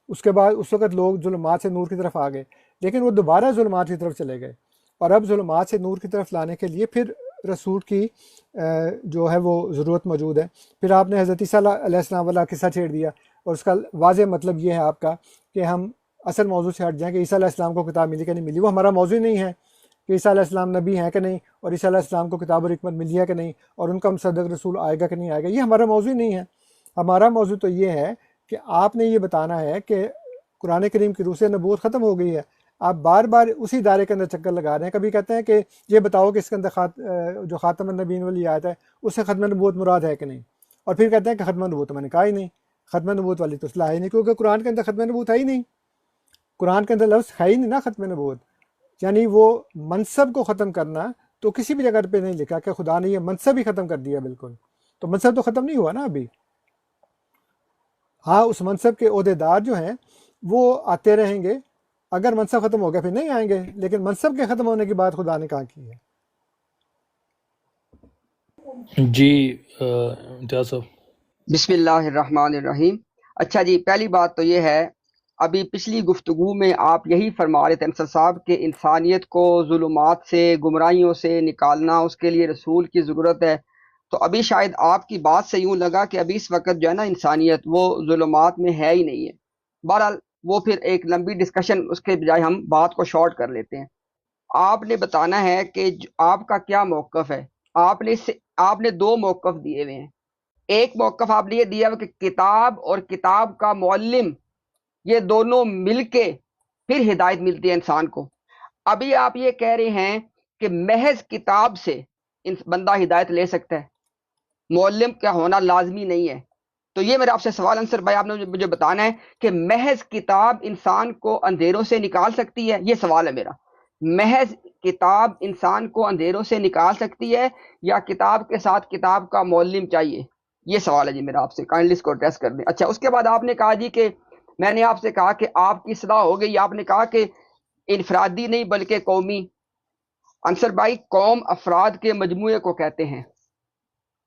اس کے بعد اس وقت لوگ ظلمات سے نور کی طرف آ گئے، لیکن وہ دوبارہ ظلمات کی طرف چلے گئے، اور اب ظلمات سے نور کی طرف لانے کے لیے پھر رسول کی جو ہے وہ ضرورت موجود ہے۔ پھر آپ نے حضرت عیسیٰ علیہ السلام والا قصہ چھیڑ دیا، اور اس کا واضح مطلب یہ ہے آپ کا کہ ہم اصل موضوع سے ہٹ جائیں کہ عیسیٰ علیہ السلام کو کتاب ملی کہ نہیں ملی۔ وہ ہمارا موضوع نہیں ہے کہ عیسیٰ علیہ السلام نبی ہیں کہ نہیں، اور عیسیٰ علیہ السلام کو کتاب اور حکمت ملی ہے کہ نہیں، اور ان کا مصدق رسول آئے گا کہ نہیں آئے گا، یہ ہمارا موضوع نہیں ہے۔ ہمارا موضوع تو یہ ہے کہ آپ نے یہ بتانا ہے کہ قرآن کریم کی روح سے نبوت ختم ہو گئی ہے۔ آپ بار بار اسی دائرے کے اندر چکر لگا رہے ہیں، کبھی کہتے ہیں کہ یہ بتاؤ کہ اس کے اندر جو خاتم النبیین والی آیت ہے اس سے ختم نبوت مراد ہے کہ نہیں، اور پھر کہتے ہیں کہ ختم نبوت میں نے کہا ہی نہیں، ختم نبوت والی تو اصلاح ہی نہیں، کیونکہ قرآن کے اندر ختم نبوت ہے ہی نہیں، قرآن کے اندر لفظ ہے ہی نہیں نا ختم نبوت، یعنی وہ منصب کو ختم کرنا تو کسی بھی جگہ پہ نہیں لکھا کہ خدا نے یہ منصب ہی ختم کر دیا بالکل، تو منصب تو ختم نہیں ہوا نا ابھی۔ ہاں اس منصب کے عہدیدار جو ہیں وہ آتے رہیں گے، اگر منصب ختم ہو گیا پھر نہیں آئیں گے، لیکن منصب کے ختم ہونے کی بات خدا نے کہاں کی ہے؟ جی امتیاز صاحب۔ بسم اللہ الرحمن الرحیم۔ اچھا جی، پہلی بات تو یہ ہے، ابھی پچھلی گفتگو میں آپ یہی فرما رہے تھے انصر صاحب کہ انسانیت کو ظلمات سے گمراہیوں سے نکالنا اس کے لیے رسول کی ضرورت ہے، تو ابھی شاید آپ کی بات سے یوں لگا کہ ابھی اس وقت جو ہے نا انسانیت وہ ظلمات میں ہے ہی نہیں ہے۔ بہرحال وہ پھر ایک لمبی ڈسکشن، اس کے بجائے ہم بات کو شارٹ کر لیتے ہیں۔ آپ نے بتانا ہے کہ آپ کا کیا موقف ہے۔ آپ نے دو موقف دیے ہوئے ہیں۔ ایک موقف آپ نے یہ دیا کہ کتاب اور کتاب کا معلم یہ دونوں مل کے پھر ہدایت ملتی ہے انسان کو۔ ابھی آپ یہ کہہ رہے ہیں کہ محض کتاب سے بندہ ہدایت لے سکتا ہے، معلم کا ہونا لازمی نہیں ہے۔ تو یہ میرا آپ سے سوال انصر بھائی، آپ نے مجھے بتانا ہے کہ محض کتاب انسان کو اندھیروں سے نکال سکتی ہے؟ یہ سوال ہے میرا، محض کتاب انسان کو اندھیروں سے نکال سکتی ہے یا کتاب کے ساتھ کتاب کا معلم چاہیے؟ یہ سوال ہے جی میرا آپ سے، کائنڈلی اس کو ایڈریس کر دیں۔ اچھا، اس کے بعد آپ نے کہا جی کہ میں نے آپ سے کہا کہ آپ کی اصلاح ہو گئی، آپ نے کہا کہ انفرادی نہیں بلکہ قومی۔ انصر بھائی، قوم افراد کے مجموعے کو کہتے ہیں،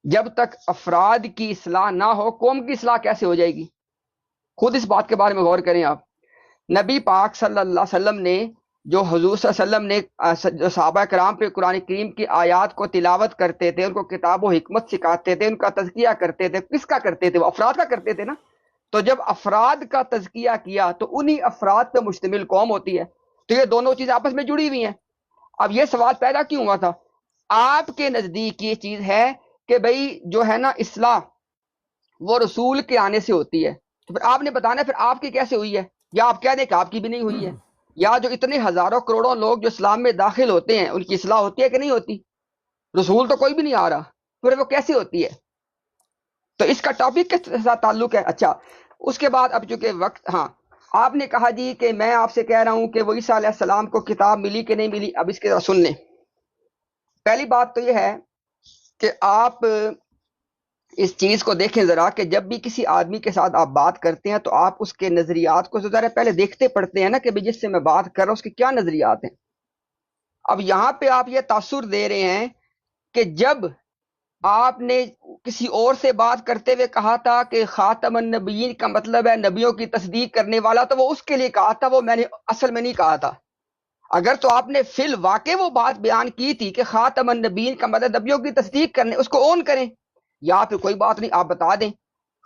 جب تک افراد کی اصلاح نہ ہو قوم کی اصلاح کیسے ہو جائے گی؟ خود اس بات کے بارے میں غور کریں آپ۔ نبی پاک صلی اللہ علیہ وسلم نے جو حضور صلی اللہ علیہ وسلم نے جو صحابہ کرام پہ قرآن کریم کی آیات کو تلاوت کرتے تھے، ان کو کتاب و حکمت سکھاتے تھے، ان کا تزکیہ کرتے تھے، کس کا کرتے تھے؟ وہ افراد کا کرتے تھے نا۔ تو جب افراد کا تزکیہ کیا تو انہی افراد پہ مشتمل قوم ہوتی ہے، تو یہ دونوں چیزیں آپس میں جڑی ہوئی ہیں۔ اب یہ سوال پیدا کیوں ہوا تھا؟ آپ کے نزدیک یہ چیز ہے کہ بھئی جو ہے نا اصلاح وہ رسول کے آنے سے ہوتی ہے، تو پھر آپ نے بتانا ہے پھر آپ کی کیسے ہوئی ہے، یا آپ کہہ دیں کہ آپ کی بھی نہیں ہوئی ہے، یا جو اتنے ہزاروں کروڑوں لوگ جو اسلام میں داخل ہوتے ہیں ان کی اصلاح ہوتی ہے کہ نہیں ہوتی؟ رسول تو کوئی بھی نہیں آ رہا، پھر وہ کیسے ہوتی ہے؟ تو اس کا ٹاپک کے ساتھ تعلق ہے۔ اچھا، اس کے بعد اب چونکہ وقت، ہاں آپ نے کہا جی کہ میں آپ سے کہہ رہا ہوں کہ وہ عیسیٰ علیہ السلام کو کتاب ملی کہ نہیں ملی۔ اب اس کے ذرا سن لیں۔ پہلی بات تو یہ ہے کہ آپ اس چیز کو دیکھیں ذرا کہ جب بھی کسی آدمی کے ساتھ آپ بات کرتے ہیں تو آپ اس کے نظریات کو ذرا پہلے دیکھتے پڑھتے ہیں نا کہ جس سے میں بات کر رہا ہوں اس کے کیا نظریات ہیں۔ اب یہاں پہ آپ یہ تاثر دے رہے ہیں کہ جب آپ نے کسی اور سے بات کرتے ہوئے کہا تھا کہ خاتم النبیین کا مطلب ہے نبیوں کی تصدیق کرنے والا، تو وہ اس کے لیے کہا تھا، وہ میں نے اصل میں نہیں کہا تھا۔ اگر تو آپ نے فی الواقع وہ بات بیان کی تھی کہ خاتم النبیین کا مطلب نبیوں کی تصدیق کرنے، اس کو اون کریں، یا پھر کوئی بات نہیں آپ بتا دیں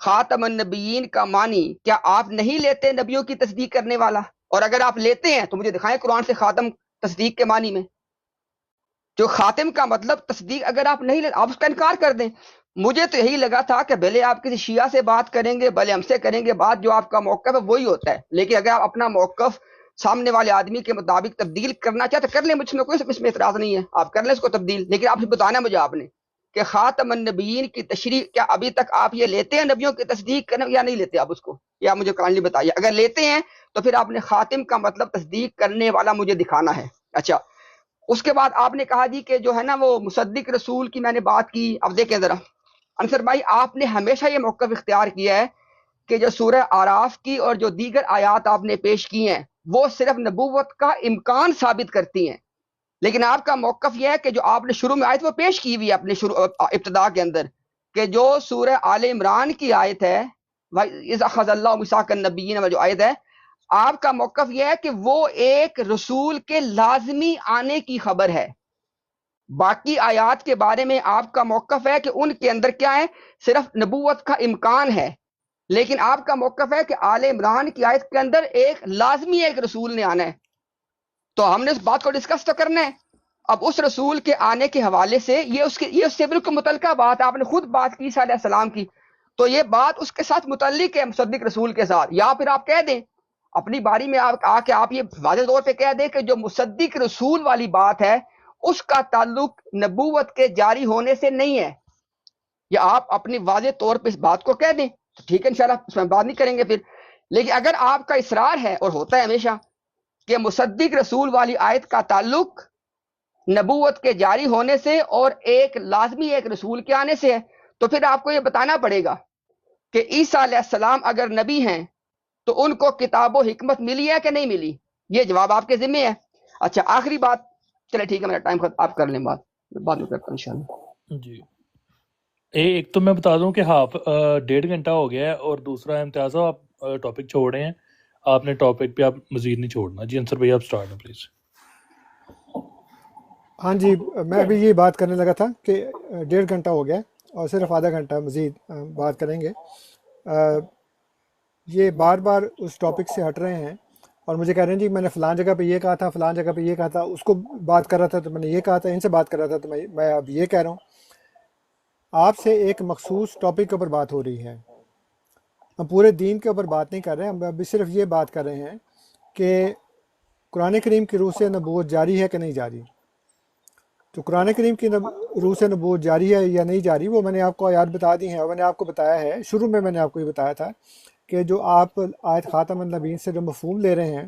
خاتم النبیین کا معنی کیا آپ نہیں لیتے نبیوں کی تصدیق کرنے والا؟ اور اگر آپ لیتے ہیں تو مجھے دکھائیں قرآن سے خاتم تصدیق کے معنی میں. جو خاتم کا مطلب تصدیق اگر آپ نہیں لے آپ اس کا انکار کر دیں. مجھے تو یہی لگا تھا کہ بھلے آپ کسی شیعہ سے بات کریں گے بھلے ہم سے کریں گے بات جو آپ کا موقف ہے وہی ہوتا ہے, لیکن اگر آپ اپنا موقف سامنے والے آدمی کے مطابق تبدیل کرنا چاہتے کر لیں, مجھ میں کوئی اس میں اعتراض نہیں ہے, آپ کر لیں اس کو تبدیل. لیکن آپ سے بتانا مجھے آپ نے کہ خاتم النبیین کی تشریح کیا ابھی تک آپ یہ لیتے ہیں نبیوں کی تصدیق کرنے یا نہیں لیتے آپ اس کو, یا مجھے کائنڈلی بتائیے. اگر لیتے ہیں تو پھر آپ نے خاتم کا مطلب تصدیق کرنے والا مجھے دکھانا ہے. اچھا, اس کے بعد آپ نے کہا جی کہ جو ہے نا وہ مصدق رسول کی میں نے بات کی. اب دیکھیں ذرا انصر بھائی, آپ نے ہمیشہ یہ موقف اختیار کیا ہے کہ جو سورہ آراف کی اور جو دیگر آیات آپ نے پیش کی ہیں وہ صرف نبوت کا امکان ثابت کرتی ہیں, لیکن آپ کا موقف یہ ہے کہ جو آپ نے شروع میں آیت وہ پیش کی ہوئی ہے اپنے ابتدا کے اندر کہ جو سورہ آل عمران کی آیت ہے اذ اخذ اللہ میثاق النبیین میں جو آیت ہے, آپ کا موقف یہ ہے کہ وہ ایک رسول کے لازمی آنے کی خبر ہے. باقی آیات کے بارے میں آپ کا موقف ہے کہ ان کے اندر کیا ہے, صرف نبوت کا امکان ہے, لیکن آپ کا موقف ہے کہ آل عمران کی آیت کے اندر ایک لازمی ایک رسول نے آنا ہے. تو ہم نے اس بات کو ڈسکس تو کرنا ہے. اب اس رسول کے آنے کے حوالے سے یہ اس سے بالکل متعلقہ بات, آپ نے خود بات کی عیسیٰ علیہ السلام کی, تو یہ بات اس کے ساتھ متعلق ہے مصدق رسول کے ساتھ. یا پھر آپ کہہ دیں اپنی باری میں آ کے آپ یہ واضح طور پہ کہہ دیں کہ جو مصدق رسول والی بات ہے اس کا تعلق نبوت کے جاری ہونے سے نہیں ہے, یا آپ اپنی واضح طور پہ اس بات کو کہہ دیں تو ٹھیک ہے انشاءاللہ اس میں بات نہیں کریں گے پھر. لیکن اگر آپ کا اصرار ہے اور ہوتا ہے ہمیشہ کہ مصدق رسول والی آیت کا تعلق نبوت کے جاری ہونے سے اور ایک لازمی ایک رسول کے آنے سے ہے, تو پھر آپ کو یہ بتانا پڑے گا کہ عیسیٰ علیہ السلام اگر نبی ہیں تو ان کو کتاب و حکمت ملی ہے کہ نہیں ملی, یہ جواب آپ کے ذمہ ہے. اچھا آخری بات, چلے ٹھیک ہے میرا ٹائم ختم, آپ کر لیں بات, بعد میں کرتا ہوں انشاءاللہ. جی ایک تو میں بتا دوں کہ 1.5 گھنٹہ ہو گیا ہے, اور دوسرا امتیاز صاحب آپ ٹاپک چھوڑ رہے ہیں, آپ نے ٹاپک پہ آپ مزید نہیں چھوڑنا. جی انصر بھائی آپ سٹارٹ ہیں پلیز. ہاں جی, میں ابھی یہ بات کرنے لگا تھا کہ 1.5 گھنٹہ ہو گیا اور صرف آدھا گھنٹہ مزید بات کریں گے. یہ بار بار اس ٹاپک سے ہٹ رہے ہیں اور مجھے کہہ رہے ہیں جی میں نے فلان جگہ پہ یہ کہا تھا, فلان جگہ پہ یہ کہا تھا, اس کو بات کر رہا تھا تو میں نے یہ کہا تھا, ان سے بات کر رہا تھا تو میں اب یہ کہہ رہا ہوں. آپ سے ایک مخصوص ٹاپک کے اوپر بات ہو رہی ہے, ہم پورے دین کے اوپر بات نہیں کر رہے ہیں, ہم ابھی صرف یہ بات کر رہے ہیں کہ قرآن کریم کی روح سے نبوت جاری ہے کہ نہیں جاری. تو قرآن کریم کی روح سے نبوت جاری ہے یا نہیں جاری وہ میں نے آپ کو آیات بتا دی ہیں, اور میں نے آپ کو بتایا ہے شروع میں نے آپ کو یہ بتایا تھا کہ جو آپ آیت خاتم النبیین سے جو مفہوم لے رہے ہیں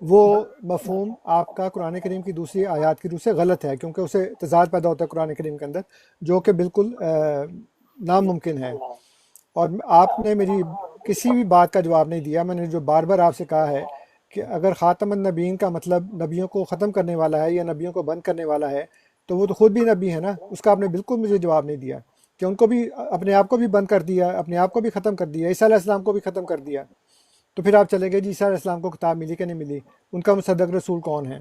وہ مفہوم آپ کا قرآن کریم کی دوسری آیات کی روح سے غلط ہے, کیونکہ اسے تضاد پیدا ہوتا ہے قرآن کریم کے اندر جو کہ بالکل ناممکن ہے. اور آپ نے میری کسی بھی بات کا جواب نہیں دیا. میں نے جو بار بار آپ سے کہا ہے کہ اگر خاتم النبیین کا مطلب نبیوں کو ختم کرنے والا ہے یا نبیوں کو بند کرنے والا ہے تو وہ تو خود بھی نبی ہے نا, اس کا آپ نے بالکل مجھے جواب نہیں دیا کہ ان کو بھی اپنے آپ کو بھی بند کر دیا, اپنے آپ کو بھی ختم کر دیا, عیسیٰ علیہ السلام کو بھی ختم کر دیا. تو پھر آپ چلے گئے جی عیسیٰ علیہ السلام کو کتاب ملی کہ نہیں ملی, ان کا مصدق رسول کون ہے.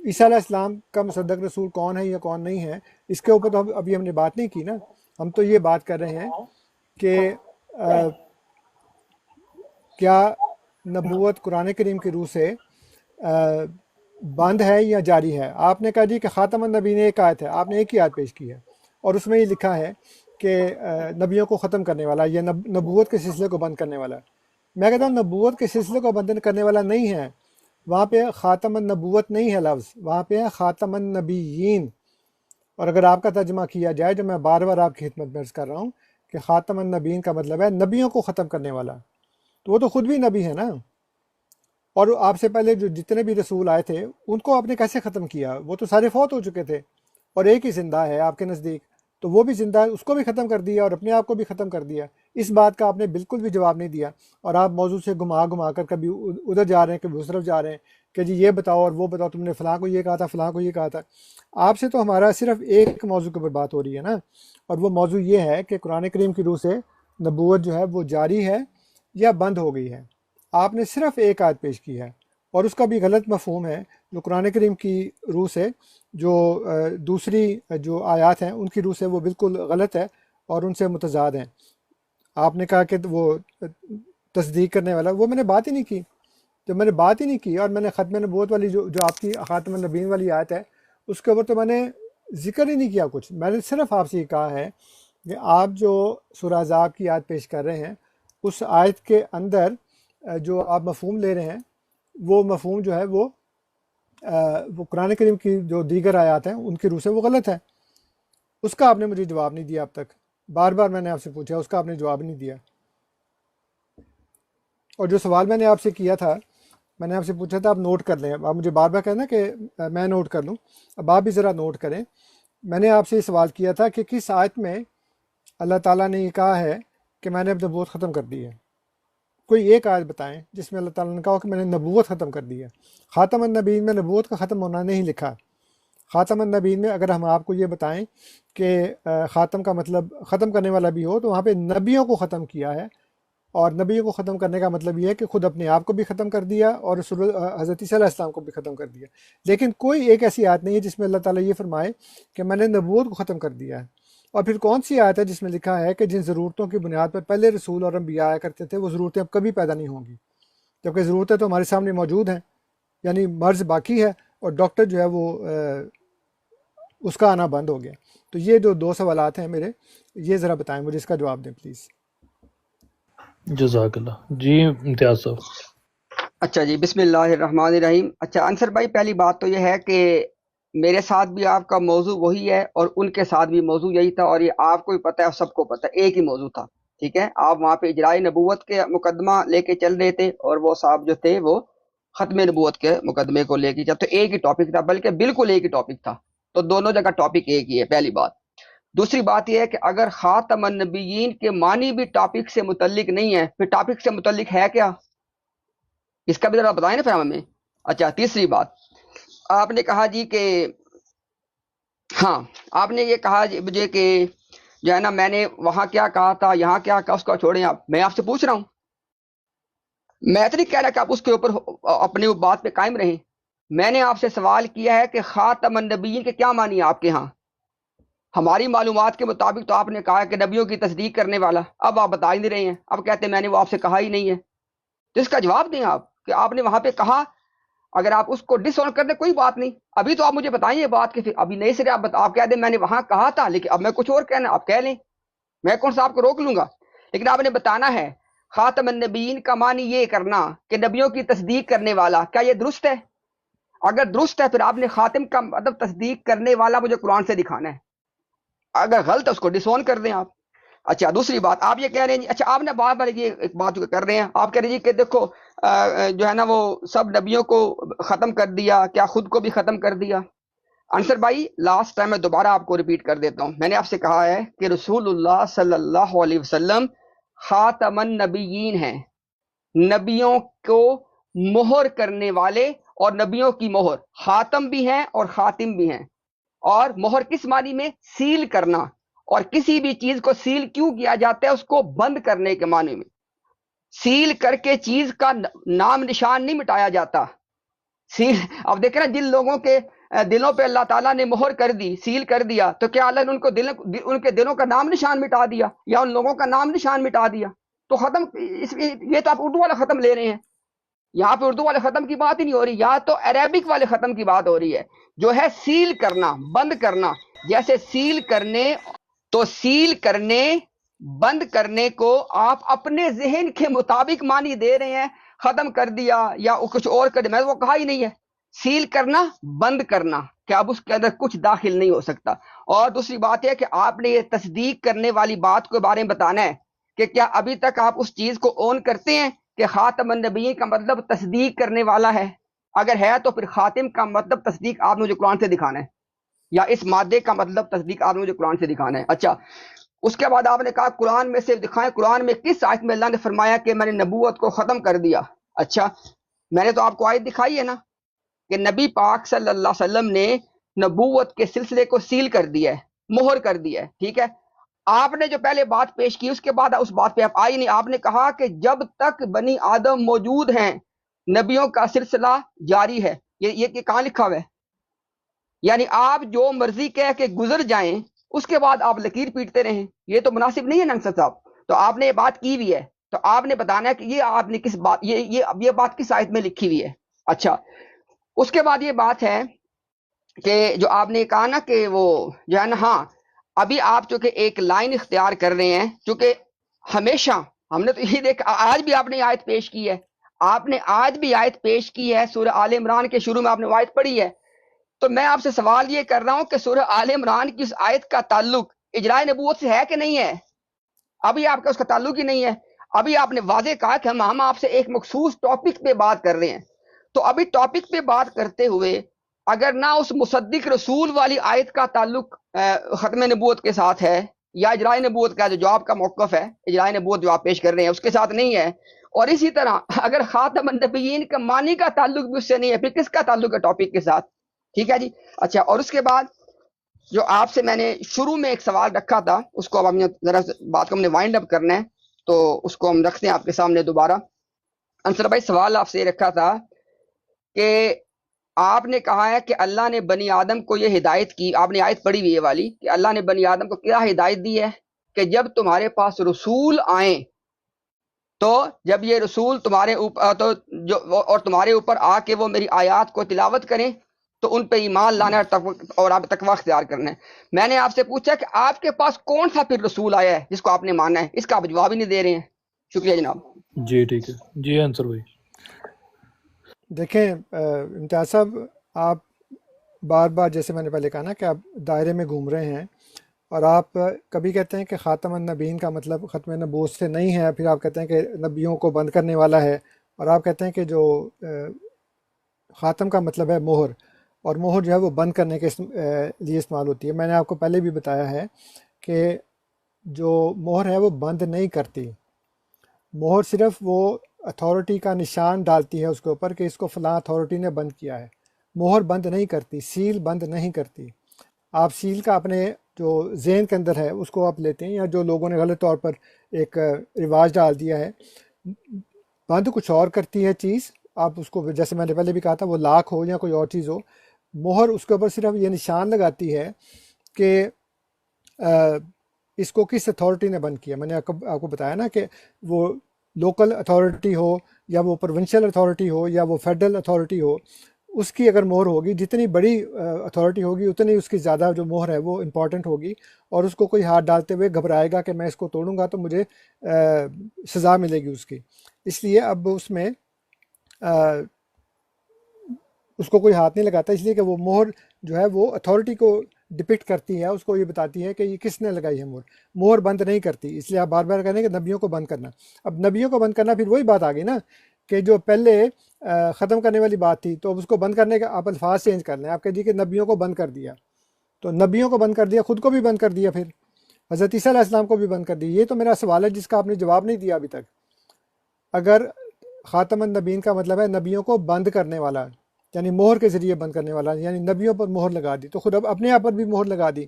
عیسیٰ علیہ السلام کا مصدق رسول کون ہے یا کون نہیں ہے اس کے اوپر تو ابھی ہم نے بات نہیں کی نا. ہم تو یہ بات کر رہے ہیں کہ کیا نبوت قرآن کریم کی روح سے بند ہے یا جاری ہے. آپ نے کہا جی کہ خاتم النبی نے ایک آیت ہے, آپ نے ایک ہی آیت پیش کی ہے اور اس میں یہ لکھا ہے کہ نبیوں کو ختم کرنے والا یا نبوت کے سلسلے کو بند کرنے والا. میں کہتا ہوں نبوت کے سلسلے کو بند کرنے والا نہیں ہے, وہاں پہ خاتم النبوت نہیں ہے لفظ, وہاں پہ ہے خاتم النبیین. اور اگر آپ کا ترجمہ کیا جائے جو میں بار بار آپ کی خدمت میں عرض کر رہا ہوں کہ خاتم النبیین کا مطلب ہے نبیوں کو ختم کرنے والا, تو وہ تو خود بھی نبی ہے نا. اور آپ سے پہلے جو جتنے بھی رسول آئے تھے ان کو آپ نے کیسے ختم کیا, وہ تو سارے فوت ہو چکے تھے اور ایک ہی زندہ ہے آپ کے نزدیک, تو وہ بھی زندہ ہے, اس کو بھی ختم کر دیا اور اپنے آپ کو بھی ختم کر دیا. اس بات کا آپ نے بالکل بھی جواب نہیں دیا اور آپ موضوع سے گھما کر کبھی ادھر جا رہے ہیں کبھی اس طرف جا رہے ہیں کہ جی یہ بتاؤ اور وہ بتاؤ, تم نے فلاں کو یہ کہا تھا فلاں کو یہ کہا تھا. آپ سے تو ہمارا صرف ایک موضوع کے اوپر بات ہو رہی ہے نا, اور وہ موضوع یہ ہے کہ قرآن کریم کی روح سے نبوت جو ہے وہ جاری ہے یا بند ہو گئی ہے. آپ نے صرف ایک آیت پیش کی ہے اور اس کا بھی غلط مفہوم ہے. جو قرآن کریم کی روح سے جو دوسری جو آیات ہیں ان کی روح سے وہ بالکل غلط ہے اور ان سے متضاد ہیں. آپ نے کہا کہ وہ تصدیق کرنے والا, وہ میں نے بات ہی نہیں کی. جب میں نے بات ہی نہیں کی اور میں نے ختم نبوت والی جو آپ کی خاتم النبیین والی آیت ہے اس کے اوپر تو میں نے ذکر ہی نہیں کیا کچھ. میں نے صرف آپ سے یہ کہا ہے کہ آپ جو سورہ احزاب کی آیت پیش کر رہے ہیں اس آیت کے اندر جو آپ مفہوم لے رہے ہیں وہ مفہوم جو ہے وہ قرآن کریم کی جو دیگر آیات ہیں ان کی روح سے وہ غلط ہے. اس کا آپ نے مجھے جواب نہیں دیا اب تک. بار بار میں نے آپ سے پوچھا, اس کا آپ نے جواب نہیں دیا. اور جو سوال میں نے آپ سے کیا تھا, میں نے آپ سے پوچھا تھا آپ نوٹ کر لیں. آپ مجھے بار بار کہنا کہ میں نوٹ کر لوں, اب آپ بھی ذرا نوٹ کریں. میں نے آپ سے یہ سوال کیا تھا کہ کس آیت میں اللہ تعالیٰ نے یہ کہا ہے کہ میں نے اب نبوت ختم کر دی ہے. کوئی ایک آیت بتائیں جس میں اللہ تعالیٰ نے کہا کہ میں نے نبوت ختم کر دی ہے. خاتم النبیین میں نبوت کا ختم ہونا نہیں لکھا. خاتم النبیین میں اگر ہم آپ کو یہ بتائیں کہ خاتم کا مطلب ختم کرنے والا بھی ہو تو وہاں پہ نبیوں کو ختم کیا ہے, اور نبیوں کو ختم کرنے کا مطلب یہ ہے کہ خود اپنے آپ کو بھی ختم کر دیا اور حضرت عیسیٰ علیہ السلام کو بھی ختم کر دیا. لیکن کوئی ایک ایسی آیت نہیں ہے جس میں اللہ تعالیٰ یہ فرمائے کہ میں نے نبوت کو ختم کر دیا ہے. اور پھر کون سی آیت ہے جس میں لکھا ہے کہ جن ضرورتوں کی بنیاد پر پہلے رسول اور انبیاء آیا کرتے تھے وہ ضرورتیں اب کبھی پیدا نہیں ہوں گی, جبکہ ضرورتیں تو ہمارے سامنے موجود ہیں. یعنی مرض باقی ہے اور ڈاکٹر جو ہے وہ اس کا آنا بند ہو گیا. تو یہ جو دو سوالات ہیں میرے, یہ ذرا بتائیں مجھے, اس کا جواب دیں پلیز. جزاک اللہ. جی امتیاز صاحب. اچھا جی, بسم اللہ الرحمن الرحیم. اچھا انصر بھائی, پہلی بات تو یہ ہے کہ میرے ساتھ بھی آپ کا موضوع وہی ہے اور ان کے ساتھ بھی موضوع یہی تھا, اور یہ آپ کو بھی پتہ ہے اور سب کو پتہ ہے, ایک ہی موضوع تھا. ٹھیک ہے, آپ وہاں پہ اجرائے نبوت کے مقدمہ لے کے چل رہے تھے اور وہ صاحب جو تھے وہ ختم نبوت کے مقدمے کو لے کے جب, تو ایک ہی ٹاپک تھا, بلکہ بالکل ایک ہی ٹاپک تھا. تو دونوں جگہ ٹاپک ایک ہی ہے, پہلی بات. دوسری بات یہ ہے کہ اگر خاتم النبیین کے معنی بھی ٹاپک سے متعلق نہیں ہے, پھر ٹاپک سے متعلق ہے کیا, اس کا بھی ذرا بتائیں نا پھر ہمیں. اچھا, تیسری بات, آپ نے کہا جی کہ ہاں, آپ نے یہ کہا جی مجھے کہ جو ہے نا میں نے وہاں کیا کہا تھا, یہاں کیا کہا, اس کو چھوڑیں آپ. میں آپ سے پوچھ رہا ہوں, میں تو نہیں کہہ رہا کہ آپ اس کے اوپر اپنی بات پہ قائم رہیں. میں نے آپ سے سوال کیا ہے کہ خاتم النبیین کے کیا معنی ہے آپ کے ہاں. ہماری معلومات کے مطابق تو آپ نے کہا کہ نبیوں کی تصدیق کرنے والا. اب آپ بتا ہی نہیں رہے ہیں, اب کہتے ہیں میں نے وہ آپ سے کہا ہی نہیں ہے. تو اس کا جواب دیں آپ کہ آپ نے وہاں پہ کہا. اگر آپ اس کو ڈس آن کر دیں کوئی بات نہیں, ابھی تو آپ مجھے بتائیں یہ بات کہ پھر ابھی نئے سرے آپ کہہ دیں میں نے وہاں کہا تھا, لیکن اب میں کچھ اور کہنا, آپ کہہ لیں, میں کون سا آپ کو روک لوں گا. لیکن آپ نے بتانا ہے خاتم النبیین کا معنی یہ کرنا کہ نبیوں کی تصدیق کرنے والا. کیا یہ درست ہے؟ اگر درست ہے پھر آپ نے خاتم کا مطلب تصدیق کرنے والا مجھے قرآن سے دکھانا ہے. اگر غلط ہے اس کو ڈس آن کر دیں آپ. اچھا, دوسری بات آپ یہ کہہ رہے ہیں جی, اچھا آپ نے بار بار یہ ایک بات جو کر رہے ہیں, آپ کہہ رہے ہیں جی کہ دیکھو جو ہے نا وہ سب نبیوں کو ختم کر دیا, کیا خود کو بھی ختم کر دیا. انصر بھائی, لاسٹ ٹائم میں دوبارہ آپ کو ریپیٹ کر دیتا ہوں. میں نے آپ سے کہا ہے کہ رسول اللہ صلی اللہ علیہ وسلم خاتم النبیین ہیں, نبیوں کو مہر کرنے والے, اور نبیوں کی مہر خاتم بھی ہیں اور خاتم بھی ہیں. اور مہر کس معنی میں؟ سیل کرنا. اور کسی بھی چیز کو سیل کیوں کیا جاتا ہے؟ اس کو بند کرنے کے معنی میں. سیل کر کے چیز کا نام نشان نہیں مٹایا جاتا. سیل, اب دیکھ رہے ہیں جن لوگوں کے دلوں پہ اللہ تعالیٰ نے مہر کر دی, سیل کر دیا, تو کیا اللہ نے ان کے دلوں کا نام نشان مٹا دیا یا ان لوگوں کا نام نشان مٹا دیا؟ تو ختم, یہ تو آپ اردو والا ختم لے رہے ہیں. یہاں پہ اردو والے ختم کی بات ہی نہیں ہو رہی, یا تو عربک والے ختم کی بات ہو رہی ہے جو ہے سیل کرنا, بند کرنا. جیسے سیل کرنے, تو سیل کرنے بند کرنے کو آپ اپنے ذہن کے مطابق معنی دے رہے ہیں, ختم کر دیا یا کچھ اور کر دیا. میں وہ کہا ہی نہیں ہے. سیل کرنا, بند کرنا, کہ اب اس کے اندر کچھ داخل نہیں ہو سکتا. اور دوسری بات ہے کہ آپ نے یہ تصدیق کرنے والی بات کے بارے میں بتانا ہے کہ کیا ابھی تک آپ اس چیز کو اون کرتے ہیں کہ خاتم النبیین کا مطلب تصدیق کرنے والا ہے؟ اگر ہے تو پھر خاتم کا مطلب تصدیق آپ نے مجھے قرآن سے دکھانا ہے, یا اس مادے کا مطلب تصدیق آپ نے مجھے قرآن سے دکھانا ہے. اچھا, اس کے بعد آپ نے کہا قرآن میں سے دکھائیں, قرآن میں کس آیت میں اللہ نے فرمایا کہ میں نے نبوت کو ختم کر دیا. اچھا, میں نے تو آپ کو آیت دکھائی ہے نا کہ نبی پاک صلی اللہ علیہ وسلم نے نبوت کے سلسلے کو سیل کر دیا ہے, مہر کر دیا ہے. ٹھیک ہے, آپ نے جو پہلے بات پیش کی اس کے بعد اس بات پہ آپ آئی نہیں. آپ نے کہا کہ جب تک بنی آدم موجود ہیں نبیوں کا سلسلہ جاری ہے. یہ کہاں لکھا ہوا ہے؟ یعنی آپ جو مرضی کہہ کے گزر جائیں اس کے بعد آپ لکیر پیٹتے رہیں, یہ تو مناسب نہیں ہے انصر صاحب. تو آپ نے یہ بات کی بھی ہے, تو آپ نے بتانا ہے کہ یہ آپ نے کس بات یہ بات کس آیت میں لکھی ہوئی ہے. اچھا اس کے بعد یہ بات ہے کہ جو آپ نے کہا نا کہ وہ جو ہے نا، ہاں ابھی آپ چونکہ ایک لائن اختیار کر رہے ہیں، چونکہ ہمیشہ ہم نے تو یہی دیکھا، آج بھی آپ نے آیت پیش کی ہے، آپ نے آج بھی آیت پیش کی ہے، سورہ آل عمران کے شروع میں آپ نے وہ آیت پڑھی ہے. تو میں آپ سے سوال یہ کر رہا ہوں کہ سورہ آل عمران کی اس آیت کا تعلق اجراء نبوت سے ہے کہ نہیں ہے؟ ابھی آپ کا اس کا تعلق ہی نہیں ہے. ابھی آپ نے واضح کہا کہ ہم آپ سے ایک مخصوص ٹاپک پہ بات کر رہے ہیں. تو ابھی ٹاپک پہ بات کرتے ہوئے اگر نہ اس مصدق رسول والی آیت کا تعلق ختم نبوت کے ساتھ ہے، یا اجراء نبوت کا جو جواب کا موقف ہے، اجراء نبوت جو آپ پیش کر رہے ہیں اس کے ساتھ نہیں ہے، اور اسی طرح اگر خاتم النبیین کا معنی کا تعلق بھی اس سے نہیں ہے، پھر کس کا تعلق ہے ٹاپک کے ساتھ؟ ٹھیک ہے جی. اچھا، اور اس کے بعد جو آپ سے میں نے شروع میں ایک سوال رکھا تھا، اس کو اب ہم ذرا بات کو ہم نے وائنڈ اپ کرنا ہے، تو اس کو ہم رکھتے ہیں آپ کے سامنے دوبارہ. انصر بھائی سوال آپ سے یہ رکھا تھا کہ آپ نے کہا ہے کہ اللہ نے بنی آدم کو یہ ہدایت کی، آپ نے آیت پڑھی ہوئی ہے والی کہ اللہ نے بنی آدم کو کیا ہدایت دی ہے کہ جب تمہارے پاس رسول آئیں تو جب یہ رسول تمہارے اوپر اور تمہارے اوپر آ کے وہ میری آیات کو تلاوت کریں تو ان پہ ایمان لانا اور آپ تقوی اختیار کرنا ہے. میں نے آپ سے پوچھا کہ آپ کے پاس کون سا پھر رسول آیا ہے جس کو آپ نے مانا ہے؟ اس کا آپ جواب ہی نہیں دے رہے ہیں. شکریہ جناب. جی ٹھیک ہے جی انصر بھائی. دیکھیں امتیاز صاحب، آپ بار بار جیسے میں نے پہلے کہا نا کہ آپ دائرے میں گھوم رہے ہیں، اور آپ کبھی کہتے ہیں کہ خاتم النبیین کا مطلب ختم نبوت سے نہیں ہے، پھر آپ کہتے ہیں کہ نبیوں کو بند کرنے والا ہے، اور آپ کہتے ہیں کہ جو خاتم کا مطلب ہے مہر، اور مہر جو ہے وہ بند کرنے کے لیے استعمال ہوتی ہے. میں نے آپ کو پہلے بھی بتایا ہے کہ جو مہر ہے وہ بند نہیں کرتی. مہر صرف وہ اتھارٹی کا نشان ڈالتی ہے اس کے اوپر کہ اس کو فلاں اتھارٹی نے بند کیا ہے. مہر بند نہیں کرتی، سیل بند نہیں کرتی. آپ سیل کا اپنے جو ذہن کے اندر ہے اس کو آپ لیتے ہیں، یا جو لوگوں نے غلط طور پر ایک رواج ڈال دیا ہے. بند کچھ اور کرتی ہے چیز، آپ اس کو جیسے میں نے پہلے بھی کہا تھا، وہ لاکھ ہو یا کوئی اور چیز ہو، مہر اس کے اوپر صرف یہ نشان لگاتی ہے کہ اس کو کس اتھارٹی نے بند کیا. میں نے آپ کو بتایا نا کہ وہ لوکل اتھارٹی ہو یا وہ پروونشل اتھارٹی ہو یا وہ فیڈرل اتھارٹی ہو، اس کی اگر مہر ہوگی، جتنی بڑی اتھارٹی ہوگی اتنی اس کی زیادہ جو مہر ہے وہ امپورٹنٹ ہوگی، اور اس کو کوئی ہاتھ ڈالتے ہوئے گھبرائے گا کہ میں اس کو توڑوں گا تو مجھے سزا ملے گی اس کی. اس لیے اب اس میں اس کو کوئی ہاتھ نہیں لگاتا، اس لیے کہ وہ مہر جو ہے وہ اتھارٹی کو ڈپکٹ کرتی ہے، اس کو یہ بتاتی ہے کہ یہ کس نے لگائی ہے. مہر بند نہیں کرتی. اس لیے آپ بار بار کہہ رہے ہیں کہ نبیوں کو بند کرنا. اب نبیوں کو بند کرنا پھر وہی بات آ گئی نا کہ جو پہلے ختم کرنے والی بات تھی، تو اب اس کو بند کرنے کا آپ الفاظ چینج کر لیں. آپ کہہ دیجیے کہ نبیوں کو بند کر دیا، تو نبیوں کو بند کر دیا، خود کو بھی بند کر دیا، پھر حضرت عیسیٰ علیہ السلام کو بھی بند کر دیا. یہ تو میرا سوال ہے جس کا آپ نے جواب نہیں دیا ابھی تک. اگر خاتم النبیین کا مطلب ہے نبیوں کو بند کرنے والا، یعنی مہر کے ذریعے بند کرنے والا، یعنی نبیوں پر مہر لگا دی، تو خود اب اپنے آپ پر بھی مہر لگا دی.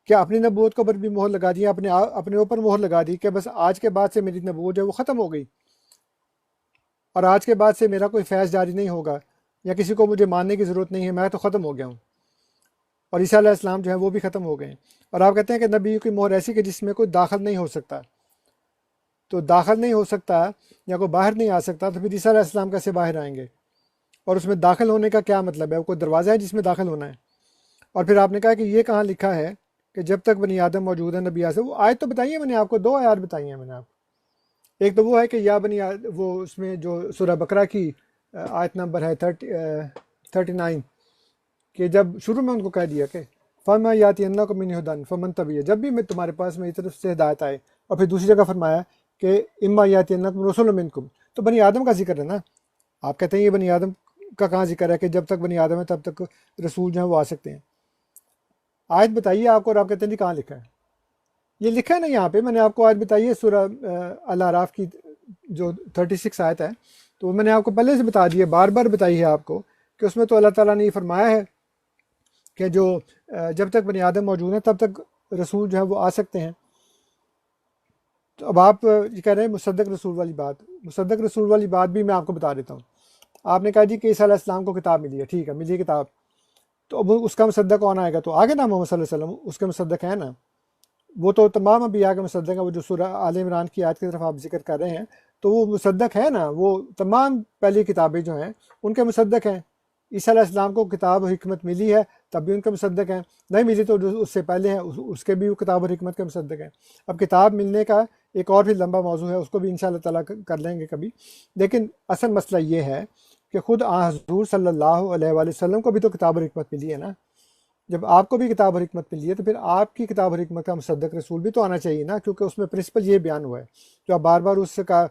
کیا اپنی نبوت کو پر بھی مہر لگا دی، اپنے اوپر مہر لگا دی کہ بس آج کے بعد سے میری نبوت جو ہے وہ ختم ہو گئی، اور آج کے بعد سے میرا کوئی فیض جاری نہیں ہوگا، یا کسی کو مجھے ماننے کی ضرورت نہیں ہے، میں تو ختم ہو گیا ہوں. اور عیسیٰ علیہ السلام جو ہے وہ بھی ختم ہو گئے ہیں. اور آپ کہتے ہیں کہ نبی کی مہر ایسی کہ جس میں کوئی داخل نہیں ہو سکتا. تو داخل نہیں ہو سکتا یا کوئی باہر نہیں آ سکتا، تو پھر عیسیٰ علیہ السلام کیسے باہر آئیں گے؟ اور اس میں داخل ہونے کا کیا مطلب ہے؟ وہ کوئی دروازہ ہے جس میں داخل ہونا ہے؟ اور پھر آپ نے کہا کہ یہ کہاں لکھا ہے کہ جب تک بنی آدم موجود ہے نبی آسے. وہ آیت تو بتائیے، میں نے آپ کو 2 آیات بتائی ہیں میں نے آپ کو. ایک تو وہ ہے کہ یا بنی وہ اس میں جو سورہ بقرہ کی آیت نمبر ہے 39، کہ جب شروع میں ان کو کہہ دیا کہ فَمَا يَأْتِيَنَّكُم مِّنْ هُدًى فَمَن تَبِعَ، جب بھی میں تمہارے پاس میری طرف سے ہدایت آئے. اور پھر دوسری جگہ فرمایا کہ اِمَّا يَأْتِيَنَّكُم رُسُلٌ مِّنكُم، تو بنی آدم کا ذکر ہے نا. آپ کہتے ہیں یہ بنی آدم کا کہاں ذکر ہے کہ جب تک بنی آدم ہے تب تک رسول جو ہیں وہ آ سکتے ہیں؟ آیت بتائیے آپ کو. اور آپ کہتے ہیں جی کہاں لکھا ہے؟ یہ لکھا ہے نا یہاں پہ. میں نے آپ کو آیت بتائی ہے سورہ الاعراف کی جو 36 آیت ہے، تو میں نے آپ کو پہلے سے بتا دی ہے، بار بار بتائی ہے آپ کو، کہ اس میں تو اللہ تعالیٰ نے یہ فرمایا ہے کہ جو جب تک بنی آدم موجود ہیں تب تک رسول جو ہے وہ آ سکتے ہیں. تو اب آپ یہ کہہ رہے ہیں مصدق رسول والی بات. مصدق رسول والی بات بھی میں آپ کو بتا دیتا ہوں. آپ نے کہا جی کہ عیسیٰ علیہ السلام کو کتاب ملی ہے، ٹھیک ہے ملی کتاب، تو اب اس کا مصدق کون آئے گا؟ تو آگے نا محمد صلی اللہ علیہ وسلم اس کے مصدق ہیں نا. وہ تو تمام انبیاء کا مصدق ہے. وہ جو سورہ آل عمران کی آیت کی طرف آپ ذکر کر رہے ہیں تو وہ مصدق ہے نا, وہ تمام پہلی کتابیں جو ہیں ان کے مصدق ہیں. عیسیٰ علیہ السلام کو کتاب و حکمت ملی ہے تب بھی ان کے مصدق ہیں, نہیں ملی تو جو اس سے پہلے ہیں اس کے بھی کتاب و حکمت کے مصدق ہیں. اب کتاب ملنے کا ایک اور بھی لمبا موضوع ہے, اس کو بھی انشاءاللہ تعالیٰ کر لیں گے کبھی. لیکن اصل مسئلہ یہ ہے کہ خود حضور صلی اللہ علیہ وآلہ وسلم کو بھی تو کتاب و حکمت ملی ہے نا. جب آپ کو بھی کتاب و حکمت ملی ہے تو پھر آپ کی کتاب و حکمت کا مصدق رسول بھی تو آنا چاہیے نا, کیونکہ اس میں پرنسپل یہ بیان ہوا ہے جو آپ بار بار اس کا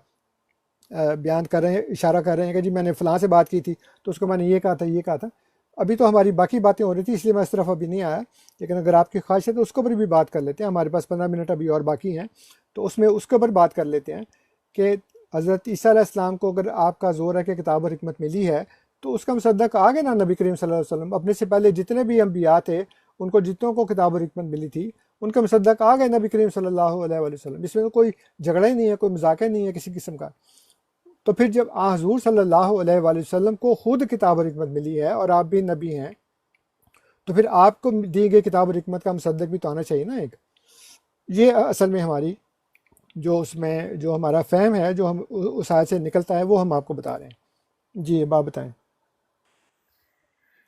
بیان کر رہے ہیں, اشارہ کر رہے ہیں کہ جی میں نے فلاں سے بات کی تھی تو اس کو میں نے یہ کہا تھا یہ کہا تھا. ابھی تو ہماری باقی باتیں ہو رہی تھی اس لیے میں اس طرف ابھی نہیں آیا, لیکن اگر آپ کی خواہش ہے تو اس کے اوپر بھی بات کر لیتے ہیں. ہمارے پاس 15 منٹ ابھی اور باقی ہیں تو اس میں اس کے اوپر بات کر لیتے ہیں کہ حضرت عیسیٰ علیہ السلام کو اگر آپ کا زور ہے کہ کتاب و حکمت ملی ہے تو اس کا مصدق آگے نا نبی کریم صلی اللہ علیہ وسلم. اپنے سے پہلے جتنے بھی انبیاء تھے ان کو جتنوں کو کتاب و حکمت ملی تھی ان کے مصدق آ گئے نبی کریم صلی اللہ علیہ وآلہ وسلم. اس میں تو کوئی جھگڑا ہی نہیں ہے, کوئی مذاق ہی نہیں ہے کسی قسم کا. تو پھر جب حضور صلی اللہ علیہ وآلہ وسلم کو خود کتاب و حکمت ملی ہے اور آپ بھی نبی ہیں تو پھر آپ کو دی گئی کتاب و حکمت کا مصدق بھی تو آنا چاہیے نا ایک. یہ اصل میں ہماری جو اس میں جو ہمارا فہم ہے جو ہم اس آیت سے نکلتا ہے وہ ہم آپ کو بتا رہے ہیں. جی اب آپ بتائیں.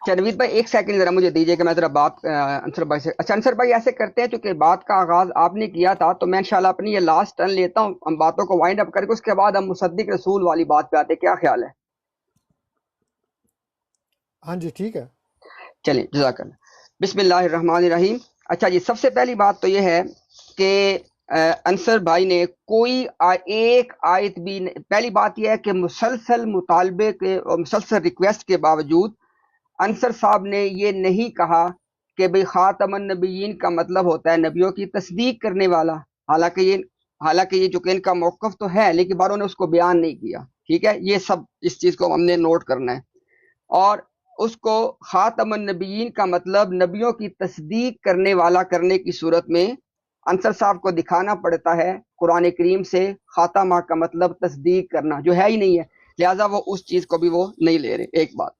نوید بھائی ایک سیکنڈ ذرا مجھے دیجیے کہ میں ذرا بات انصر بھائی سے. اچھا انصر بھائی ایسے کرتے ہیں چونکہ بات کا آغاز آپ نے کیا تھا تو میں انشاءاللہ اپنی یہ لاسٹ ٹرن لیتا ہوں, ہم باتوں کو وائنڈ اپ کر کے اس کے بعد ہم مصدق رسول والی بات پہ آتے ہیں. کیا خیال ہے؟ ہاں جی ٹھیک ہے. چلیں جزاک اللہ. بسم اللہ الرحمن الرحیم. اچھا جی, سب سے پہلی بات تو یہ ہے کہ انصر بھائی نے کوئی ایک آیت بھی, پہلی بات یہ ہے کہ مسلسل مطالبے کے اور مسلسل ریکویسٹ کے باوجود انصر صاحب نے یہ نہیں کہا کہ بھئی خاتم النبیین کا مطلب ہوتا ہے نبیوں کی تصدیق کرنے والا. حالانکہ یہ جو کہ ان کا موقف تو ہے لیکن باروں نے اس کو بیان نہیں کیا. ٹھیک ہے, یہ سب اس چیز کو ہم نے نوٹ کرنا ہے. اور اس کو خاتم النبیین کا مطلب نبیوں کی تصدیق کرنے والا کرنے کی صورت میں انصر صاحب کو دکھانا پڑتا ہے قرآن کریم سے خاتمہ کا مطلب تصدیق کرنا جو ہے ہی نہیں ہے, لہٰذا وہ اس چیز کو بھی وہ نہیں لے رہے. ایک بات.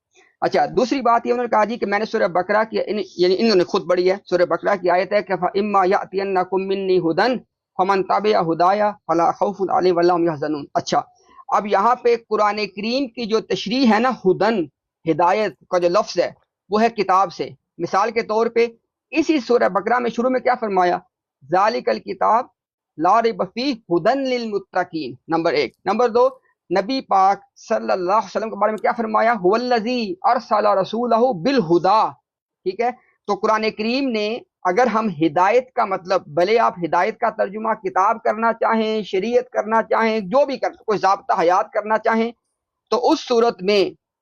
اچھا دوسری بات یہ انہوں نے کہا جی کہ میں نے سورہ بقرہ کی یعنی انہوں نے خود پڑھی ہے, سورہ بقرہ کی آیت ہے کہ فَإِمَّا يَأْتِيَنَّكُم مِّنِّي هُدًى فَمَن تَبِعَ هُدَايَ فَلَا خَوْفٌ عَلَيْهِمْ وَلَا هُمْ يَحْزَنُونَ. اچھا اب یہاں پہ قرآن کریم کی جو تشریح ہے نا, ہدن ہدایت کا جو لفظ ہے وہ ہے کتاب سے. مثال کے طور پہ اسی سورہ بقرہ میں شروع میں کیا فرمایا, ذالک الکتاب لا ریب فیہ ہدن للمتقین. نمبر ایک. نمبر دو, نبی پاک صلی اللہ علیہ وسلم کے بارے میں کیا فرمایا, هو الذی ارسل رسولہ بالہدی. ٹھیک ہے, تو قرآن کریم نے اگر ہم ہدایت کا مطلب, بھلے آپ ہدایت کا ترجمہ کتاب کرنا چاہیں, شریعت کرنا چاہیں, جو بھی کوئی ضابطہ حیات کرنا چاہیں, تو اس صورت میں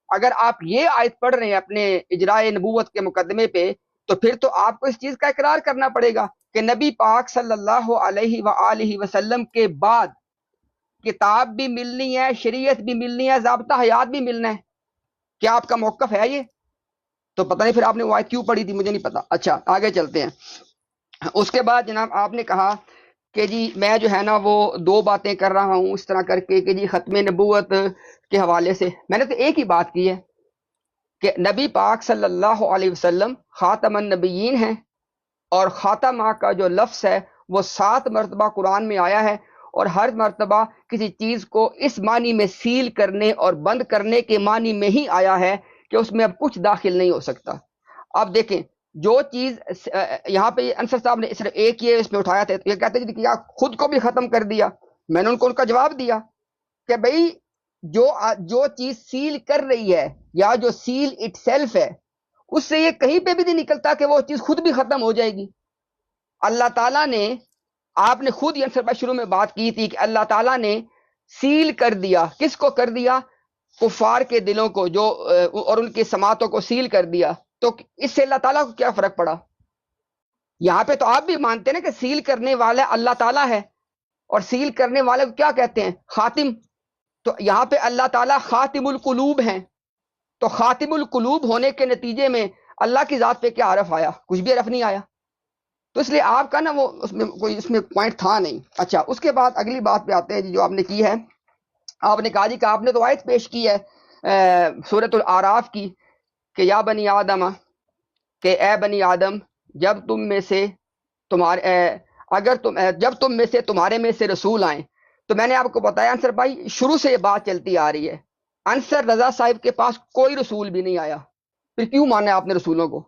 اگر آپ یہ آیت پڑھ رہے ہیں اپنے اجرائے نبوت کے مقدمے پہ تو پھر تو آپ کو اس چیز کا اقرار کرنا پڑے گا کہ نبی پاک صلی اللہ علیہ وآلہ وسلم کے بعد کتاب بھی ملنی ہے, شریعت بھی ملنی ہے, ضابطہ حیات بھی ملنا ہے. کیا آپ کا موقف ہے یہ؟ تو پتہ نہیں پھر آپ نے وہ آیت کیوں پڑھی تھی, مجھے نہیں پتا. اچھا آگے چلتے ہیں. اس کے بعد جناب آپ نے کہا کہ جی میں جو ہے نا وہ دو باتیں کر رہا ہوں اس طرح کر کے کہ جی ختم نبوت کے حوالے سے. میں نے تو ایک ہی بات کی ہے کہ نبی پاک صلی اللہ علیہ وسلم خاتم النبیین ہیں اور خاتمہ کا جو لفظ ہے وہ 7 مرتبہ قرآن میں آیا ہے اور ہر مرتبہ کسی چیز کو اس معنی میں سیل کرنے اور بند کرنے کے معنی میں ہی آیا ہے کہ اس میں اب کچھ داخل نہیں ہو سکتا. اب دیکھیں جو چیز یہاں پہ انصر صاحب نے صرف ایک یہ اس میں اٹھایا تھا, یہ کہتے ہیں کہ خود کو بھی ختم کر دیا. میں نے ان کا جواب دیا کہ بھئی جو چیز سیل کر رہی ہے یا جو سیل اٹ سیلف ہے اس سے یہ کہیں پہ بھی نہیں نکلتا کہ وہ چیز خود بھی ختم ہو جائے گی. اللہ تعالیٰ نے, آپ نے خود یہ انصر شروع میں بات کی تھی کہ اللہ تعالیٰ نے سیل کر دیا. کس کو کر دیا؟ کفار کے دلوں کو, جو اور ان کی سماعتوں کو سیل کر دیا. تو اس سے اللہ تعالیٰ کو کیا فرق پڑا؟ یہاں پہ تو آپ بھی مانتے ہیں کہ سیل کرنے والا اللہ تعالیٰ ہے اور سیل کرنے والے کو کیا کہتے ہیں؟ خاتم. تو یہاں پہ اللہ تعالیٰ خاتم القلوب ہیں, تو خاتم القلوب ہونے کے نتیجے میں اللہ کی ذات پہ کیا حرف آیا؟ کچھ بھی حرف نہیں آیا. تو اس لیے آپ کا نا وہ اس میں پوائنٹ تھا نہیں. اچھا اس کے بعد اگلی بات پہ آتے ہیں جی جو آپ نے کی ہے. آپ نے کہا جی کہ آپ نے تو آیت پیش کی ہے سورۃ الاعراف کی کہ یا بنی آدم, کہ اے بنی آدم, جب تم میں سے اگر جب تم میں سے تمہارے میں سے رسول آئیں، تو میں نے آپ کو بتایا انصر بھائی شروع سے یہ بات چلتی آ رہی ہے، انصر رضا صاحب کے پاس کوئی رسول بھی نہیں آیا، پھر کیوں مانا آپ نے رسولوں کو؟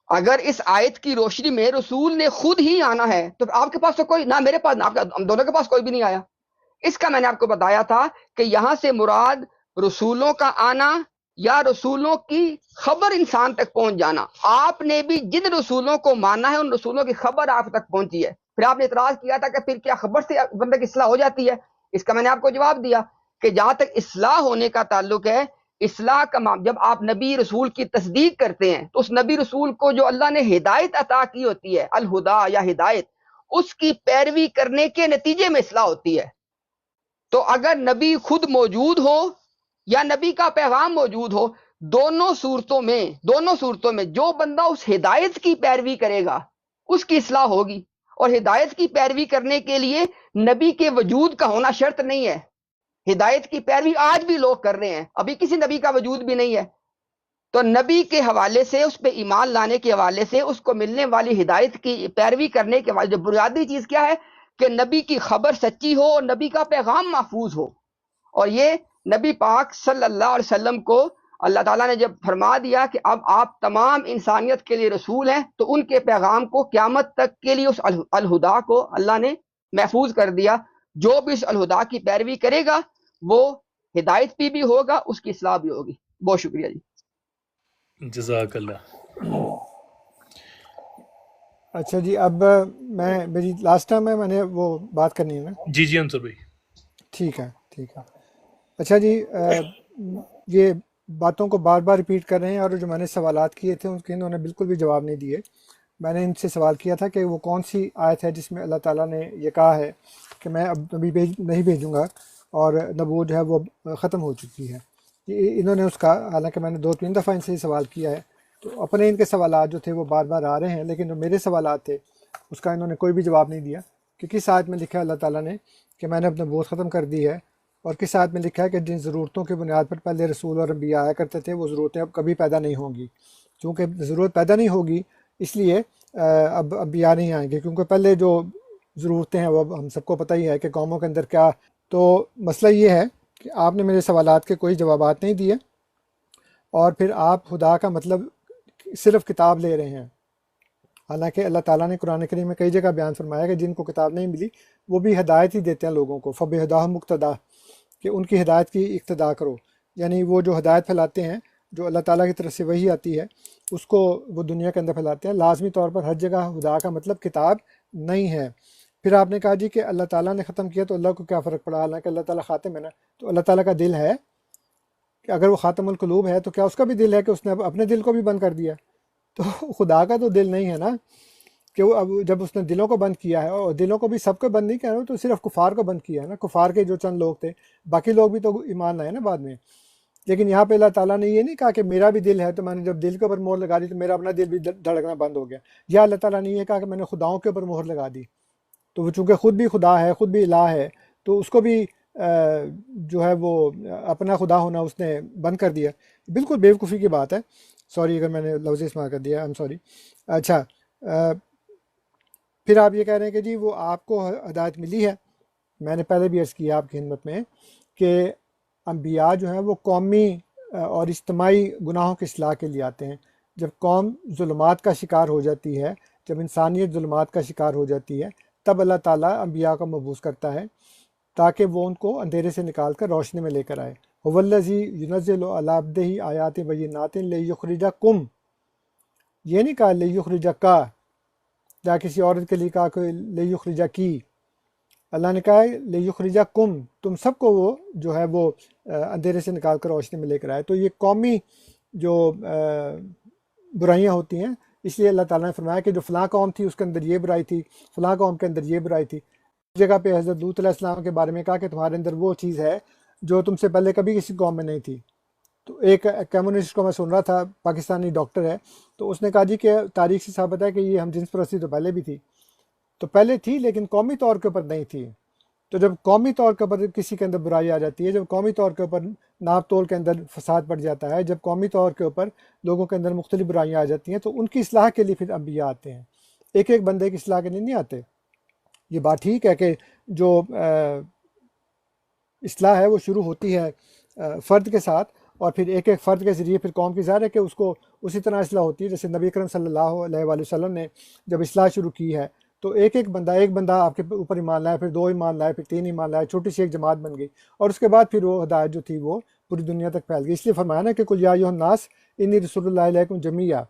اگر اس آیت کی روشنی میں رسول نے خود ہی آنا ہے تو آپ کے پاس تو کوئی، نہ میرے پاس نہ آپ کا، ہم دونوں کے پاس کوئی بھی نہیں آیا۔ اس کا میں نے آپ کو بتایا تھا کہ یہاں سے مراد رسولوں کا آنا یا رسولوں کی خبر انسان تک پہنچ جانا۔ آپ نے بھی جن رسولوں کو مانا ہے ان رسولوں کی خبر آپ تک پہنچی ہے۔ پھر آپ نے اعتراض کیا تھا کہ پھر کیا خبر سے بندے کی اصلاح ہو جاتی ہے؟ اس کا میں نے آپ کو جواب دیا کہ جہاں تک اصلاح ہونے کا تعلق ہے، اصلاح کا جب آپ نبی رسول کی تصدیق کرتے ہیں تو اس نبی رسول کو جو اللہ نے ہدایت عطا کی ہوتی ہے، الہدا یا ہدایت، اس کی پیروی کرنے کے نتیجے میں اصلاح ہوتی ہے۔ تو اگر نبی خود موجود ہو یا نبی کا پیغام موجود ہو، دونوں صورتوں میں جو بندہ اس ہدایت کی پیروی کرے گا اس کی اصلاح ہوگی۔ اور ہدایت کی پیروی کرنے کے لیے نبی کے وجود کا ہونا شرط نہیں ہے۔ ہدایت کی پیروی آج بھی لوگ کر رہے ہیں، ابھی کسی نبی کا وجود بھی نہیں ہے۔ تو نبی کے حوالے سے، اس پہ ایمان لانے کے حوالے سے، اس کو ملنے والی ہدایت کی پیروی کرنے کے حوالے سے بنیادی چیز کیا ہے کہ نبی کی خبر سچی ہو اور نبی کا پیغام محفوظ ہو۔ اور یہ نبی پاک صلی اللہ علیہ وسلم کو اللہ تعالیٰ نے جب فرما دیا کہ اب آپ تمام انسانیت کے لیے رسول ہیں، تو ان کے پیغام کو قیامت تک کے لیے اس الہدا کو اللہ نے محفوظ کر دیا۔ جو بھی اس الہدا کی پیروی کرے گا وہ ہدایت پہ بھی ہوگا، اس کی اصلاح بھی ہوگی۔ بہت شکریہ جی۔ جزاک اللہ۔ اچھا جی، اب میری لاسٹ ٹائم میں نے وہ بات کرنی ہے نا؟ جی جی انصر بھائی، ٹھیک ہے ٹھیک ہے۔ اچھا جی، یہ باتوں کو بار بار ریپیٹ کر رہے ہیں، اور جو میں نے سوالات کیے تھے ان کے انہوں نے بالکل بھی جواب نہیں دیے۔ میں نے ان سے سوال کیا تھا کہ وہ کون سی آیت ہے جس میں اللہ تعالیٰ نے یہ کہا ہے کہ میں اب نبی نہیں بھیجوں گا اور نبوت جو ہے وہ ختم ہو چکی ہے۔ انہوں نے اس کا، حالانکہ میں نے 2-3 دفعہ ان سے یہ سوال کیا ہے، تو اپنے ان کے سوالات جو تھے وہ بار بار آ رہے ہیں، لیکن جو میرے سوالات تھے اس کا انہوں نے کوئی بھی جواب نہیں دیا کہ کس آیت میں لکھا ہے اللہ تعالیٰ نے کہ میں نے اپنا نبوت ختم کر دی ہے، اور کس آیت میں لکھا ہے کہ جن ضرورتوں کی بنیاد پر پہلے رسول اور انبیاء آیا کرتے تھے وہ ضرورتیں اب کبھی پیدا نہیں ہوں گی۔ چونکہ ضرورت پیدا نہیں ہوگی اس لیے اب انبیاء نہیں آئیں گے، کیونکہ پہلے جو ضرورتیں ہیں وہ ہم سب کو پتہ ہی ہے کہ قوموں کے اندر کیا۔ تو مسئلہ یہ ہے کہ آپ نے میرے سوالات کے کوئی جوابات نہیں دیے، اور پھر آپ خدا کا مطلب صرف کتاب لے رہے ہیں، حالانکہ اللہ تعالیٰ نے قرآن کریم میں کئی جگہ بیان فرمایا کہ جن کو کتاب نہیں ملی وہ بھی ہدایت ہی دیتے ہیں لوگوں کو، فَبِہُداہُم مُقْتَدَیٰ، کہ ان کی ہدایت کی اقتداء کرو۔ یعنی وہ جو ہدایت پھیلاتے ہیں، جو اللہ تعالیٰ کی طرف سے وحی آتی ہے، اس کو وہ دنیا کے اندر پھیلاتے ہیں۔ لازمی طور پر ہر جگہ خدا کا مطلب کتاب نہیں ہے۔ پھر آپ نے کہا جی کہ اللہ تعالیٰ نے ختم کیا تو اللہ کو کیا فرق پڑا، حالانکہ اللہ تعالیٰ خاتم ہے نا۔ تو اللہ تعالیٰ کا دل ہے کہ اگر وہ خاتم القلوب ہے تو کیا اس کا بھی دل ہے کہ اس نے اپنے دل کو بھی بند کر دیا؟ تو خدا کا تو دل نہیں ہے نا، کہ وہ اب جب اس نے دلوں کو بند کیا ہے، اور دلوں کو بھی سب کو بند نہیں کیا ہے، تو صرف کفار کو بند کیا ہے نا، کفار کے جو چند لوگ تھے، باقی لوگ بھی تو ایمان لائے نا بعد میں۔ لیکن یہاں پہ اللہ تعالیٰ نے یہ نہیں کہا کہ میرا بھی دل ہے تو میں نے جب دل کے اوپر مہر لگا دی تو میرا اپنا دل بھی دھڑکنا بند ہو گیا، یا اللہ تعالیٰ نے یہ کہا کہ میں نے خداؤں کے اوپر مہر لگا دی۔ تو وہ چونکہ خود بھی خدا ہے، خود بھی الہ ہے، تو اس کو بھی جو ہے وہ اپنا خدا ہونا اس نے بند کر دیا۔ بالکل بیوقوفی کی بات ہے، سوری اگر میں نے لفظ استعمال کر دیا، ایم سوری۔ اچھا، پھر آپ یہ کہہ رہے ہیں کہ جی وہ آپ کو ہدایت ملی ہے۔ میں نے پہلے بھی عرض کیا آپ کی خدمت میں کہ انبیاء جو ہیں وہ قومی اور اجتماعی گناہوں کی اصلاح کے لیے آتے ہیں۔ جب قوم ظلمات کا شکار ہو جاتی ہے، جب انسانیت ظلمات کا شکار ہو جاتی ہے، تب اللہ تعالیٰ انبیاء کو مبعوث کرتا ہے تاکہ وہ ان کو اندھیرے سے نکال کر روشنی میں لے کر آئے۔ هو الذی ینزل علی عبدہ آیات بینات لیخرجکم، یہ نہیں کہا لیخرجکا، یا کسی عورت کے لیے کہا کہ لیخرجکی، اللہ نے کہا ہے لیخرجکم، تم سب کو وہ جو ہے وہ اندھیرے سے نکال کر روشنی میں لے کر آئے۔ تو یہ قومی جو برائیاں ہوتی ہیں، اس لیے اللہ تعالیٰ نے فرمایا کہ جو فلاں قوم تھی اس کے اندر یہ برائی تھی، فلاں قوم کے اندر یہ برائی تھی۔ اس جگہ پہ حضرت لوط علیہ السلام کے بارے میں کہا کہ تمہارے اندر وہ چیز ہے جو تم سے پہلے کبھی کسی قوم میں نہیں تھی۔ تو ایک کمیونسٹ کو میں سن رہا تھا، پاکستانی ڈاکٹر ہے، تو اس نے کہا جی کہ تاریخ سے ثابت ہے کہ یہ ہم جنس پرستی تو پہلے بھی تھی، تو پہلے تھی لیکن قومی طور کے اوپر نہیں تھی۔ تو جب قومی طور کے اوپر کسی کے اندر برائی آ جاتی ہے، جب قومی طور کے اوپر ناپ تول کے اندر فساد پڑ جاتا ہے، جب قومی طور کے اوپر لوگوں کے اندر مختلف برائیاں آ جاتی ہیں، تو ان کی اصلاح کے لیے پھر انبیاء آتے ہیں۔ ایک ایک بندے کی اصلاح کے لیے نہیں آتے۔ یہ بات ٹھیک ہے کہ جو اصلاح ہے وہ شروع ہوتی ہے فرد کے ساتھ، اور پھر ایک ایک فرد کے ذریعے پھر قوم کی، ظاہر ہے کہ اس کو اسی طرح اصلاح ہوتی ہے جیسے نبی اکرم صلی اللہ علیہ وآلہ وسلم نے جب اصلاح شروع کی ہے تو ایک بندہ آپ کے اوپر ایمان لائے، پھر 2 ایمان لائے، پھر 3 ایمان لائے، چھوٹی سی ایک جماعت بن گئی، اور اس کے بعد پھر وہ ہدایت جو تھی وہ پوری دنیا تک پھیل گئی. اس لیے فرمایا نا کہ قل یا ایھا الناس انی رسول اللہ علیکم جمیعا،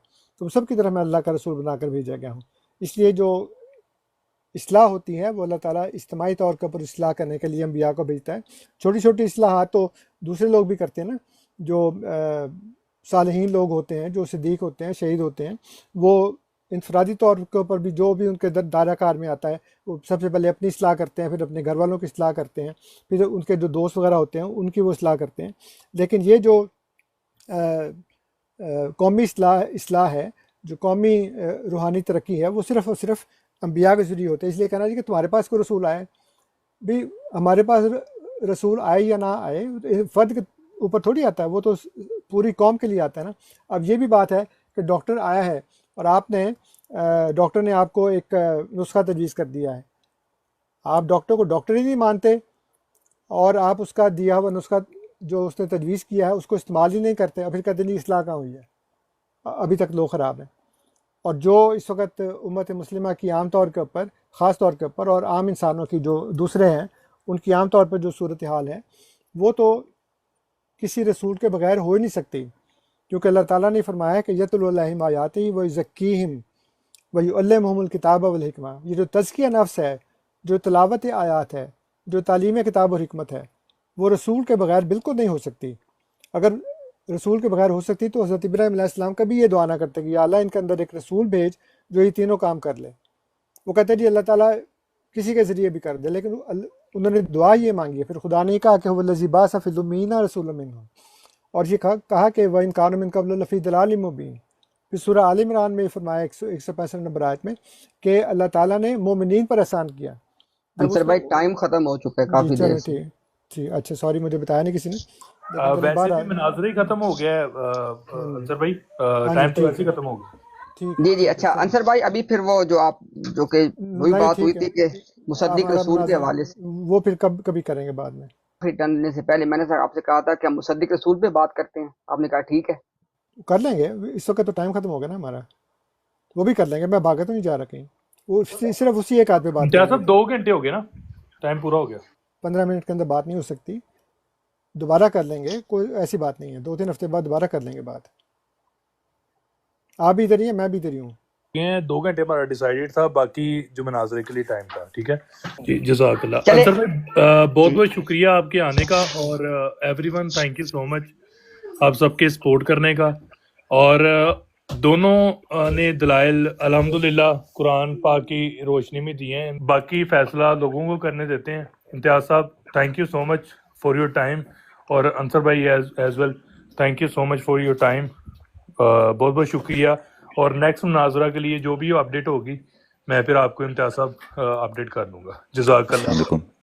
تم سب کی طرف میں اللہ کا رسول بنا کر بھیجا گیا ہوں. اس لیے جو اصلاح ہوتی ہے وہ اللہ تعالیٰ اجتماعی طور کے اوپر اصلاح کرنے کے لیے انبیاء کو بھیجتا ہے. چھوٹی چھوٹی اصلاحات تو دوسرے لوگ بھی کرتے ہیں نا، جو صالحین لوگ ہوتے ہیں، جو صدیق ہوتے ہیں، شہید ہوتے ہیں، وہ انفرادی طور کے اوپر بھی جو بھی ان کے دائرہ کار میں آتا ہے وہ سب سے پہلے اپنی اصلاح کرتے ہیں، پھر اپنے گھر والوں کی اصلاح کرتے ہیں، پھر ان کے جو دوست وغیرہ ہوتے ہیں ان کی وہ اصلاح کرتے ہیں. لیکن یہ جو قومی اصلاح ہے، جو قومی روحانی ترقی ہے، وہ صرف اور صرف انبیاء کے ذریعے ہوتے ہیں. اس لیے کہنا جی کہ تمہارے پاس کوئی رسول آئے، بھی ہمارے پاس رسول آئے یا نہ آئے فرد کے اوپر تھوڑی آتا ہے، وہ تو پوری قوم کے لیے آتا ہے نا. اب یہ بھی بات ہے کہ ڈاکٹر آیا ہے اور ڈاکٹر نے آپ کو ایک نسخہ تجویز کر دیا ہے، آپ ڈاکٹر کو ڈاکٹر ہی نہیں مانتے اور آپ اس کا دیا ہوا نسخہ جو اس نے تجویز کیا ہے اس کو استعمال ہی نہیں کرتے، اور پھر کہتے نہیں اصلاح کہاں ہوئی ہے، ابھی تک لوگ خراب ہیں. اور جو اس وقت امت مسلمہ کی عام طور کے اوپر، خاص طور کے اوپر، اور عام انسانوں کی جو دوسرے ہیں ان کی عام طور پر جو صورتحال ہے، وہ تو کسی رسول کے بغیر ہو ہی نہیں سکتی، کیونکہ اللہ تعالیٰ نے فرمایا ہے کہ یتلو علیہم آیاتہ ویزکیہم ویعلمہم الکتاب والحکمہ. یہ جو تزکیہ نفس ہے، جو تلاوت آیات ہے، جو تعلیم کتاب اور حکمت ہے، وہ رسول کے بغیر بالکل نہیں ہو سکتی. اگر رسول کے بغیر ہو سکتی تو حضرت ابراہیم علیہ السلام کبھی یہ دعا نہ کرتے کہ یا اللہ ان کے اندر ایک رسول بھیج جو یہ تینوں کام کر لے. وہ کہتے جی اللہ تعالیٰ کسی کے ذریعے بھی کر دے، لیکن انہوں نے دعا یہ مانگی ہے. پھر خدا نے کہا کہ هو الذی بعث فی الامین رسولا منہم، اور یہ کہا کہ وَإِن كَانُوا مِن قَبْلُ لَفِي ضَلَالٍ مُبِينٍ. پھر سورہ آل عمران میں فرمایا 165 نمبر آیت میں کہ اللہ تعالیٰ نے مومنین پر احسان کیا. انصر بھائی ٹائم ختم ہو چکا ہے کافی دیر سے. ٹھیک، اچھا سوری مجھے بتایا نہیں کسی نے. ویسے بھی مناظرہ ہی ختم ہو گیا ہے انصر بھائی، ٹائم تو ویسے ہی ختم ہو گیا. جی اچھا انصر بھائی، ابھی پھر وہ جو آپ جو کہ وہی بات ہوئی تھی کہ مصدق رسول کے حوالے سے، وہ پھر کبھی کریں گے بعد میں. ریٹرن سے پہلے میں نے آپ سے کہا تھا کہ ہم مصدق رسول پہ بات کرتے ہیں، آپ نے کہا ٹھیک ہے کر لیں گے. اس وقت تو ٹائم ختم ہو گیا نا ہمارا، وہ بھی کر لیں گے. میں بھاگا تو نہیں جا رہا کہیں، وہ صرف اسی ایک آدھ پہ بات کیا صاحب 2 گھنٹے ہو گئے نا، ٹائم پورا ہو گیا. 15 منٹ کے اندر بات نہیں ہو سکتی، دوبارہ کر لیں گے، کوئی ایسی بات نہیں ہے. 2-3 ہفتے بعد دوبارہ کر لیں گے بات. آپ بھی ادھر ہی ہیں، میں بھی ادھر ہی ہوں. 2 گھنٹے ہمارا ڈیسائیڈڈ تھا، باقی جو مناظرے کے لیے ٹائم تھا. ٹھیک ہے جی، جزاک اللہ. انصر بھائی بہت بہت شکریہ آپ کے آنے کا، اور everyone thank you so much آپ سب کے سپورٹ کرنے کا. اور دونوں نے دلائل الحمدللہ قرآن پاک کی روشنی میں دیے ہیں، باقی فیصلہ لوگوں کو کرنے دیتے ہیں. امتیاز صاحب thank you so much for your time, اور انصر بھائی as well thank you so much for your time. بہت بہت شکریہ. اور نیکسٹ مناظرہ کے لیے جو بھی اپڈیٹ ہوگی میں پھر آپ کو امتیاز صاحب اپڈیٹ کر دوں گا. جزاک اللہ.